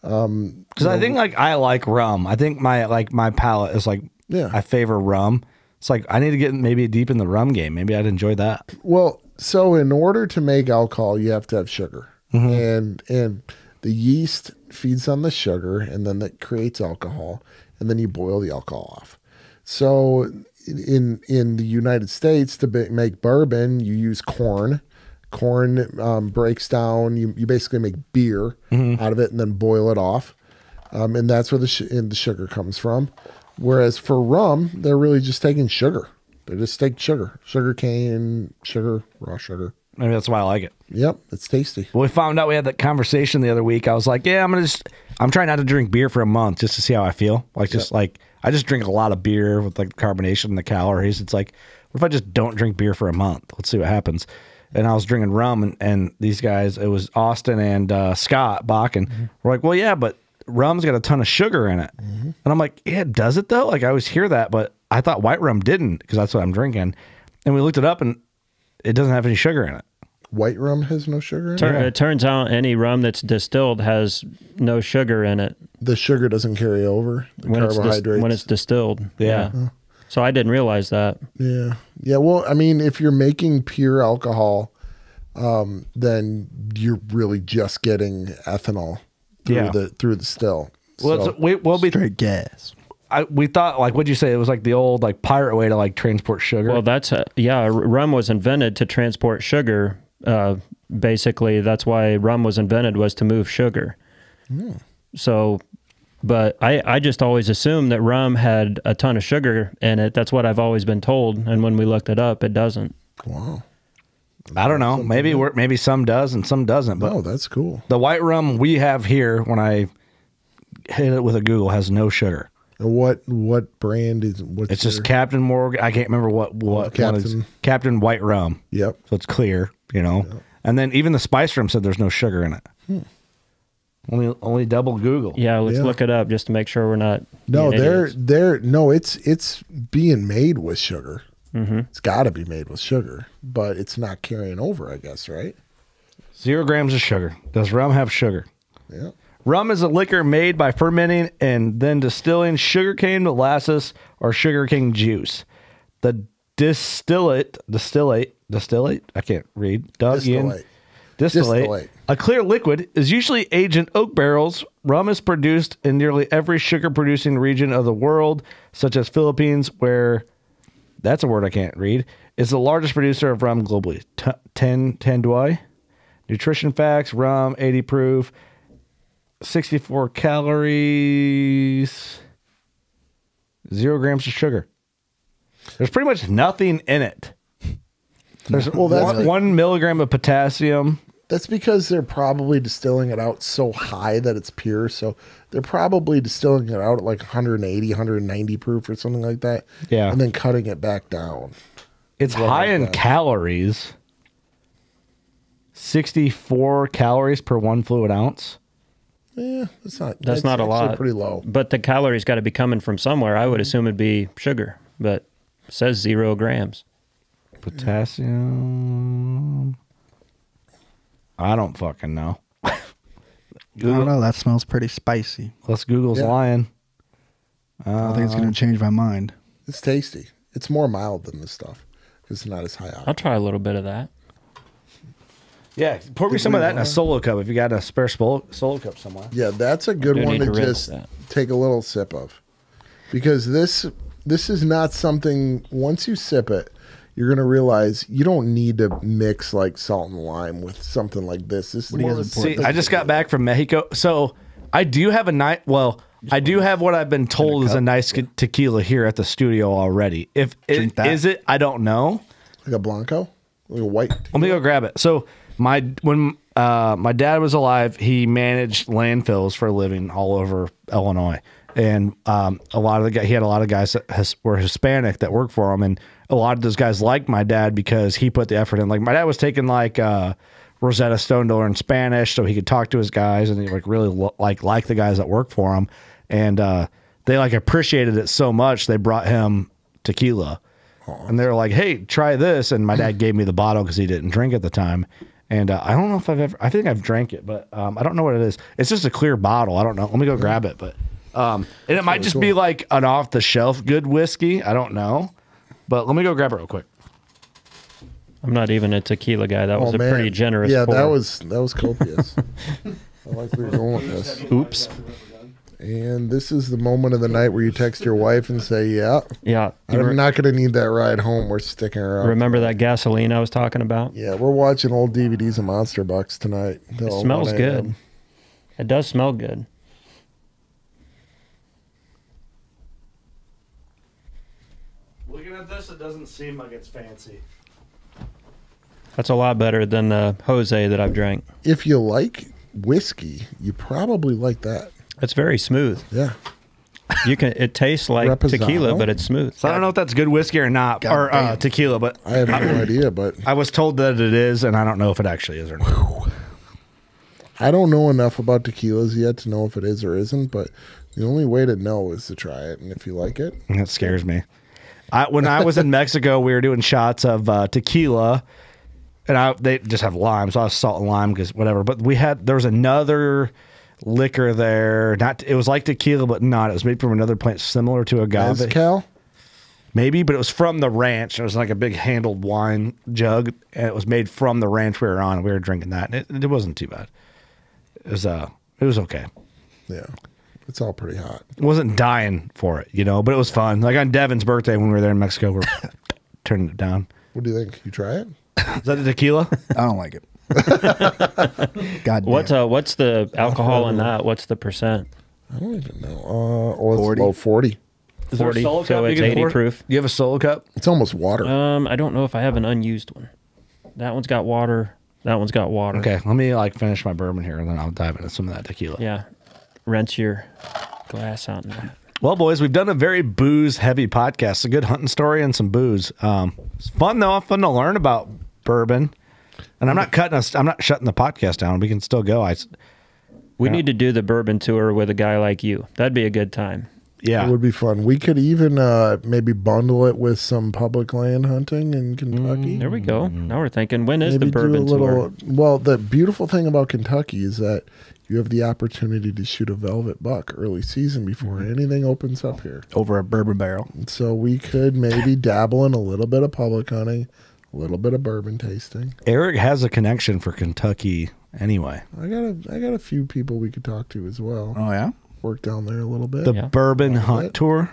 Because I think like I like rum. I think my palate is like Yeah. I favor rum. It's like I need to get maybe deep in the rum game. Maybe I'd enjoy that. Well, so in order to make alcohol, you have to have sugar, and the yeast feeds on the sugar, and then that creates alcohol, and then you boil the alcohol off. So in the United States, to make bourbon, you use corn. Corn breaks down. You basically make beer out of it and then boil it off, and that's where the sugar comes from. Whereas for rum, they're really just taking sugar. They just take sugar cane, sugar, raw sugar. Maybe that's why I like it. Yep, it's tasty. Well, we found out we had that conversation the other week. I was like, yeah, I'm trying not to drink beer for a month just to see how I feel. Like, I just drink a lot of beer with like the carbonation and the calories. It's like, what if I just don't drink beer for a month? Let's see what happens. And I was drinking rum, and these guys, it was Austin and Scott Bach, and we're like, well, yeah, but rum's got a ton of sugar in it. And I'm like, yeah, does it though? Like, I always hear that, but I thought white rum didn't, because that's what I'm drinking. And we looked it up, and it doesn't have any sugar in it. White rum has no sugar in it? It turns out any rum that's distilled has no sugar in it. The sugar doesn't carry over the carbohydrates. When it's distilled. Yeah. So I didn't realize that. Yeah. Yeah. Well, I mean, if you're making pure alcohol, then you're really just getting ethanol through the still. Well, So, we'll be Straight gas. we thought, like, what'd you say? It was like the old like pirate way to like transport sugar. Well, that's rum was invented to transport sugar. Basically, that's why rum was invented, was to move sugar. So, but I just always assumed that rum had a ton of sugar in it. That's what I've always been told. And when we looked it up, it doesn't. wow. I don't know. Maybe some does and some doesn't. But Oh, that's cool. the white rum we have here, when I hit it with a Google, has no sugar. And what brand is It's just Captain Morgan. I can't remember what one is. Captain White Rum. Yep. So it's clear, And then even the spice rum said there's no sugar in it. Only double Google. Yeah, let's look it up just to make sure we're not. No, being idiots. it's being made with sugar. It's got to be made with sugar, but it's not carrying over, I guess, right? 0 grams of sugar. Does rum have sugar? Yeah. Rum is a liquor made by fermenting and then distilling sugarcane molasses or sugarcane juice. The distillate, I can't read. Distillate. A clear liquid is usually aged in oak barrels. Rum is produced in nearly every sugar-producing region of the world, such as Philippines, where, that's a word I can't read, is the largest producer of rum globally. Tanduay. Nutrition facts, rum, 80 proof, 64 calories, 0 grams of sugar. There's pretty much nothing in it. There's 1 milligram of potassium. That's because they're probably distilling it out so high that it's pure. So they're probably distilling it out at like 180, 190 proof or something like that. Yeah. And then cutting it back down. It's high in calories. 64 calories per 1 fluid ounce. Yeah, That's not a lot. Pretty low. But the calories got to be coming from somewhere. I would assume it'd be sugar, but it says 0 grams. Potassium. I don't fucking know. I don't know. That smells pretty spicy. Let's Google's lying. I don't think it's going to change my mind. It's tasty. It's more mild than this stuff because it's not as high out. I'll try a little bit of that. Yeah, pour me some of that in a solo cup if you got a spare solo cup somewhere. Yeah, that's a good do one need to to rinse just that. take a little sip of. Because this is not something, once you sip it, you're going to realize you don't need to mix like salt and lime with something like this. This is more of a See, I just got back from Mexico, so I do have I do have what I've been told is a nice tequila here at the studio already. If it is it, I don't know. like a Blanco, like a white. Let me go grab it. So when my dad was alive, he managed landfills for a living all over Illinois, and he had a lot of guys that were Hispanic that worked for him, and a lot of those guys liked my dad because he put the effort in. Like my dad was taking like Rosetta Stone to learn Spanish so he could talk to his guys, and he like really like the guys that worked for him, and they like appreciated it so much they brought him tequila. And they were like, "Hey, try this." And my dad gave me the bottle because he didn't drink at the time. And I don't know if I think I've drank it, but I don't know what it is. It's just a clear bottle. I don't know. Let me go grab it. But and it might just be like an off the shelf good whiskey. I don't know. But let me go grab it real quick. I'm not even a tequila guy. That was a pretty generous Yeah, pour. that was copious. I like where you're going with this. Oops. And this is the moment of the night where you text your wife and say, "Yeah, Yeah. I'm not going to need that ride home. We're sticking around." Remember that gasoline I was talking about? Yeah, we're watching old DVDs of Monster Bucks tonight. It smells good. It does smell good. Looking at this, it doesn't seem like it's fancy. That's a lot better than the Jose that I've drank. If you like whiskey, you probably like that. It's very smooth. Yeah. It tastes like Reposado. tequila, but it's smooth. So I don't know if that's good whiskey or not, or damn. tequila, but I have no idea, but I was told that it is, and I don't know if it actually is or not. I don't know enough about tequilas yet to know if it is or isn't, but the only way to know is to try it. And if you like it, That scares me. When I was in Mexico, we were doing shots of tequila, and they just have lime, so I was salt and lime because whatever. But there was another liquor there. It was like tequila, but not. It was made from another plant similar to agave. mezcal. Maybe, but it was from the ranch. It was like a big handled wine jug, and it was made from the ranch we were on. And we were drinking that, and it wasn't too bad. It was okay. Yeah, it's all pretty hot. It wasn't dying for it, but it was fun. Like on Devin's birthday when we were there in Mexico, we're turning it down. What do you think? You try it? Is that the tequila? I don't like it. God damn. What's the alcohol in that? What's the percent? I don't even know. It's 40. about 40. Is there a 40, solo so cup you it's can 80 pour? proof. You have a solo cup? It's almost water. I don't know if I have an unused one. That one's got water. That one's got water. Okay, let me finish my bourbon here, and then I'll dive into some of that tequila. Yeah. Rinse your glass out in that. Well, boys, we've done a very booze-heavy podcast. A good hunting story and some booze. It's fun though. Fun to learn about bourbon. And I'm not shutting the podcast down. We can still go. We need to do the bourbon tour with a guy like you. That'd be a good time. Yeah. It would be fun. We could even maybe bundle it with some public land hunting in Kentucky. There we go. Now we're thinking, when is Maybe the bourbon tour? Well, the beautiful thing about Kentucky is that you have the opportunity to shoot a velvet buck early season before anything opens up here. Over a bourbon barrel. So we could maybe dabble in a little bit of public hunting, a little bit of bourbon tasting. Eric has a connection for Kentucky anyway. I got a few people we could talk to as well. Oh, yeah? Work down there a little bit. The Yeah. bourbon hunt tour.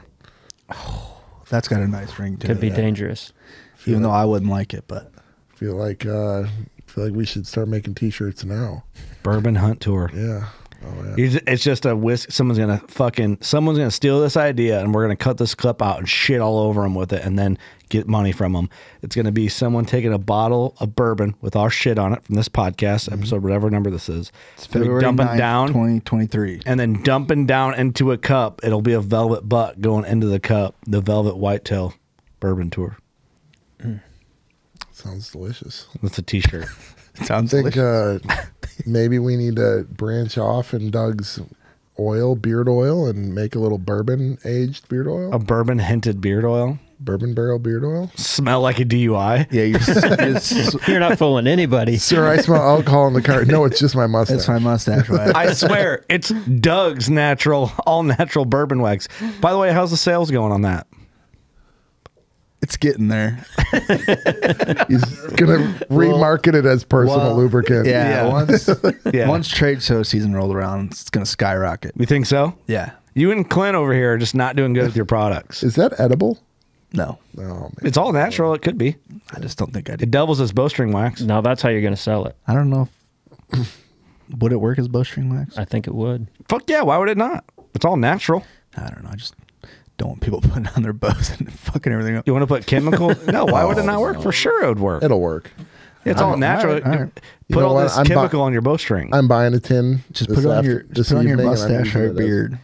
That's got a nice ring to Could it. be dangerous. Even though I wouldn't like it, but feel like we should start making T-shirts now. Bourbon hunt tour. Yeah. Oh yeah. It's just a whisk. Someone's gonna steal this idea, and we're gonna cut this clip out and shit all over them with it, and then get money from them. It's gonna be someone taking a bottle of bourbon with our shit on it from this podcast episode, whatever number this is. it's February dumping 9th, down, 2023. and then dumping down into a cup. It'll be a velvet buck going into the cup. The Velvet Whitetail Bourbon Tour. Sounds delicious. That's a T-shirt. Sounds I think delicious. maybe we need to branch off in Doug's beard oil, and make a little bourbon aged beard oil, A bourbon hinted beard oil. bourbon barrel beard oil. Smell like a DUI. Yeah, You're not fooling anybody. Sir, I smell alcohol in the car. No, it's just my mustache. it's my mustache. Right? I swear, it's Doug's all natural bourbon wax. By the way, how's the sales going on that? It's getting there. He's gonna remarket it as personal well, lubricant. Yeah, Yeah. once trade show season rolled around, it's going to skyrocket. You think so? Yeah. You and Clint over here are just not doing good with your products. Is that edible? No, Oh man. It's all natural. It could be. I just don't think I It did. doubles as bowstring wax. Now that's how you're going to sell it. I don't know. Would it work as bowstring wax? I think it would. Fuck yeah. Why would it not? It's all natural. I don't know. I just don't want people putting on their bows and fucking everything up. You want to put chemical? No. Why would it not work? For sure, it would work. It'll work. It's all All natural. right, all right. Put You know all what? this I'm chemical on your bowstring, I'm buying a tin. Just this put it on after- your this just put it on your evening, and I'm mustache using or it as- beard.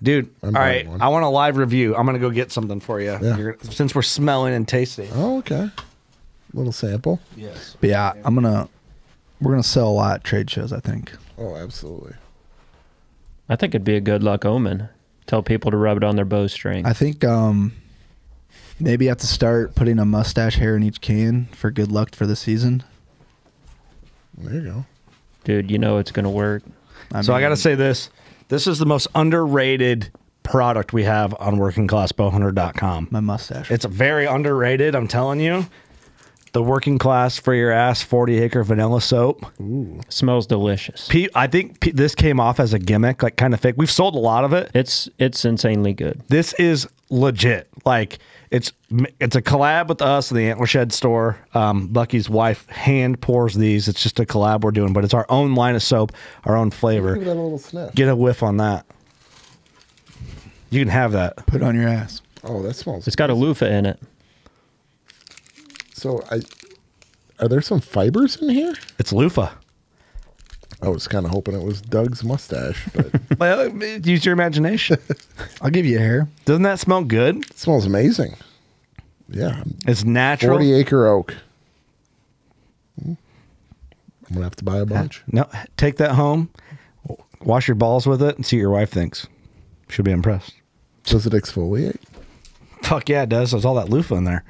dude. I'm All buying right, one. I want a live review. I'm gonna go get something for you. Yeah. Since we're smelling and tasting. Oh, okay. Little sample. Yes. But yeah, we're gonna sell a lot at trade shows. I think. Oh, absolutely. I think it'd be a good luck omen. Tell people to rub it on their bowstring. I think maybe you have to start putting a mustache hair in each can for good luck for the season. There you go. Dude, you know it's going to work. So I got to say this. This is the most underrated product we have on workingclassbowhunter.com. my mustache. It's very underrated, I'm telling you. The Working Class for Your Ass 40 Acre Vanilla Soap. Smells delicious. I think this came off as a gimmick, like kind of fake. We've sold a lot of it. It's insanely good. This is legit. Like it's a collab with us in the Antler Shed store. Bucky's wife hand pours these. It's just a collab we're doing, but it's our own line of soap, our own flavor. Give that a little sniff. Get a whiff on that. You can have that. Put it on your ass. Oh, that smells. It's got a loofah in it. So Are there some fibers in here? It's loofah. I was kind of hoping it was Doug's mustache, but it Well, use your imagination. I'll give you a hair. Doesn't that smell good? smells amazing. Yeah. It's natural. 40-acre oak. I'm going to have to buy a bunch. No, take that home, wash your balls with it, and see what your wife thinks. She'll be impressed. Does it exfoliate? Fuck yeah, it does. There's all that loofah in there.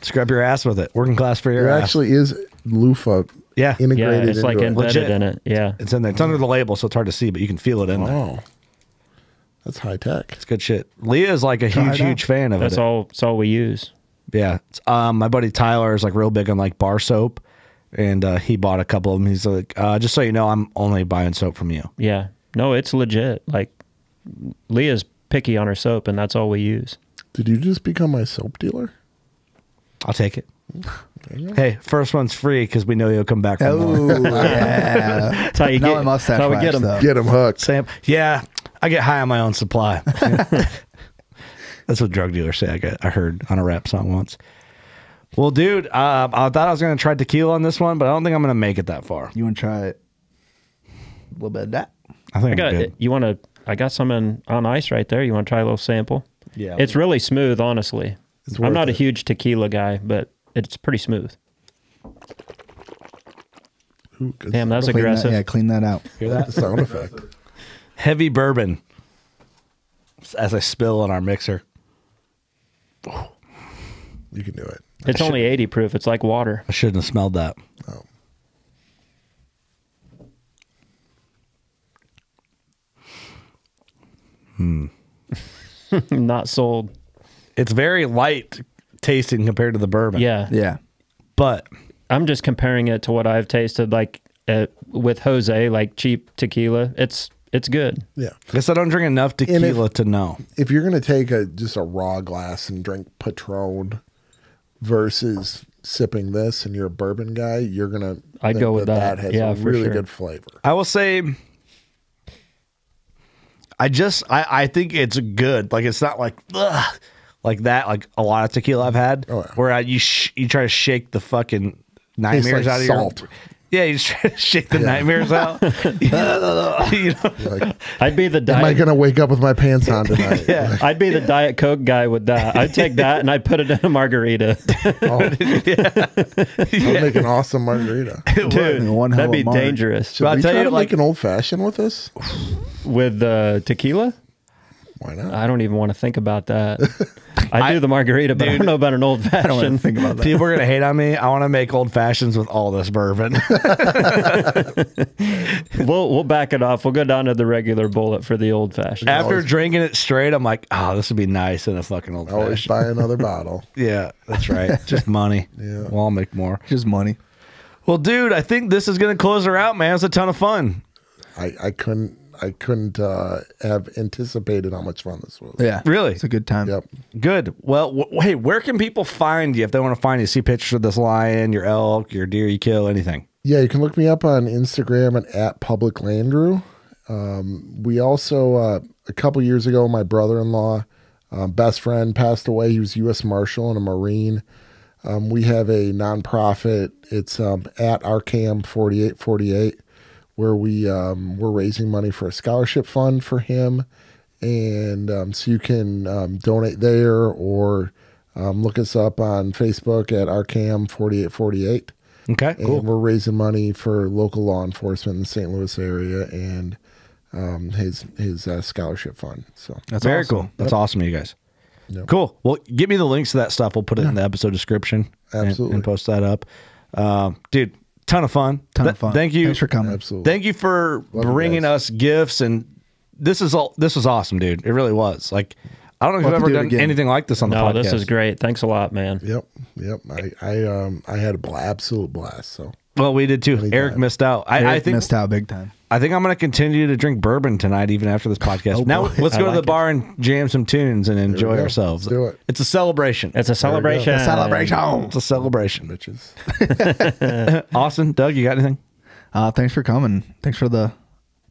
Scrub your ass with it. Working class for your There ass. actually is loofah Yeah. integrated Yeah, it's like into it. embedded Legit. in it. Yeah. It's in there. It's under the label, so it's hard to see, but you can feel it in there. Oh, that's high tech. It's good shit. Leah is like a huge fan of That's it. all we use. Yeah. My buddy Tyler is like real big on like bar soap, and he bought a couple of them. He's like, just so you know, I'm only buying soap from you. Yeah. No, it's legit. Like Leah's picky on her soap, and that's all we use. Did you just become my soap dealer? I'll take it. Hey, first one's free because we know you'll come back for more. Oh, yeah. That's how you Now get. my mustache That's how we wax, get them. though. Get him hooked. Sam, yeah, I get high on my own supply. That's what drug dealers say. I heard on a rap song once. Well, dude, I thought I was going to try tequila on this one, but I don't think I'm going to make it that far. You want to try it? A little bit of that? I think I I'm got. good. You want to? I got some on ice right there. You want to try a little sample? Yeah. It's really smooth, honestly. It's I'm worth not a it. huge tequila guy, but it's pretty smooth. Ooh, good Damn, that's Clean that, aggressive. yeah, clean that out. Hear that? sound effect. Heavy bourbon as I spill on our mixer. You can do it. It's only 80 proof. It's like water. I shouldn't have smelled that. Oh. Not sold. It's very light tasting compared to the bourbon. Yeah. Yeah. But I'm just comparing it to what I've tasted like with Jose, like cheap tequila. It's good. Yeah. I guess I don't drink enough tequila to know. If you're going to take just a raw glass and drink Patron versus sipping this and you're a bourbon guy, you're going to I'd go with that. That has Yeah, a for really sure. good flavor. I will say I think it's good. Like it's not like ugh, like that. Like a lot of tequila I've had, Oh, yeah. where you try to shake the fucking nightmares like out of salt. your. Yeah, you just try to shake the nightmares out. You know? Like, I'd be the am I diet. going to wake up with my pants on tonight? Yeah. I'd be the Diet Coke guy with that. I'd take that and I'd put it in a margarita. I'll make an awesome margarita. Dude, One hell that'd be of a marg. dangerous. Should But I'll we tell try you, to like- make an old fashioned with this? With tequila? Why not? I don't even want to think about that. I do the margarita, but I don't know about an old I don't want to fashioned. think about that. People are gonna hate on me. I want to make old fashions with all this bourbon. We'll back it off. We'll go down to the regular bullet for the old fashioned. After drinking it straight, I'm like, oh, this would be nice in a fucking old Always fashioned. buy another bottle. Yeah, that's right. Just money. Yeah. Well, I'll make more. Just money. Well, dude, I think this is gonna close her out, man. It's a ton of fun. I couldn't have anticipated how much fun this was. Yeah. Really? It's a good time. Yep. Good. Well, hey, where can people find you if they want to find you? See pictures of this lion, your elk, your deer you kill, anything. Yeah, you can look me up on Instagram at @publiclandrew. We also a couple years ago, my brother-in-law, best friend, passed away. He was U.S. Marshal and a Marine. We have a nonprofit. It's at RKM 4848, where we're raising money for a scholarship fund for him, and so you can donate there or look us up on Facebook at RKM 4848. Okay, cool. And we're raising money for local law enforcement in the St. Louis area and his scholarship fund. So That's Very awesome. cool. That's awesome, you guys. Yep. Cool. Well, give me the links to that stuff. We'll put it in the episode description. Absolutely. And post that up. Dude, ton of fun. Ton of fun. Thank you. Thanks for coming. absolutely. Thank you for Love you bringing guys. us gifts, and this was awesome, dude. It really was. Like, I don't know if We'll you've have to ever do it done again. anything like this on the No, podcast. this is great. Thanks a lot, man. Yep. I had an absolute blast. So Well, we did too. Anytime. Eric missed out. I Eric think missed out big time. I think I'm going to continue to drink bourbon tonight, even after this podcast. Oh, now boy. let's I go to like the bar and jam some tunes and enjoy go. ourselves. Let's do it. It's a celebration. It's a celebration. A celebration. It's a celebration. bitches. Austin, Doug, you got anything? Thanks for coming. Thanks for the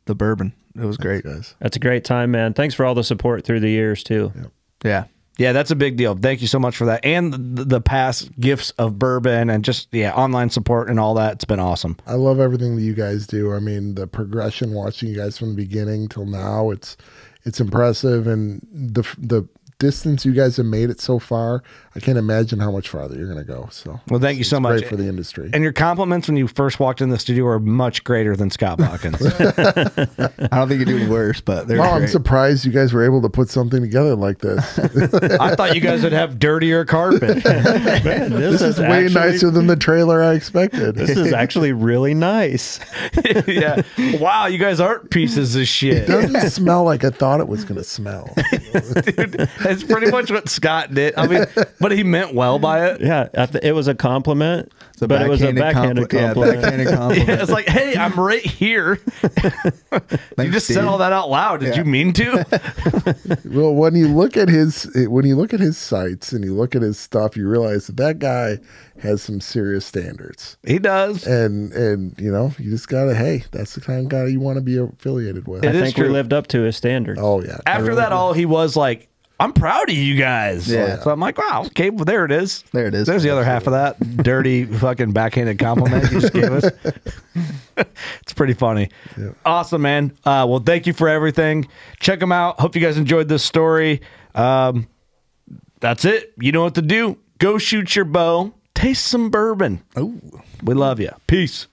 bourbon. It was great. Guys. That's a great time, man. Thanks for all the support through the years, too. Yeah. Yeah, that's a big deal. Thank you so much for that. And the past gifts of bourbon and just, online support and all that. It's been awesome. I love everything that you guys do. I mean, the progression, watching you guys from the beginning till now, it's impressive. And the distance you guys have made it so far, I can't imagine how much farther you're going to go. So, well, thank you so much. Great for the industry. And your compliments when you first walked in the studio were much greater than Scott Watkins. I don't think you do worse, but they're I'm great. surprised you guys were able to put something together like this. I thought you guys would have dirtier carpet. Man, This is way nicer than the trailer I expected. This is actually really nice. Yeah. Wow, you guys aren't pieces of shit. It doesn't smell like I thought it was going to smell. Dude, that's pretty much what Scott did. I mean, but he meant well by it. Yeah, it was a compliment, It's a but it was a backhanded compliment. Yeah, backhanded compliment. Yeah, it's like, hey, I'm right here. You just said Steve. all that out loud. Did you mean to? Well, when you look at his sites and you look at his stuff, you realize that guy has some serious standards. He does. And you just gotta, hey, that's the kind of guy you want to be affiliated with. I It is think we true. lived up to his standards. Oh yeah. After that, all he was like, I'm proud of you guys. Yeah. So I'm like, wow, okay, well, there it is. There it is. There's the other half of that dirty fucking backhanded compliment you just gave us. It's pretty funny. Yeah. Awesome, man. Well, thank you for everything. Check them out. Hope you guys enjoyed this story. That's it. You know what to do. Go shoot your bow. Taste some bourbon. Oh. We love you. Peace.